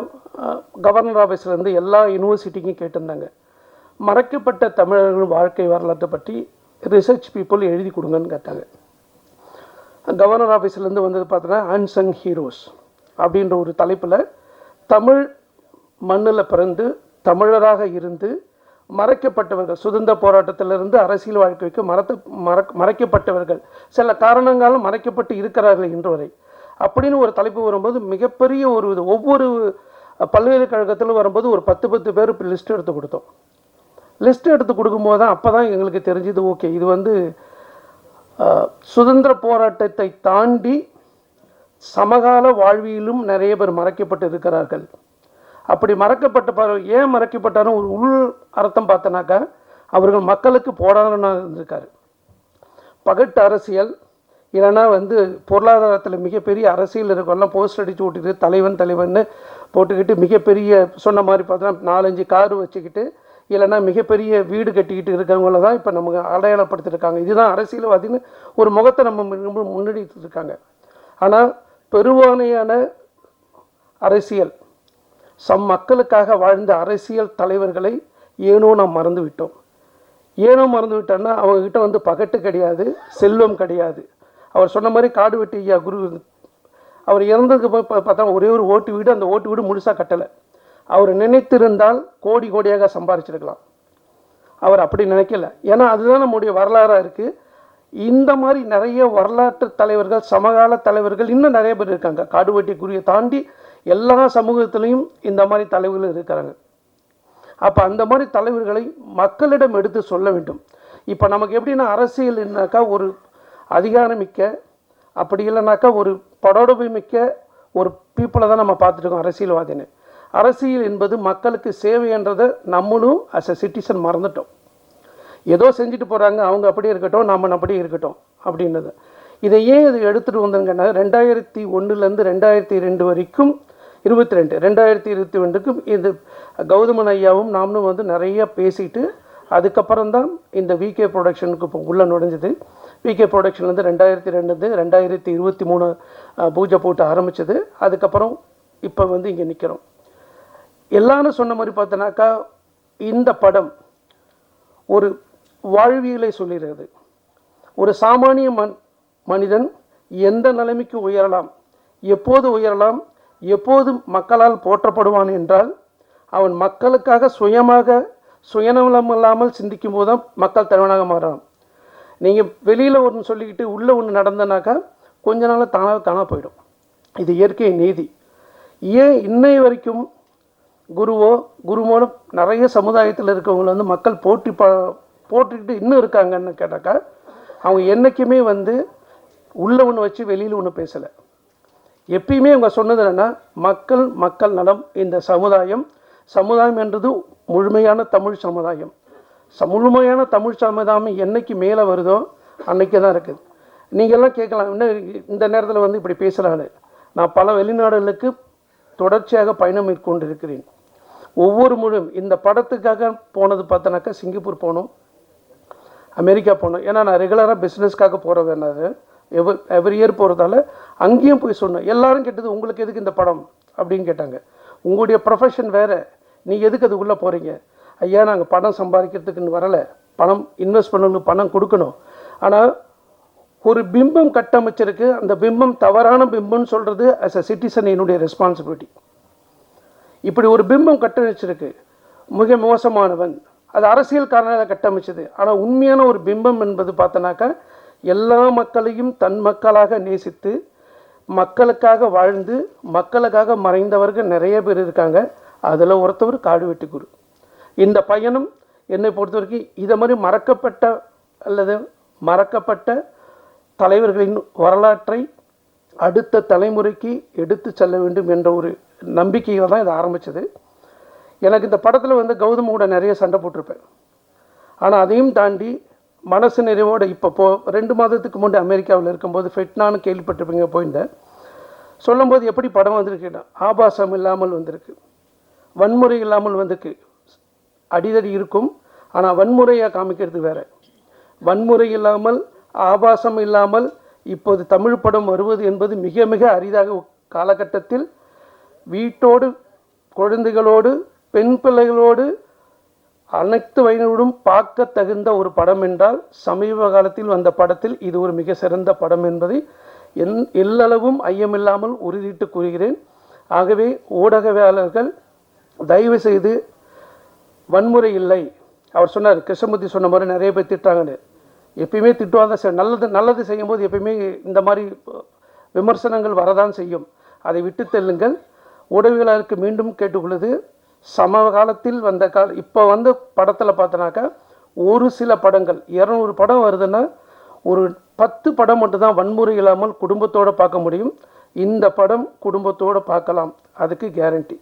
கவர்னர் ஆஃபீஸ்லேருந்து எல்லா யூனிவர்சிட்டிக்கும் கேட்டிருந்தாங்க, மறைக்கப்பட்ட தமிழர்கள் வாழ்க்கை வரலாற்றை பற்றி ரிசர்ச் பீப்புள் எழுதி கொடுங்கன்னு கேட்டாங்க. கவர்னர் ஆஃபீஸ்லேருந்து வந்தது பார்த்தோன்னா அன்சங் ஹீரோஸ் அப்படின்ற ஒரு தலைப்பில் தமிழ் மண்ணில் பிறந்து தமிழராக இருந்து மறைக்கப்பட்டவர்கள், சுதந்திர போராட்டத்திலிருந்து அரசியல் வாழ்க்கைக்கு மறைக்கப்பட்டவர்கள், சில காரணங்களும் மறைக்கப்பட்டு இருக்கிறார்கள் இன்று வரை அப்படின்னு ஒரு தலைப்பு வரும்போது மிகப்பெரிய ஒரு ஒவ்வொரு பல்கலைக்கழகத்திலும் வரும்போது ஒரு 10 பேர் இப்போ லிஸ்ட் எடுத்து கொடுத்தோம். லிஸ்ட் எடுத்து கொடுக்கும்போது தான் அப்போ தான் எங்களுக்கு தெரிஞ்சது, ஓகே இது சுதந்திர போராட்டத்தை தாண்டி சமகால வாழ்வியலும் நிறைய பேர் மறைக்கப்பட்டு இருக்கிறார்கள். அப்படி மறக்கப்பட்ட ஏன் மறக்கப்பட்டாலும் ஒரு உள் அர்த்தம் பார்த்தனாக்கா அவர்கள் மக்களுக்கு போராடணும் இருந்திருக்காரு. பகட்டு அரசியல் இல்லைன்னா பொருளாதாரத்தில் மிகப்பெரிய அரசியல் இருக்கெல்லாம் போஸ்ட் அடித்து ஓட்டிட்டு தலைவன் போட்டுக்கிட்டு மிகப்பெரிய சொன்ன மாதிரி பார்த்தோன்னா 4-5 காரு வச்சுக்கிட்டு இல்லைன்னா மிகப்பெரிய வீடு கட்டிக்கிட்டு இருக்கிறவங்கள தான் இப்போ நமக்கு அடையாளப்படுத்திருக்காங்க. இதுதான் அரசியல்வாதின்னு ஒரு முகத்தை நம்ம முன்னெடுத்து இருக்காங்க. ஆனால் பெருவானையான அரசியல் மக்களுக்காக வாழ்ந்த அரசியல் தலைவர்களை ஏனோ நாம் மறந்து விட்டோம். ஏனோ மறந்து விட்டோம்னா அவங்கக்கிட்ட பகட்டு கிடையாது, செல்வம் கிடையாது. அவர் சொன்ன மாதிரி காடுவெட்டி ஐயா குரு அவர் இறந்ததுக்கு போய் பார்த்தா ஒரே ஒரு ஓட்டு வீடு, அந்த ஓட்டு வீடு முழுசாக கட்டலை. அவர் நினைத்திருந்தால் கோடி கோடியாக சம்பாரிச்சிருக்கலாம். அவர் அப்படி நினைக்கல. ஏன்னா அதுதான் நம்முடைய வரலாறாக இருக்குது. இந்த மாதிரி நிறைய வரலாற்று தலைவர்கள், சமகால தலைவர்கள் இன்னும் நிறைய பேர் இருக்காங்க. காடுவெட்டி குருவை தாண்டி எல்லா சமூகத்திலையும் இந்த மாதிரி தலைவர்கள் இருக்கிறாங்க. அப்போ அந்த மாதிரி தலைவர்களை மக்களிடம் எடுத்து சொல்ல வேண்டும். இப்போ நமக்கு எப்படின்னா அரசியல்னாக்கா ஒரு அதிகாரமிக்க, அப்படி இல்லைனாக்கா ஒரு படோடமை மிக்க ஒரு பீப்புளை தான் நம்ம பார்த்துருக்கோம் அரசியல்வாதின்னு. அரசியல் என்பது மக்களுக்கு சேவைன்றதை நம்மளும் அஸ் அ சிட்டிசன் மறந்துட்டோம். ஏதோ செஞ்சுட்டு போகிறாங்க, அவங்க அப்படியே இருக்கட்டும், நம்ம அப்படியே இருக்கட்டும் அப்படின்றது. இதை ஏன் இது எடுத்துகிட்டு வந்தங்கன்னா 2001 2002 வரைக்கும் 2022க்கும் இது கௌதமன் ஐயாவும் நாமளும் நிறைய பேசிட்டு அதுக்கப்புறம் தான் இந்த விகே ப்ரொடக்ஷனுக்கு இப்போ உள்ளே நுழைஞ்சது. விகே ப்ரொடக்ஷன்லேருந்து 2002 2023 பூஜை போட்டு ஆரம்பித்தது. அதுக்கப்புறம் இப்போ இங்கே நிற்கிறோம். எல்லாரும் சொன்ன மாதிரி பார்த்தோன்னாக்கா இந்த படம் ஒரு வாழ்வியலை சொல்லுகிறது. ஒரு சாமானிய மனிதன் எந்த நிலைமைக்கு உயரலாம், எப்போது உயரலாம், எப்போது மக்களால் போற்றப்படுவான் என்றால் அவன் மக்களுக்காக சுயநலம் இல்லாமல் சிந்திக்கும் போது தான் மக்கள் தலைவனாக மாறலாம். நீங்கள் வெளியில் ஒன்று சொல்லிக்கிட்டு உள்ளே ஒன்று நடந்தனாக்கா கொஞ்ச நாள் தானாக போயிடும். இது இயற்கை நீதி. ஏன் இன்னை வரைக்கும் குருவோட நிறைய சமுதாயத்தில் இருக்கவங்களை மக்கள் போட்டுக்கிட்டு இன்னும் இருக்காங்கன்னு கேட்டாக்கா அவங்க என்றைக்குமே உள்ளே ஒன்று வச்சு வெளியில் ஒன்று பேசலை. எப்பயுமே அவங்க சொன்னது என்னென்னா மக்கள் நலம். இந்த சமுதாயம் என்றது முழுமையான தமிழ் சமுதாயம். முழுமையான தமிழ் சமுதாயம் என்னைக்கு மேலே வருதோ அன்னைக்கு தான் இருக்குது. நீங்கள்லாம் கேட்கலாம், இன்னும் இந்த நேரத்தில் இப்படி பேசலான்னு. நான் பல வெளிநாடுகளுக்கு தொடர்ச்சியாக பயணம் மேற்கொண்டிருக்கிறேன். ஒவ்வொரு முழும் இந்த படத்துக்காக போனது பார்த்தோன்னாக்கா சிங்கப்பூர் போனோம், அமெரிக்கா போனோம். ஏன்னா நான் ரெகுலராக பிஸ்னஸ்க்காக போகிறதுனால எவ்ரி இயர் போகிறதால அங்கேயும் போய் சொன்னேன். எல்லாரும் கேட்டது உங்களுக்கு எதுக்கு இந்த படம் அப்படின்னு கேட்டாங்க. உங்களுடைய ப்ரொஃபஷன் வேறு, நீங்கள் எதுக்கு அதுக்குள்ளே போகிறீங்க? ஐயா நாங்கள் பணம் சம்பாதிக்கிறதுக்குன்னு வரலை, பணம் இன்வெஸ்ட் பண்ணணும், பணம் கொடுக்கணும். ஆனால் ஒரு பிம்பம் கட்டமைச்சிருக்கு, அந்த பிம்பம் தவறான பிம்பம்னு சொல்கிறது ஆஸ் அ சிட்டிசன் என்னுடைய ரெஸ்பான்சிபிலிட்டி. இப்படி ஒரு பிம்பம் கட்டமைச்சிருக்கு, மிக மோசமானவன், அது அரசியல்காரனாக கட்டமைச்சது. ஆனால் உண்மையான ஒரு பிம்பம் என்பது பார்த்தோன்னாக்கா எல்லா மக்களையும் தன் மக்களாக நேசித்து மக்களுக்காக வாழ்ந்து மக்களுக்காக மறைந்தவர்கள் நிறைய பேர் இருக்காங்க. அதில் ஒருத்தவர் காடுவெட்டி குரு. இந்த பயணம் என்னை பொறுத்த வரைக்கும் இதை மாதிரி மறக்கப்பட்ட தலைவர்களின் வரலாற்றை அடுத்த தலைமுறைக்கு எடுத்து செல்ல வேண்டும் என்ற ஒரு நம்பிக்கையில் தான் இதை ஆரம்பித்தது. எனக்கு இந்த படத்தில் கௌதமோட நிறைய சண்டை போட்டிருப்பேன். ஆனால் அதையும் தாண்டி மனசு நிறைவோடு இப்போ 2 மாதத்துக்கு முன்னே அமெரிக்காவில் இருக்கும்போது ஃபெட்னான்னு கேள்விப்பட்டிருப்பீங்க, போயிருந்தேன். சொல்லும்போது எப்படி படம் வந்திருக்குன்னா ஆபாசம் இல்லாமல் வந்திருக்கு, வன்முறை இல்லாமல் வந்திருக்கு. அடிதடி இருக்கும், ஆனால் வன்முறையாக காமிக்கிறது வேறு. வன்முறை இல்லாமல் ஆபாசம் இல்லாமல் இப்போது தமிழ் படம் வருவது என்பது மிக மிக அரிதாக காலகட்டத்தில் வீட்டோடு குழந்தைகளோடு பெண் பிள்ளைகளோடு அனைத்து வயதினோடும் பார்க்க தகுந்த ஒரு படம் என்றால் சமீப காலத்தில் வந்த படத்தில் இது ஒரு மிக சிறந்த படம் என்பதை எல்லளவும் ஐயமில்லாமல் உறுதிட்டு கூறுகிறேன். ஆகவே ஊடகவியலாளர்கள் தயவு செய்து வன்முறை இல்லை. அவர் சொன்னார், கிருஷ்ணமூர்த்தி சொன்ன மாதிரி நிறைய பேர் திட்டுறாங்கன்னு. எப்பயுமே திட்டுவாங்க, நல்லது செய்யும்போது எப்பயுமே இந்த மாதிரி விமர்சனங்கள் வரதான் செய்யும். அதை விட்டு தெல்லுங்கள். ஊடகவியலாளருக்கு மீண்டும் கேட்டுக்கொள்ளுது, சமகாலத்தில் வந்த இப்போ படத்தில் பார்த்தோன்னாக்கா ஒரு சில படங்கள் 200 படம் வருதுன்னா ஒரு 10 படம் மட்டும்தான் வன்முறை இல்லாமல் குடும்பத்தோடு பார்க்க முடியும். இந்த படம் குடும்பத்தோடு பார்க்கலாம், அதுக்கு கேரண்டி.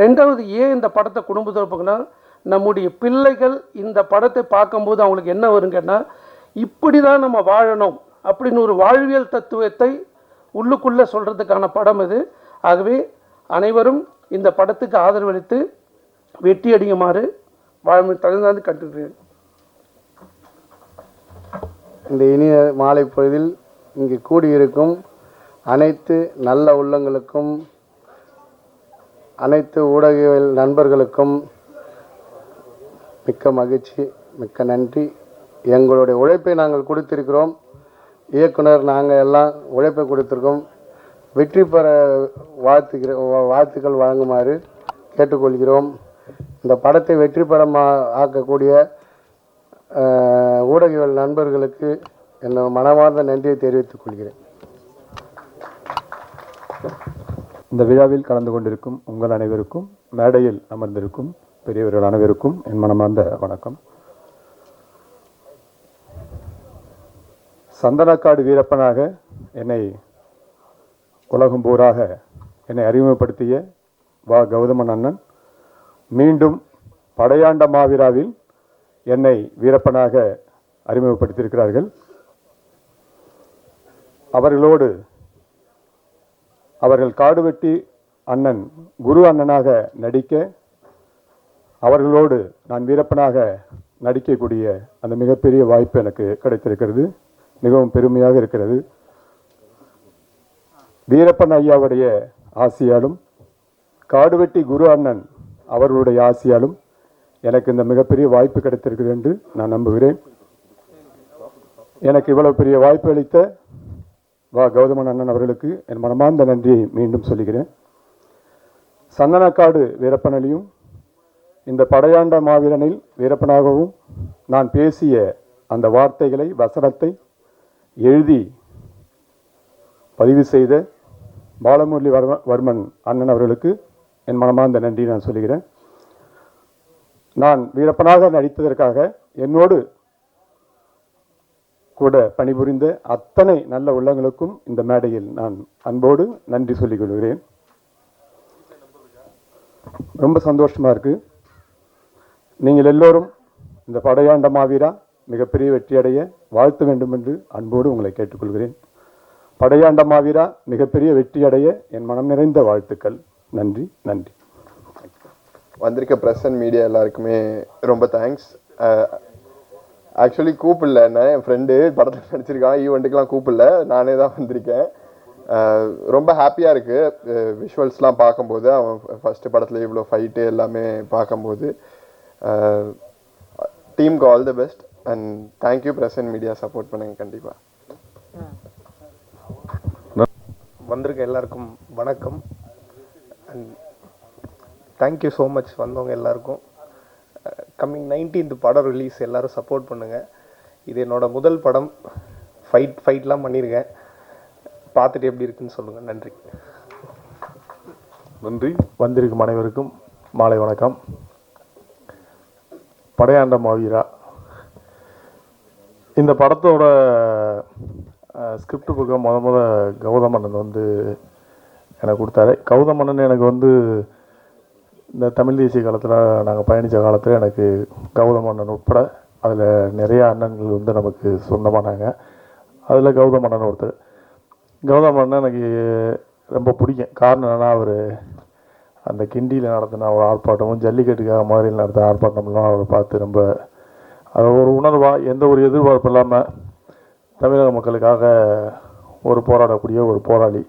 ரெண்டாவது ஏன் இந்த படத்தை குடும்பத்தோடு பார்க்கணும்னா, நம்முடைய பிள்ளைகள் இந்த படத்தை பார்க்கும்போது அவங்களுக்கு என்ன வருங்கன்னா, இப்படி தான் நம்ம வாழணும் அப்படின்னு ஒரு வாழ்வியல் தத்துவத்தை உள்ளுக்குள்ளே சொல்கிறதுக்கான படம் இது. ஆகவே அனைவரும் இந்த படத்துக்கு ஆதரவளித்து வெற்றி அடிக்குமாறு தகுந்தாந்து கட்டுகிறேன். இந்த இனிய மாலை பொழுதில் இங்கு கூடியிருக்கும் அனைத்து நல்ல உள்ளங்களுக்கும், அனைத்து ஊடக நண்பர்களுக்கும் மிக்க மகிழ்ச்சி, மிக்க நன்றி. எங்களுடைய உழைப்பை நாங்கள் கொடுத்திருக்கிறோம். இயக்குனர் நாங்கள் எல்லாம் உழைப்பை கொடுத்திருக்கோம். வெற்றி பெற வாழ்த்துக்கள் வழங்குமாறு கேட்டுக்கொள்கிறோம். இந்த படத்தை வெற்றி பெற ஆக்கக்கூடிய ஊடகவியல் நண்பர்களுக்கு என்னோட மனமார்ந்த நன்றியை தெரிவித்துக் கொள்கிறேன். இந்த விழாவில் கலந்து கொண்டிருக்கும் உங்கள் அனைவருக்கும், மேடையில் அமர்ந்திருக்கும் பெரியவர்கள் அனைவருக்கும் என் மனமார்ந்த வணக்கம். சந்தனக்காடு வீரப்பனாக என்னை உலகம் பூராக என்னை அறிமுகப்படுத்திய வா கௌதமன் அண்ணன் மீண்டும் படையாண்ட மாவீராவில் என்னை வீரப்பனாக அறிமுகப்படுத்தியிருக்கிறார்கள். அவர்களோடு அவர்கள் காடுவெட்டி அண்ணன் குரு அண்ணனாக நடிக்க, அவர்களோடு நான் வீரப்பனாக நடிக்கக்கூடிய அந்த மிகப்பெரிய வாய்ப்பு எனக்கு கிடைத்திருக்கிறது. மிகவும் பெருமையாக இருக்கிறது. வீரப்பன் ஐயாவுடைய ஆசியாலும் காடுவெட்டி குரு அண்ணன் அவர்களுடைய ஆசியாலும் எனக்கு இந்த மிகப்பெரிய வாய்ப்பு கிடைத்திருக்கிறது என்று நான் நம்புகிறேன். எனக்கு இவ்வளவு பெரிய வாய்ப்பு அளித்த வா கௌதமன் அண்ணன் அவர்களுக்கு என் மனமார்ந்த நன்றியை மீண்டும் சொல்லுகிறேன். சந்தனக்காடு வீரப்பனிலையும் இந்த படையாண்ட மாவீரனில் வீரப்பனாகவும் நான் பேசிய அந்த வார்த்தைகளை, வசனத்தை எழுதி பதிவு செய்த பாலமுரளி வர்மன் அண்ணன் அவர்களுக்கு என் மனமார்ந்த நன்றி நான் சொல்லுகிறேன். நான் வீரப்பனாக நடித்ததற்காக என்னோடு கூட பணிபுரிந்த அத்தனை நல்ல உள்ளங்களுக்கும் இந்த மேடையில் நான் அன்போடு நன்றி சொல்லிக் கொள்கிறேன். ரொம்ப சந்தோஷமா இருக்கு. நீங்கள் எல்லோரும் இந்த படையாண்ட மாவீரா மிகப்பெரிய வெற்றியடைய வாழ்த்த வேண்டும் என்று அன்போடு உங்களை கேட்டுக்கொள்கிறேன். படையாண்ட மாவீரா மிகப்பெரிய வெற்றியடைய என் மனம் நிறைந்த வாழ்த்துக்கள். நன்றி நன்றி. வந்திருக்க ப்ரெஸ் அண்ட் மீடியா எல்லாருக்குமே ரொம்ப தேங்க்ஸ். ஆக்சுவலி கூப்பிடல, என்ன என் ஃப்ரெண்டு படத்தில் நடிச்சிருக்கான், ஈவெண்ட்டுக்கெலாம் கூப்பிடல, நானே தான் வந்திருக்கேன். ரொம்ப ஹாப்பியாக இருக்குது விஷுவல்ஸ்லாம் பார்க்கும்போது. அவன் ஃபஸ்ட்டு படத்தில் இவ்வளோ ஃபைட்டு எல்லாமே பார்க்கும்போது. டீமுக்கு all the best and thank you press and media support பண்ணுங்க கண்டிப்பாக. வந்திருக்க எல்லாருக்கும் வணக்கம் அண்ட் தேங்க்யூ ஸோ மச் வந்தவங்க எல்லாருக்கும். கம்மிங் 19th படம் ரிலீஸ், எல்லோரும் சப்போர்ட் பண்ணுங்கள். இது என்னோட முதல் படம். ஃபைட்லாம் பண்ணியிருக்கேன். பார்த்துட்டு எப்படி இருக்குன்னு சொல்லுங்கள். நன்றி. நன்றி. வந்திருக்கும் அனைவருக்கும் மாலை வணக்கம். படையாண்ட மாவீரா இந்த படத்தோட ஸ்கிரிப்ட் புக்கை முத கௌதமண்ணன் வந்து எனக்கு கொடுத்தாரு. கௌதமண்ணன் எனக்கு வந்து இந்த தமிழ் தேசிய காலத்தில் நாங்கள் பயணித்த காலத்தில் எனக்கு கௌதமண்ணன் உட்பட அதில் நிறைய அண்ணன்கள் வந்து நமக்கு சொந்தமானாங்க. அதில் கௌதமண்ணன் ஒருத்தர். கௌதமண்ணன் எனக்கு ரொம்ப பிடிக்கும். காரணம் என்னென்னா, அவர் அந்த கிண்டியில் நடத்தின ஒரு ஆர்ப்பாட்டமும் ஜல்லிக்கட்டுக்காக மதுரையில் நடத்தின ஆர்ப்பாட்டம்லாம் அவரை பார்த்து ரொம்ப அது ஒரு உணர்வாக, எந்த ஒரு எதிர்பார்ப்பு இல்லாமல் தமிழக மக்களுக்காக ஒரு போராடக்கூடிய ஒரு போராளி.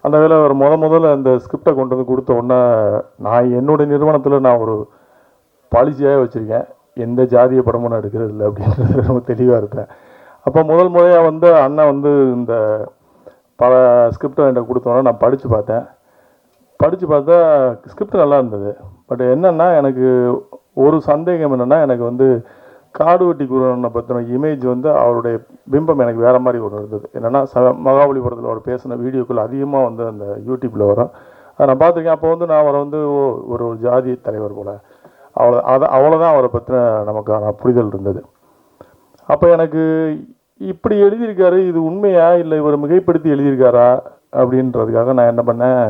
அந்த வேலை அவர் முதல்ல அந்த ஸ்கிரிப்டை கொண்டு வந்து கொடுத்த உடனே, நான் என்னுடைய நிறுவனத்தில் நான் ஒரு பாலிசியாக வச்சுருக்கேன், எந்த ஜாதிய படமும் நான் எடுக்கிறது இல்லை அப்படின்றது ரொம்ப தெளிவாக இருப்பேன். அப்போ முறையாக வந்து அண்ணன் வந்து இந்த பல ஸ்கிரிப்டை என்கிட்ட கொடுத்தோன்னே நான் படித்து பார்த்தா ஸ்கிரிப்ட் நல்லா இருந்தது. பட் என்னென்னா, எனக்கு ஒரு சந்தேகம் என்னென்னா, எனக்கு வந்து காடுவெட்டி குருவனை பற்றின இமேஜ் வந்து அவருடைய பிம்பம் எனக்கு வேறு மாதிரி ஒன்று இருந்தது. என்னென்னா, மகாபலிபுரத்தில் அவர் பேசின வீடியோக்கள் அதிகமாக வந்து அந்த யூடியூப்பில் வரும். அதை நான் பார்த்துருக்கேன். அப்போ வந்து நான் அவரை வந்து ஒரு ஜாதி தலைவர் போல் அவ்வளோதான் அவரை பற்றின நமக்கான புரிதல் இருந்தது. அப்போ எனக்கு இப்படி எழுதியிருக்காரு, இது உண்மையா இல்லை இவர் மிகைப்படுத்தி எழுதியிருக்காரா அப்படின்றதுக்காக நான் என்ன பண்ணேன்,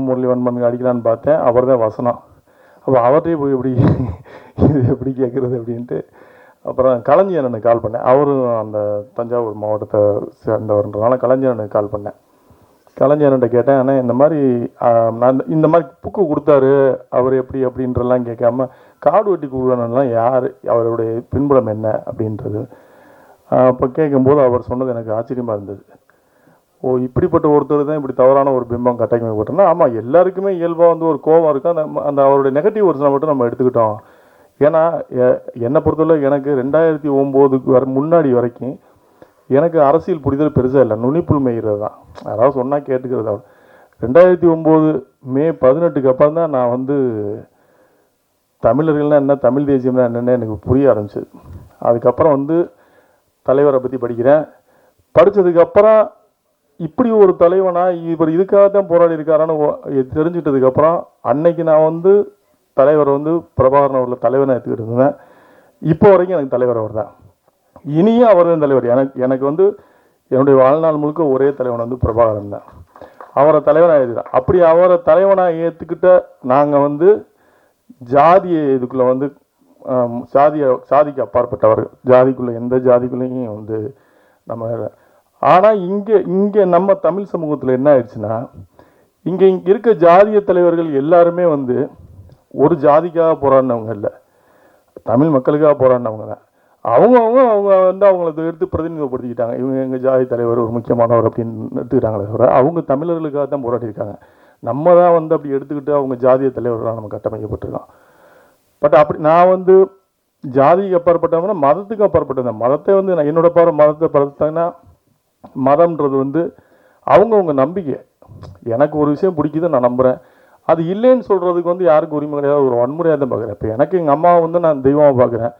முரளிவன்மன் அடிக்கலான்னு பார்த்தேன். அவர் தான் வசனம். அப்போ அவர்கிட்டயே போய் எப்படி இது எப்படி கேட்குறது அப்படின்ட்டு அப்புறம் கலைஞரனுக்கு கால் பண்ணேன். அவரும் அந்த தஞ்சாவூர் மாவட்டத்தை சேர்ந்தவர்ன்றதுனால கலைஞரனுக்கு கால் பண்ணேன். கலைஞர்கிட்ட கேட்டேன், ஆனால் இந்த மாதிரி நான் இந்த மாதிரி புக்கு கொடுத்தாரு அவர் எப்படி அப்படின்றலாம் கேட்காம காடு வெட்டி குருவனெல்லாம் யார், அவருடைய பின்புலம் என்ன அப்படின்றது அப்போ கேட்கும்போது அவர் சொன்னது எனக்கு ஆச்சரியமாக இருந்தது. ஓ, இப்படிப்பட்ட ஒருத்தர் தான் இப்படி தவறான ஒரு பிம்பம் கட்டமைக்கப்பட்டோம்னா, ஆமாம் எல்லாருக்குமே இயல்பாக வந்து ஒரு கோபம் இருக்கும். அந்த அவருடைய நெகட்டிவ் ஒர்ஷனை மட்டும் நம்ம எடுத்துக்கிட்டோம். ஏன்னா என்னை பொறுத்தவரை எனக்கு 2009 முன்னாடி வரைக்கும் எனக்கு அரசியல் புரிதல் பெருசாக இல்லை, நுனிப்புள் மேய்கிறது தான், அதாவது சொன்னால் கேட்டுக்கிறது. 2009 மே 18க்கு அப்புறம் தான் நான் வந்து தமிழர்கள்னால் என்ன, தமிழ் தேசியம்னா என்னென்னு எனக்கு புரிய ஆரம்பிச்சது. அதுக்கப்புறம் வந்து தலைவரை பற்றி படிக்கிறேன். படித்ததுக்கப்புறம் இப்படி ஒரு தலைவனாக இவர் இதுக்காக தான் போராடி இருக்காரான்னு தெரிஞ்சுக்கிட்டதுக்கப்புறம் அன்னைக்கு நான் வந்து தலைவர் வந்து பிரபாகரன் அவர்களை தலைவனை எடுத்துக்கிட்டு இருந்தேன். இப்போ வரைக்கும் எனக்கு தலைவர் அவர் தான், இனியும் அவர் தான் தலைவர். எனக்கு வந்து என்னுடைய வாழ்நாள் முழுக்க ஒரே தலைவன் வந்து பிரபாகரன் தான். அவரை தலைவனாக ஏற்றுக்கிறேன். அப்படி அவரை தலைவனாக ஏற்றுக்கிட்ட நாங்கள் வந்து ஜாதியை இதுக்குள்ளே வந்து சாதிக்கு அப்பாற்பட்டவர், ஜாதிக்குள்ளே எந்த ஜாதிக்குள்ளேயும் வந்து நம்ம. ஆனால் இங்கே நம்ம தமிழ் சமூகத்தில் என்ன ஆயிடுச்சுன்னா, இங்கே இருக்க ஜாதிய தலைவர்கள் எல்லாருமே வந்து ஒரு ஜாதிக்காக போராடினவங்க இல்லை, தமிழ் மக்களுக்காக போராடினவங்க தான். அவங்க வந்து அவங்கள எடுத்து பிரதிநிதிப்படுத்திக்கிட்டாங்க. இவங்க எங்கள் ஜாதி தலைவர் ஒரு முக்கியமானவர் அப்படின்னு எடுத்துக்கிட்டாங்களே தவிர அவங்க தமிழர்களுக்காக தான் போராடியிருக்காங்க. நம்ம தான் வந்து அப்படி எடுத்துக்கிட்டு அவங்க ஜாதிய தலைவர்களாக நம்ம கட்டமைக்கப்பட்டிருக்கோம். பட் அப்படி நான் வந்து ஜாதிக்கு அப்பாற்பட்டவங்கன்னா மதத்துக்கு அப்பாற்பட்டது. மதத்தை வந்து நான் என்னோட மதத்தை பார்த்தீங்கன்னா, மதம்ன்றது வந்து அவங்கவுங்க நம்பிக்கை. எனக்கு ஒரு விஷயம் பிடிக்குது, நான் நம்புகிறேன். அது இல்லைன்னு சொல்கிறதுக்கு வந்து யாருக்கும் உரிமை கிடையாது, ஒரு வன்முறையாக தான் பார்க்குறேன். இப்போ எனக்கு எங்கள் அம்மாவை வந்து நான் தெய்வமாக பார்க்குறேன்.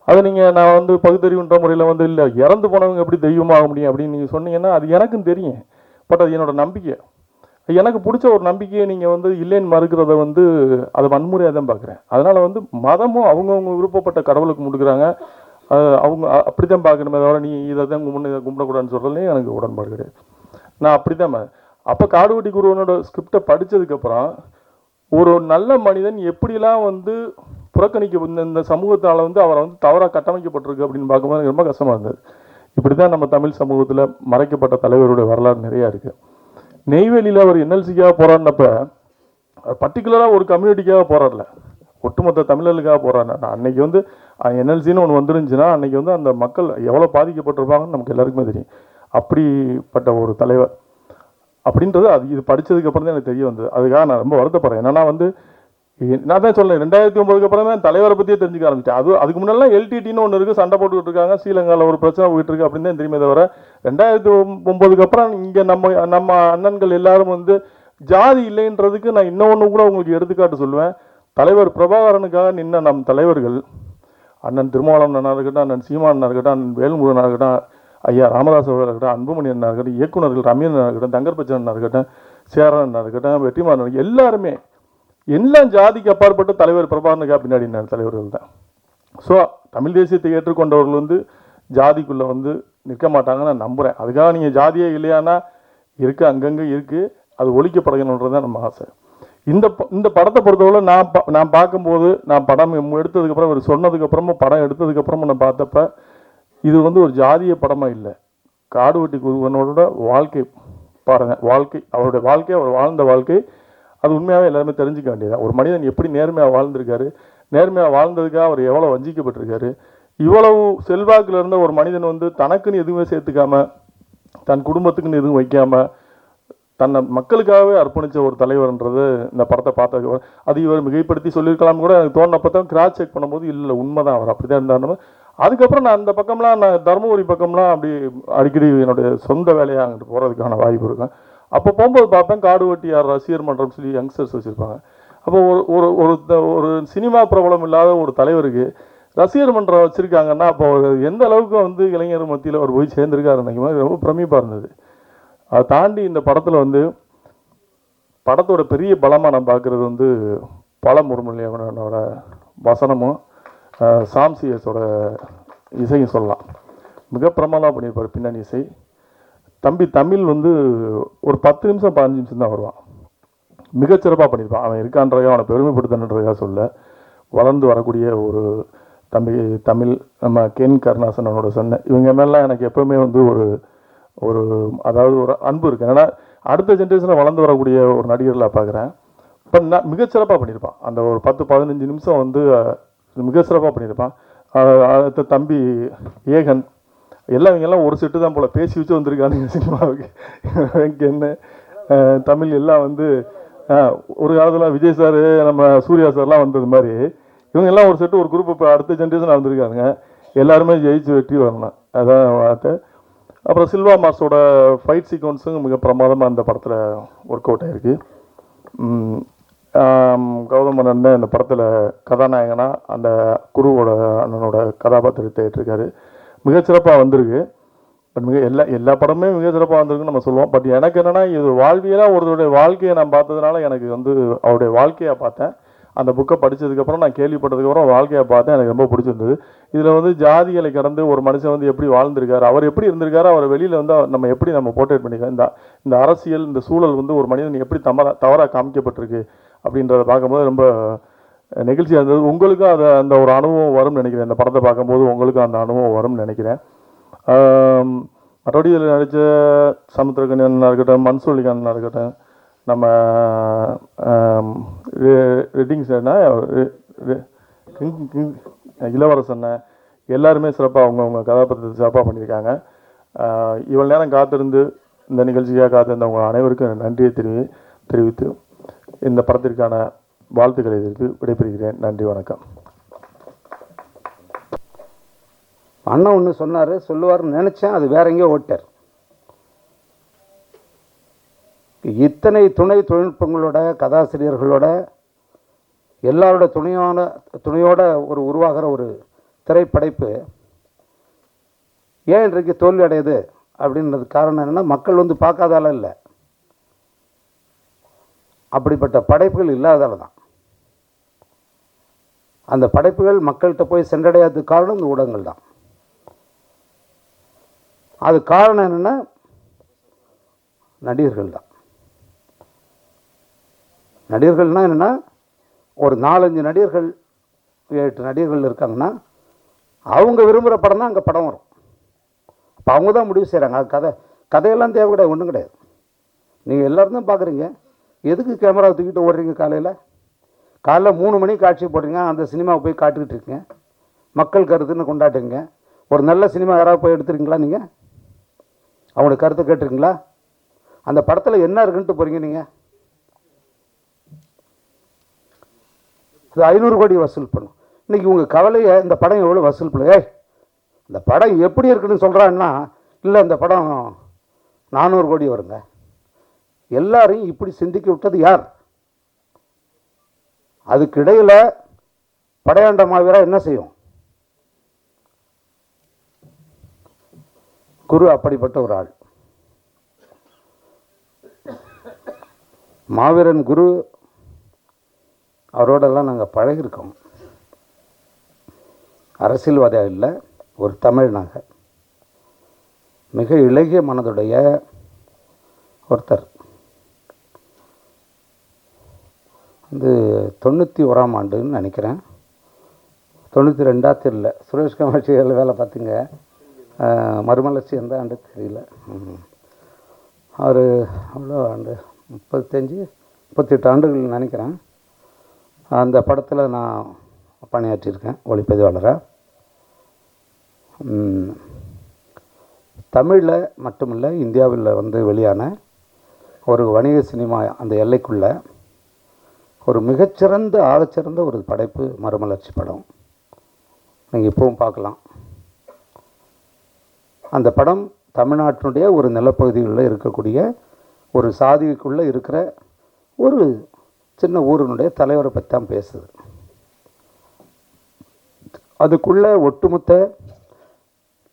அது நான் வந்து பகுத்தறிவுன்ற முறையில் வந்து இல்லை இறந்து போனவங்க எப்படி தெய்வமாக முடியும் அப்படின்னு நீங்கள் சொன்னீங்கன்னா அது எனக்கும் தெரியும். பட் அது என்னோட நம்பிக்கை, எனக்கு பிடிச்ச ஒரு நம்பிக்கையை நீங்கள் வந்து இல்லைன்னு மறுக்கிறத வந்து அதை வன்முறையாக தான் பார்க்குறேன். அதனால் வந்து மதமும் அவங்கவுங்க விருப்பப்பட்ட கடவுளுக்கு முடுக்கிறாங்க, அவங்க அப்படி தான் பார்க்கணுமே தவிர நீ இதை தான் கும்பிடக்கூடாதுன்னு சொல்கிறதுலேயும் எனக்கு உடன்பாடு கிடையாது. நான் அப்படி தான். அப்போ காடுவெட்டி குருவனோட ஸ்கிரிப்டை படித்ததுக்கப்புறம் ஒரு நல்ல மனிதன் எப்படிலாம் வந்து புறக்கணிக்க இந்த சமூகத்தால் வந்து அவரை வந்து தவறாக கட்டமைக்கப்பட்டிருக்கு அப்படின்னு பார்க்கும்போது எனக்கு ரொம்ப கஷ்டமாக இருந்தது. இப்படி தான் நம்ம தமிழ் சமூகத்தில் மறைக்கப்பட்ட தலைவருடைய வரலாறு நிறையா இருக்குது. நெய்வேலியில் அவர் என்எல்சிக்காக போராடினப்ப பர்டிகுலராக ஒரு கம்யூனிட்டிக்காக போராடல, ஒட்டுமொத்த தமிழர்களுக்காக போராடினா. அன்னைக்கு வந்து என்எல்சின்னு ஒன்று வந்துருந்துச்சுன்னா அன்னைக்கு வந்து அந்த மக்கள் எவ்வளோ பாதிக்கப்பட்டிருப்பாங்கன்னு நமக்கு எல்லாருக்குமே தெரியும். அப்படிப்பட்ட ஒரு தலைவர் அப்படின்றது இது படித்ததுக்கப்புறம் தான் எனக்கு தெரிய வந்தது. அதுக்காக நான் ரொம்ப வருத்தப்படுறேன். என்னன்னா வந்து நான் தான் சொல்லேன், 2009க்கு அப்புறம் தான் தலைவரை பற்றியே தெரிஞ்சுக்க ஆரம்பிச்சிட்டேன். அதுக்கு முன்னெல்லாம் எல்டிடின்னு ஒன்று இருக்குது, சண்டை போட்டுக்கிட்டு இருக்காங்க, ஸ்ரீலங்காவில் ஒரு பிரச்சனை போயிட்டு இருக்கு அப்படின்னு தான் தெரியுமே தவிர 2009க்கு அப்புறம் இங்கே நம்ம அண்ணன்கள் எல்லாரும் வந்து ஜாதி இல்லைன்றதுக்கு நான் இன்னொன்று கூட உங்களுக்கு எடுத்துக்காட்டு சொல்லுவேன். தலைவர் பிரபாகரனுக்காக நின்ன நம் தலைவர்கள், அண்ணன் திருமாவளவன் அண்ணா இருக்கட்டும், அண்ணன் சீமான் அண்ணா இருக்கட்டும், அண்ணன் வேல்முருகன் இருக்கட்டும், ஐயா ராமதாஸ் அவர்கள் இருக்கட்டும், அன்புமணி அண்ணா இருக்கட்டும், இயக்குநர்கள் ரமீன் அண்ணா இருக்கட்டும், தங்கர்பச்சன் அண்ணா இருக்கட்டும், சேரன் அண்ணா இருக்கட்டும், வெற்றிமாறன், எல்லாருமே எல்லாம் ஜாதிக்கு அப்பாற்பட்ட தலைவர் பிரபாகரனுக்காக பின்னாடி தலைவர்கள் தான். ஸோ தமிழ் தேசியத்தை ஏற்றுக்கொண்டவர்கள் வந்து ஜாதிக்குள்ளே வந்து நிற்க மாட்டாங்கன்னு நான் நம்புகிறேன். அதுக்காக நீங்கள் ஜாதியே இல்லையானா இருக்குது, அங்கங்கே இருக்குது, அது ஒழிக்கப்படணுன்றது தான் நம்ம ஆசை. இந்த படத்தை பொறுத்தவரை நான் பார்க்கும்போது, நான் படம் எடுத்ததுக்கப்புறம் அவர் சொன்னதுக்கப்புறமும் படம் எடுத்ததுக்கப்புறமும் நான் பார்த்தப்ப இது வந்து ஒரு ஜாதிய படமாக இல்லை, காடுவெட்டி குருவனோட வாழ்க்கை பாருங்கள். அவருடைய வாழ்க்கை, அவர் வாழ்ந்த வாழ்க்கை, அது உண்மையாகவே எல்லாருமே தெரிஞ்சுக்க வேண்டியது. ஒரு மனிதன் எப்படி நேர்மையாக வாழ்ந்திருக்காரு, நேர்மையாக வாழ்ந்ததுக்காக அவர் எவ்வளோ வஞ்சிக்கப்பட்டிருக்காரு. இவ்வளவு செல்வாக்கில் இருந்த ஒரு மனிதன் வந்து தனக்குன்னு எதுவுமே சேர்த்துக்காம, தன் குடும்பத்துக்குன்னு எதுவும் வைக்காமல் தன்னை மக்களுக்காகவே அர்ப்பணித்த ஒரு தலைவர்ன்றது இந்த படத்தை பார்த்ததுக்கு அது இவர் மிகைப்படுத்தி சொல்லியிருக்கலாம் கூட எனக்கு தோணுனப்போ தான் கிராஸ் செக் பண்ணும்போது இல்லை உண்மைதான், அவர் அப்படி தான் இருந்தாருன்னு. அதுக்கப்புறம் நான் அந்த பக்கம்லாம், நான் தருமபுரி பக்கம்லாம் அப்படி அடிக்கடி என்னுடைய சொந்த வேலையாக அங்கிட்டு போகிறதுக்கான வாய்ப்பு இருக்கும். அப்போ போகும்போது பார்ப்பேன் காடுவெட்டியார் ரசிகர் மன்றம் சொல்லி யங்ஸ்டர்ஸ் வச்சுருப்பாங்க. அப்போ ஒரு சினிமா பிரபலம் இல்லாத ஒரு தலைவருக்கு ரசிகர் மன்றம் வச்சுருக்காங்கன்னா அப்போ எந்த அளவுக்கு வந்து இளைஞர் மத்தியில் அவர் போய் சேர்ந்துருக்காரு நினைக்கும் ரொம்ப பிரமிப்பாக இருந்தது. அதை தாண்டி இந்த படத்தில் வந்து படத்தோட பெரிய பலமாக நான் பார்க்குறது வந்து முரளிவனோட வசனமும் சாம்சிஎஸோட இசையும் சொல்லலாம். மிக பிரமாதமாக பண்ணியிருப்பார் பின்னணி இசை. தம்பி தமிழ் வந்து ஒரு 10 நிமிஷம் 15 நிமிஷம் தான் வருவான். மிகச்சிறப்பாக பண்ணியிருப்பான். அவன் இருக்கான்றதை அவனை பெருமைப்படுத்தணுன்றதுக்காக சொல்ல, வளர்ந்து வரக்கூடிய ஒரு தமிழ் நம்ம கென் கருணாசன் அவனோட சொன்ன இவங்க மேலாம் எனக்கு எப்போவுமே வந்து ஒரு அதாவது ஒரு அன்பு இருக்குது. ஏன்னா அடுத்த ஜென்ரேஷனில் வளர்ந்து வரக்கூடிய ஒரு நடிகர்களை பார்க்குறேன். இப்போ நான் மிகச்சிறப்பாக பண்ணியிருப்பான். அந்த ஒரு 10-15 நிமிஷம் வந்து மிகச்சிறப்பாக பண்ணியிருப்பான். அடுத்த தம்பி ஏகன் இவங்கெல்லாம் ஒரு செட்டு தான் போல் பேசி வச்சு வந்திருக்கானுங்க சினிமாவுக்கு. என்ன தமிழ் எல்லாம் வந்து ஒரு காலத்தில் விஜய் சார் நம்ம சூர்யா சார்லாம் வந்தது மாதிரி இவங்க எல்லாம் ஒரு செட்டு ஒரு குரூப் இப்போ அடுத்த ஜென்ரேஷன் வந்திருக்காங்க. எல்லாருமே ஜெயிச்சு வெற்றி வரணும், அதான் வார்த்தை. அப்புறம் சில்வா மாஸோட ஃபைட் சீக்வன்ஸும் மிக பிரமாதமாக அந்த படத்தில் ஒர்க் அவுட் ஆகிருக்கு. கௌதம் அண்ணன் இந்த படத்தில் கதாநாயகனாக அந்த குருவோட அண்ணனோட கதாபாத்திரத்தை ஏற்றிருக்காரு. மிகச்சிறப்பாக வந்திருக்கு. பட் எல்லா படமே மிகச்சிறப்பாக வந்திருக்குன்னு நம்ம சொல்லுவோம். பட் எனக்கு என்னென்னா இது வாழ்வியலாக ஒருத்தருடைய வாழ்க்கையை நான் பார்த்ததுனால எனக்கு வந்து அவருடைய வாழ்க்கையை பார்த்தேன். அந்த புக்கை படித்ததுக்கப்புறம் நான் கேள்விப்பட்டதுக்கப்புறம் வாழ்க்கையை பார்த்தேன். எனக்கு ரொம்ப பிடிச்சிருந்தது. இதில் வந்து ஜாதிகளை கடந்து ஒரு மனுஷன் வந்து எப்படி வாழ்ந்திருக்காரு, அவர் எப்படி இருந்திருக்காரு, அவர் வெளியில் வந்து நம்ம எப்படி நம்ம போர்ட்ரேட் பண்ணிக்கலாம், இந்த அரசியல் இந்த சூழல் வந்து ஒரு மனிதன் எப்படி தவறாக காமிக்கப்பட்டிருக்கு அப்படின்றத பார்க்கும்போது ரொம்ப நெகிழ்ச்சியாக இருந்தது. உங்களுக்கும் அந்த ஒரு அனுபவம் வரும்னு நினைக்கிறேன். இந்த படத்தை பார்க்கும்போது உங்களுக்கும் அந்த அனுபவம் வரும்னு நினைக்கிறேன். மற்றபடி இதில் நடித்த சமுத்திரகண்ணனாக இருக்கட்டும், மன்சூலிகானா இருக்கட்டும், நம்ம இளவரசன் எல்லாருமே சிறப்பாக அவங்கவுங்க கதாபாத்திரத்தை சிறப்பாக பண்ணியிருக்காங்க. இவ்வளோ நேரம் காத்திருந்து இந்த நிகழ்ச்சியாக காத்திருந்தவங்க அனைவருக்கும் நன்றியை தெரிவித்து இந்த படத்திற்கான வாழ்த்துக்களை தெரிவித்து விடைபெறுகிறேன். நன்றி, வணக்கம். அண்ணன் ஒன்று சொன்னார், சொல்லுவார்னு நினச்சேன், அது வேற எங்கேயோ ஓட்டார். இத்தனை துணை தொழில்நுட்பங்களோட கதாசிரியர்களோட எல்லாரோட துணையோட உருவாகிற ஒரு திரைப்படைப்பு ஏன் இன்றைக்கு தோல்வி அடையுது அப்படின்றது காரணம் என்னென்னா, மக்கள் வந்து பார்க்காதால இல்லை, அப்படிப்பட்ட படைப்புகள் இல்லாதால தான். அந்த படைப்புகள் மக்கள்கிட்ட போய் சென்றடையாததுக்கு காரணம் இந்த ஊடகங்கள் தான். அது காரணம் என்னென்னா நடிகர்கள் தான். நடிகர்கள்னால் என்னென்னா, ஒரு 4-5 நடிகர்கள் 8 நடிகர்கள் இருக்காங்கன்னா அவங்க விரும்புகிற படம் தான் அங்கே படம் வரும். அப்போ அவங்க தான் முடிவு செய்கிறாங்க. அது கதையெல்லாம் தேவை கிடையாது, ஒன்றும் கிடையாது. நீங்கள் எல்லோரும் தான் பார்க்குறீங்க. எதுக்கு கேமரா தூக்கிட்டு ஓடுறீங்க? காலையில் 3 மணிக்கு காட்சி போடுறீங்க, அந்த சினிமாவை போய் காட்டுக்கிட்டு இருக்கீங்க, மக்கள் கருத்துன்னு கொண்டாடுறீங்க. ஒரு நல்ல சினிமா யாராவது போய் எடுத்துருக்கீங்களா? நீங்கள் அவங்களோட கருத்தை கேட்டுருக்கீங்களா? அந்த படத்தில் என்ன இருக்குன்ட்டு போகிறீங்க நீங்கள்? இது 500 கோடி வசூல் பண்ணும். இன்றைக்கி உங்கள் கவலையை இந்த படம் எவ்வளோ வசூல் பண்ணும்? இந்த படம் எப்படி இருக்குன்னு சொல்கிறான்னா, இல்லை இந்த படம் 400 கோடி வருங்க. எல்லாரையும் இப்படி சிந்திக்க விட்டது யார்? அதுக்கு இடையில் படையாண்ட மாவீரா என்ன செய்யும்? குரு அப்படிப்பட்ட ஒரு ஆள். மாவீரன் குரு அவரோடெல்லாம் நாங்கள் பழகிருக்கோம். அரசியல்வாதியாக இல்லை, ஒரு தமிழ்னாக மிக இளகிய மனதுடைய ஒருத்தர். வந்து 91ஆம் ஆண்டுன்னு நினைக்கிறேன், 92ஆ தெரியல. சுரேஷ் கமாட்சியில் வேலை பார்த்துங்க, மறுமலர்ச்சி எந்த ஆண்டு தெரியல. அவர் அவ்வளோ ஆண்டு 35-38 ஆண்டுகள் நினைக்கிறேன். அந்த படத்தில் நான் பணியாற்றியிருக்கேன் ஒளிப்பதிவாளராக. தமிழில் மட்டுமில்லை, இந்தியாவில் வந்து வெளியான ஒரு வணிக சினிமா அந்த எல்லைக்குள்ள ஒரு மிகச்சிறந்த ஆகச்சிறந்த ஒரு படைப்பு மறுமலர்ச்சி படம். நீங்கள் இப்போவும் பார்க்கலாம். அந்த படம் தமிழ்நாட்டினுடைய ஒரு நிலப்பகுதிகளில் இருக்கக்கூடிய ஒரு சாதிக்குள்ளே இருக்கிற ஒரு சின்ன ஊரினுடைய தலைவரை பற்றி தான் பேசுது. அதுக்குள்ளே ஒட்டுமொத்த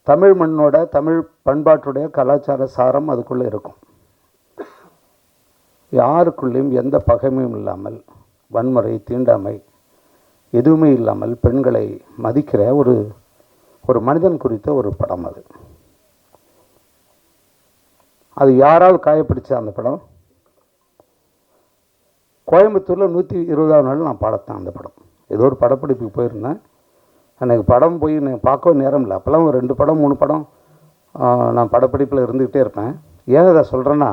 தமிழ் மண்ணோட தமிழ் பண்பாட்டுடைய கலாச்சார சாரம் அதுக்குள்ளே இருக்கும். யாருக்குள்ளேயும் எந்த பகைமையும் இல்லாமல், வன்முறை தீண்டாமை எதுவுமே இல்லாமல் பெண்களை மதிக்கிற ஒரு மனிதன் குறித்த ஒரு படம் அது. அது யாராவது காயப்பிடிச்சா அந்த படம்? கோயம்புத்தூரில் 120ஆவது நாள் நான் பாடத்தேன் அந்த படம். ஏதோ ஒரு படப்பிடிப்புக்கு போயிருந்தேன். எனக்கு படம் போய் பார்க்கவும் நேரம் இல்லை. அப்போல்லாம் ஒரு 2 படம் 3 படம் நான் படப்பிடிப்பில் இருந்துக்கிட்டே இருப்பேன். ஏன் இதை சொல்கிறேன்னா,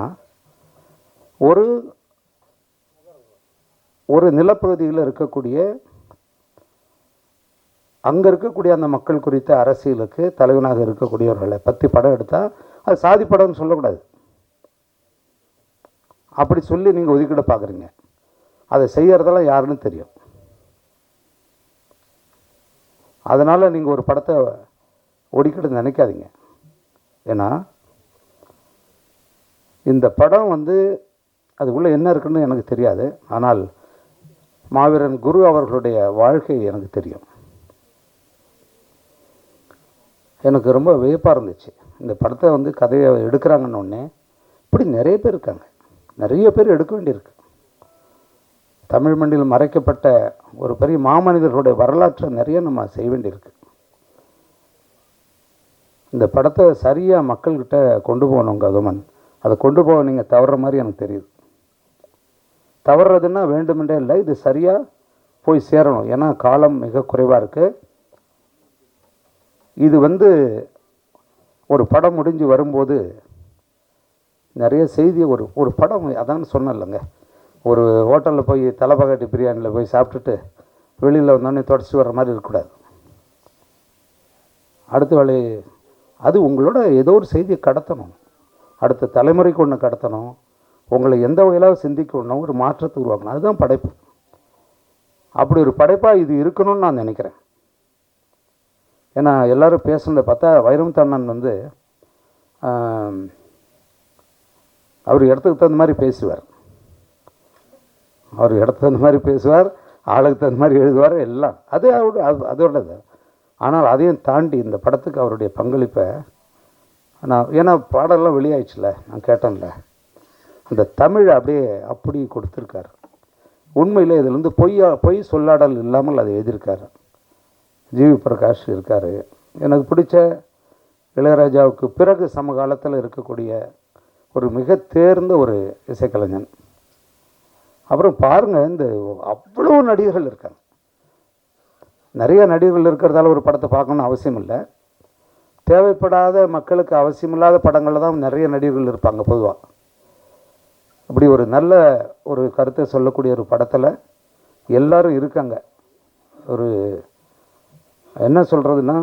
ஒரு நிலப்பகுதியில் இருக்கக்கூடிய அங்கே இருக்கக்கூடிய அந்த மக்கள் குறித்த அரசியலுக்கு தலைவனாக இருக்கக்கூடியவர்களை பற்றி படம் எடுத்தால் அது சாதி படம்னு சொல்லக்கூடாது. அப்படி சொல்லி நீங்கள் ஒதுக்கிட பார்க்குறீங்க. அதை செய்கிறதெல்லாம் யாருன்னு தெரியும். அதனால் நீங்கள் ஒரு படத்தை ஒதுக்கிட நினைக்காதீங்க. ஏன்னா இந்த படம் அதுக்குள்ளே என்ன இருக்குன்னு எனக்கு தெரியாது. ஆனால் மாவீரன் குரு அவர்களுடைய வாழ்க்கை எனக்கு தெரியும். எனக்கு ரொம்ப வியப்பாக இருந்துச்சு. இந்த படத்தை கதையை எடுக்கிறாங்கன்னொடனே இப்படி நிறைய பேர் இருக்காங்க. நிறைய பேர் எடுக்க வேண்டியிருக்கு. தமிழ் மண்ணில் மறைக்கப்பட்ட ஒரு பெரிய மாமனிதர்களுடைய வரலாற்றை நிறைய நம்ம செய்ய வேண்டியிருக்கு. இந்த படத்தை சரியாக மக்கள்கிட்ட கொண்டு போகணும் கௌதமன். அதை கொண்டு போக நீங்கள் தவறுற மாதிரி எனக்கு தெரியுது. தவறுறதுன்னா வேண்டுமென்றே இல்லை, இது சரியாக போய் சேரணும். ஏன்னா காலம் மிக குறைவாக இருக்குது. இது ஒரு படம் முடிஞ்சு வரும்போது நிறைய செய்தி ஒரு படம் அதான் சொன்னேன்லங்க, ஒரு ஹோட்டலில் போய் தலைப்பகாட்டி பிரியாணியில் போய் சாப்பிட்டுட்டு வெளியில் வந்தோடனே தொடச்சிட்டு வர்ற மாதிரி இருக்கக்கூடாது. அடுத்த வேலை அது உங்களோட ஏதோ ஒரு செய்தியை கடத்தணும், அடுத்த தலைமுறைக்கு ஒன்று கடத்தணும், உங்களை எந்த வகையிலாவது சிந்திக்கணும், ஒரு மாற்றத்தை உருவாக்கணும். அதுதான் படைப்பு. அப்படி ஒரு படைப்பாக இது இருக்கணும்னு நான் நினைக்கிறேன். ஏன்னா எல்லோரும் பேசுனதை பார்த்தா வைரமுத்தண்ணன் அவர் இடத்துக்கு தகுந்த மாதிரி பேசுவார். அவர் இடத்துக்கு தகுந்த மாதிரி பேசுவார், ஆளுக்கு தகுந்த மாதிரி எழுதுவார், எல்லாம் அது அதோடது. ஆனால் அதையும் தாண்டி இந்த படத்துக்கு அவருடைய பங்களிப்பை ஏன்னா பாடலாம் வெளியாயிடுச்சுல, நான் கேட்டேன்ல, அந்த தமிழை அப்படி கொடுத்துருக்காரு. உண்மையில் இதில் பொய் சொல்லாடல் இல்லாமல் அதை எழுதியிருக்காரு. ஜிவி பிரகாஷ் இருக்கார். எனக்கு பிடிச்ச இளையராஜாவுக்கு பிறகு சமகாலத்தில் இருக்கக்கூடிய ஒரு மிக தேர்ந்த ஒரு இசைக்கலைஞன். அப்புறம் பாருங்கள், இந்த அவ்வளோ நடிகர்கள் இருக்காங்க. நிறைய நடிகர்கள் இருக்கிறதால ஒரு படத்தை பார்க்கணுன்னு அவசியம் இல்லை. தேவைப்படாத மக்களுக்கு அவசியமில்லாத படங்களில் தான் நிறைய நடிகர்கள் இருப்பாங்க பொதுவாக. அப்படி ஒரு நல்ல ஒரு கருத்தை சொல்லக்கூடிய ஒரு படத்தில் எல்லாரும் இருக்காங்க. ஒரு என்ன சொல்கிறதுன்னா,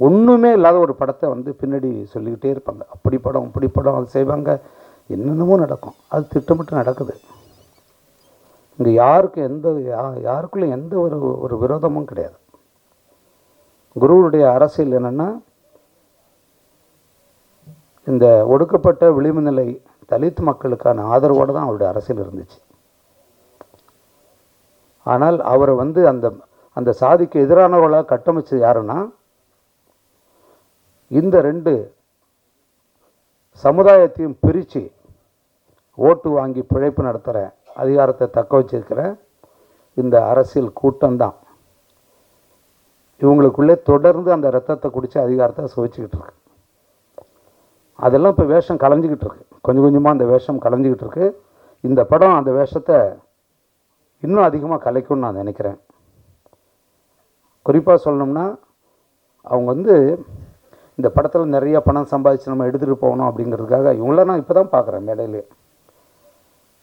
ஒன்றுமே இல்லாத ஒரு படத்தை பின்னாடி சொல்லிக்கிட்டே இருப்பாங்க. அப்படி படம் இப்படி படம் அது செய்வாங்க, என்னென்னமோ நடக்கும். அது திட்டமிட்டு நடக்குது. இங்கே யாருக்குள்ளே எந்த ஒரு விரோதமும் கிடையாது. குருவுடைய அரசியல் என்னென்னா, இந்த ஒடுக்கப்பட்ட விளிம்பு நிலை தலித் மக்களுக்கான ஆதரவோடு தான் அவருடைய அரசியல் இருந்துச்சு. ஆனால் அவரை அந்த சாதிக்கு எதிரானவர்களாக கட்டமைச்சது யாருன்னா, இந்த 2 சமுதாயத்தையும் பிரித்து ஓட்டு வாங்கி பிழைப்பு நடத்துகிற அதிகாரத்தை தக்க வச்சிருக்கிற இந்த அரசியல் கூட்டம்தான் இவங்களுக்குள்ளே தொடர்ந்து அந்த ரத்தத்தை குடித்து அதிகாரத்தை சுவைச்சிக்கிட்டு இருக்கு. அதெல்லாம் இப்போ வேஷம் கலைஞ்சிக்கிட்டு இருக்கு. கொஞ்சம் கொஞ்சமாக அந்த வேஷம் கலைஞ்சிக்கிட்டு இருக்கு. இந்த படம் அந்த வேஷத்தை இன்னும் அதிகமாக கலைக்கும்னு நான் நினைக்கிறேன். குறிப்பாக சொல்லணும்னா, அவங்க இந்த படத்தில் நிறைய பணம் சம்பாதிச்சு நம்ம எடுத்துகிட்டு போகணும் அப்படிங்கிறதுக்காக இவங்கள நான் இப்போ தான் பார்க்குறேன் மேடையிலே.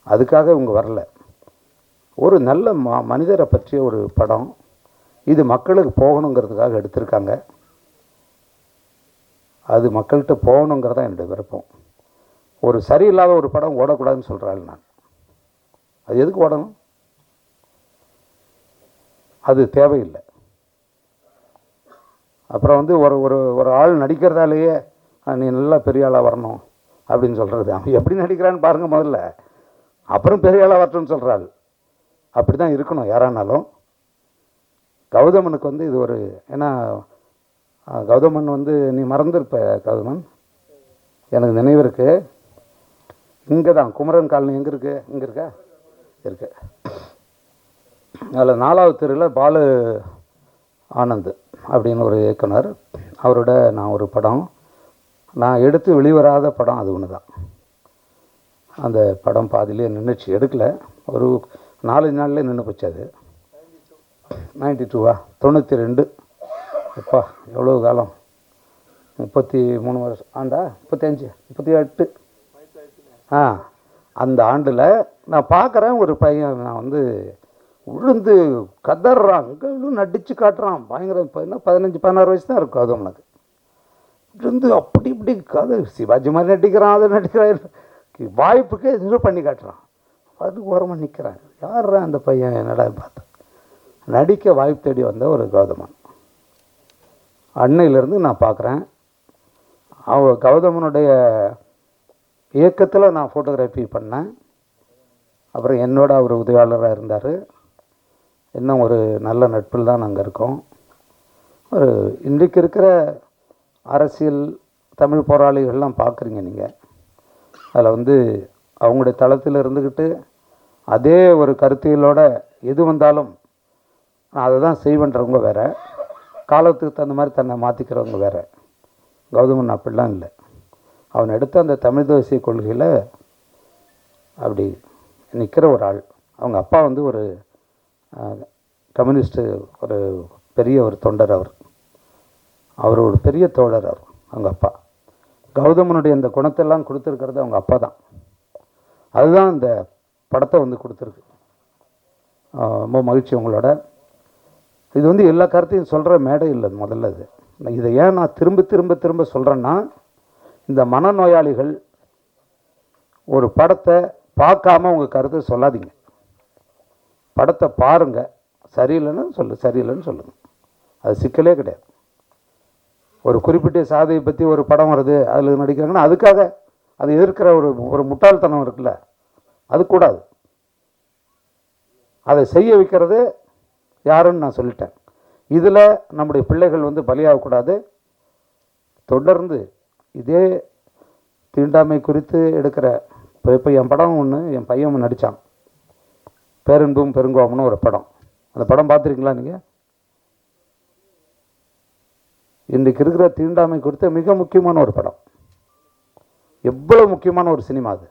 அதுக்காக இவங்க வரல. ஒரு நல்ல மனிதரை பற்றிய ஒரு படம் இது மக்களுக்கு போகணுங்கிறதுக்காக எடுத்திருக்காங்க. அது மக்கள்கிட்ட போகணுங்கிறதான் என்னுடைய விருப்பம். ஒரு சரியில்லாத ஒரு படம் ஓடக்கூடாதுன்னு சொல்கிறாள் நான். அது எதுக்கு ஓடணும்? அது தேவையில்லை. அப்புறம் ஒரு ஆள் நடிக்கிறதாலேயே நீ நல்லா பெரிய ஆளாக வரணும் அப்படின்னு சொல்கிறது. அவன் எப்படி நடிக்கிறான்னு பாருங்கள் முதல்ல, அப்புறம் பெரிய ஆளாக வரட்டும்னு சொல்கிறாள். அப்படி தான் இருக்கணும் யாரானாலும். கௌதமனுக்கு இது ஏன்னா கௌதமன் நீ மறந்துருப்ப கௌதமன், எனக்கு நினைவு இருக்கு. இங்கே தான் குமரன் காலனி எங்கே இருக்கு? இங்கே இருக்கா? இருக்கு. அதில் 4வது தெருவில் பாலு ஆனந்த் அப்படின்னு ஒரு இயக்குனர், அவரோட நான் ஒரு படம் நான் எடுத்து வெளிவராத படம் அது ஒன்று தான். அந்த படம் பாதியிலே நின்றுச்சு, எடுக்கலை. ஒரு 4 நாள்லேயே நின்று போச்சு. அது 92வா 92. அப்பா எவ்வளோ காலம், 33 வருஷம் ஆண்டா, 35 38. அந்த ஆண்டில் நான் பார்க்குறேன் ஒரு பையன், நான் வந்து விழுந்து கதறான், அங்கே நடித்து காட்டுறான் பயங்கர. இப்போ என்ன 15-16 வயசு தான் இருக்கும். அது அவனுக்கு விழுந்து அப்படி இப்படி கதை சிவாஜி மாதிரி நடிக்கிறான், அதை நடிக்கிறான், வாய்ப்புக்கு இது பண்ணி காட்டுறான். அது ஓரமாக நிற்கிறான். யார் அந்த பையன் என்னடா பார்த்தேன். நடிக்க வாய்ப்பு தேடி வந்த ஒரு கௌதமன். அன்னையிலேருந்து நான் பார்க்குறேன். கௌதமனுடைய இயக்கத்தில் நான் ஃபோட்டோகிராஃபி பண்ணேன். அப்புறம் என்னோட அவர் உதவியாளராக இருந்தார். இன்னும் ஒரு நல்ல நட்பில் தான் நாங்கள் இருக்கோம். ஒரு இன்றைக்கு இருக்கிற அரசியல் தமிழ் போராளிகள்லாம் பார்க்குறீங்க நீங்கள். அதில் வந்து அவங்களுடைய தளத்தில் இருந்துக்கிட்டு அதே ஒரு கருத்தியலோட எது வந்தாலும் நான் அதை தான் செய்வேன்றவங்க வேறு, காலத்துக்கு தகுந்த மாதிரி தன்னை மாற்றிக்கிறவங்க வேறு. கௌதமன் அப்படிலாம் இல்லை. அவன் எடுத்த அந்த தமிழ் தேசிய கொள்கையில் அப்படி நிற்கிற ஒரு ஆள். அவங்க அப்பா வந்து ஒரு கம்யூனிஸ்ட்டு, ஒரு பெரிய ஒரு தொண்டர். அவர் ஒரு பெரிய தோழர். அவங்க அப்பா கௌதமனுடைய இந்த குணத்தெல்லாம் கொடுத்துருக்கிறது அவங்க அப்பா தான். அதுதான் இந்த படத்தை வந்து கொடுத்துருக்கு. ரொம்ப மகிழ்ச்சி உங்களோட. இது வந்து எல்லா கருத்தையும் சொல்கிற மேடை இல்லை முதல்ல. இதை ஏன் நான் திரும்ப திரும்ப திரும்ப சொல்கிறேன்னா, இந்த மனநோயாளிகள் ஒரு படத்தை பார்க்காம உங்கள் கருத்தை சொல்லாதீங்க. படத்தை பாருங்கள், சரியில்லைன்னு சரியில்லைன்னு சொல்லுங்கள். அது சிக்கலே கிடையாது. ஒரு குறிப்பிட்ட சாதியை பற்றி ஒரு படம் வருது, அதில் நடிக்கிறாங்கன்னா அதுக்காக அது எதிர்க்கிற ஒரு முட்டாள்தனம் இருக்குல்ல, அது கூடாது. அதை செய்ய வைக்கிறது யாருன்னு நான் சொல்லிட்டேன். இதில் நம்முடைய பிள்ளைகள் வந்து பலியாகக்கூடாது. தொடர்ந்து இதே தீண்டாமை குறித்து எடுக்கிற இப்போ என் படம் ஒன்று என் பையன் நடித்தான், பேரன்பும் பெருங்கோபம்னு ஒரு படம். அந்த படம் பார்த்துருக்கீங்களா நீங்கள்? இன்றைக்கு இருக்கிற தீண்டாமை குறித்த மிக முக்கியமான ஒரு படம். எவ்வளோ முக்கியமான ஒரு சினிமா அது.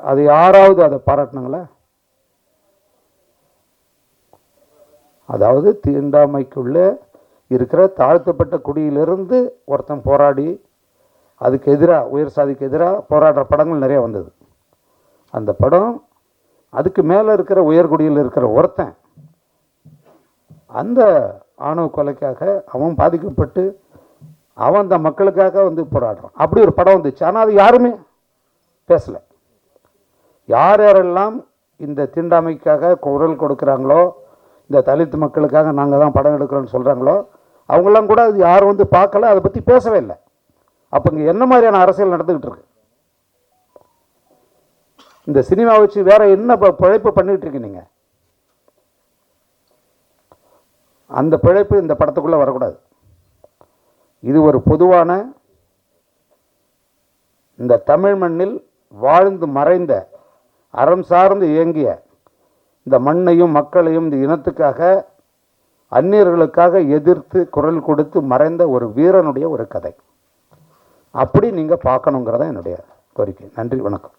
அது யாராவது அதை பாராட்டினாங்களா? அதாவது தீண்டாமைக்குள்ளே இருக்கிற தாழ்த்தப்பட்ட குடியிலிருந்து ஒருத்தன் போராடி அதுக்கு எதிராக, உயர் சாதிக்கு எதிராக போராடுற படங்கள் நிறைய வந்தது. அந்த படம் அதுக்கு மேலே இருக்கிற உயர்குடியில் இருக்கிற ஒருத்தன் அந்த ஆணவ கொலைக்காக அவன் பாதிக்கப்பட்டு அவன் அந்த மக்களுக்காக வந்து போராடுறான். அப்படி ஒரு படம் வந்துச்சு. ஆனால் அது யாருமே பேசலை. யார் யாரெல்லாம் இந்த தீண்டாமைக்காக குரல் கொடுக்குறாங்களோ, இந்த தலித் மக்களுக்காக நாங்கள் தான் படம் எடுக்கிறோன்னு சொல்கிறாங்களோ, அவங்களாம் கூட அது யாரும் வந்து பார்க்கல, அதை பற்றி பேசவே இல்லை. அப்போ இங்கே என்ன மாதிரியான அரசியல் நடந்துக்கிட்டு இருக்கு? இந்த சினிமா வச்சு வேற என்ன பிழைப்பு பண்ணிட்டு இருக்கு நீங்கள்? அந்த பிழைப்பு இந்த படத்துக்குள்ளே வரக்கூடாது. இது ஒரு பொதுவான இந்த தமிழ் மண்ணில் வாழ்ந்து மறைந்த, அறம் சார்ந்து இயங்கிய இந்த மண்ணையும் மக்களையும் இந்த இனத்துக்காக அந்நியர்களுக்காக எதிர்த்து குரல் கொடுத்து மறைந்த ஒரு வீரனுடைய ஒரு கதை. அப்படி நீங்கள் பார்க்கணுங்கிறதான் என்னுடைய கோரிக்கை. நன்றி, வணக்கம்.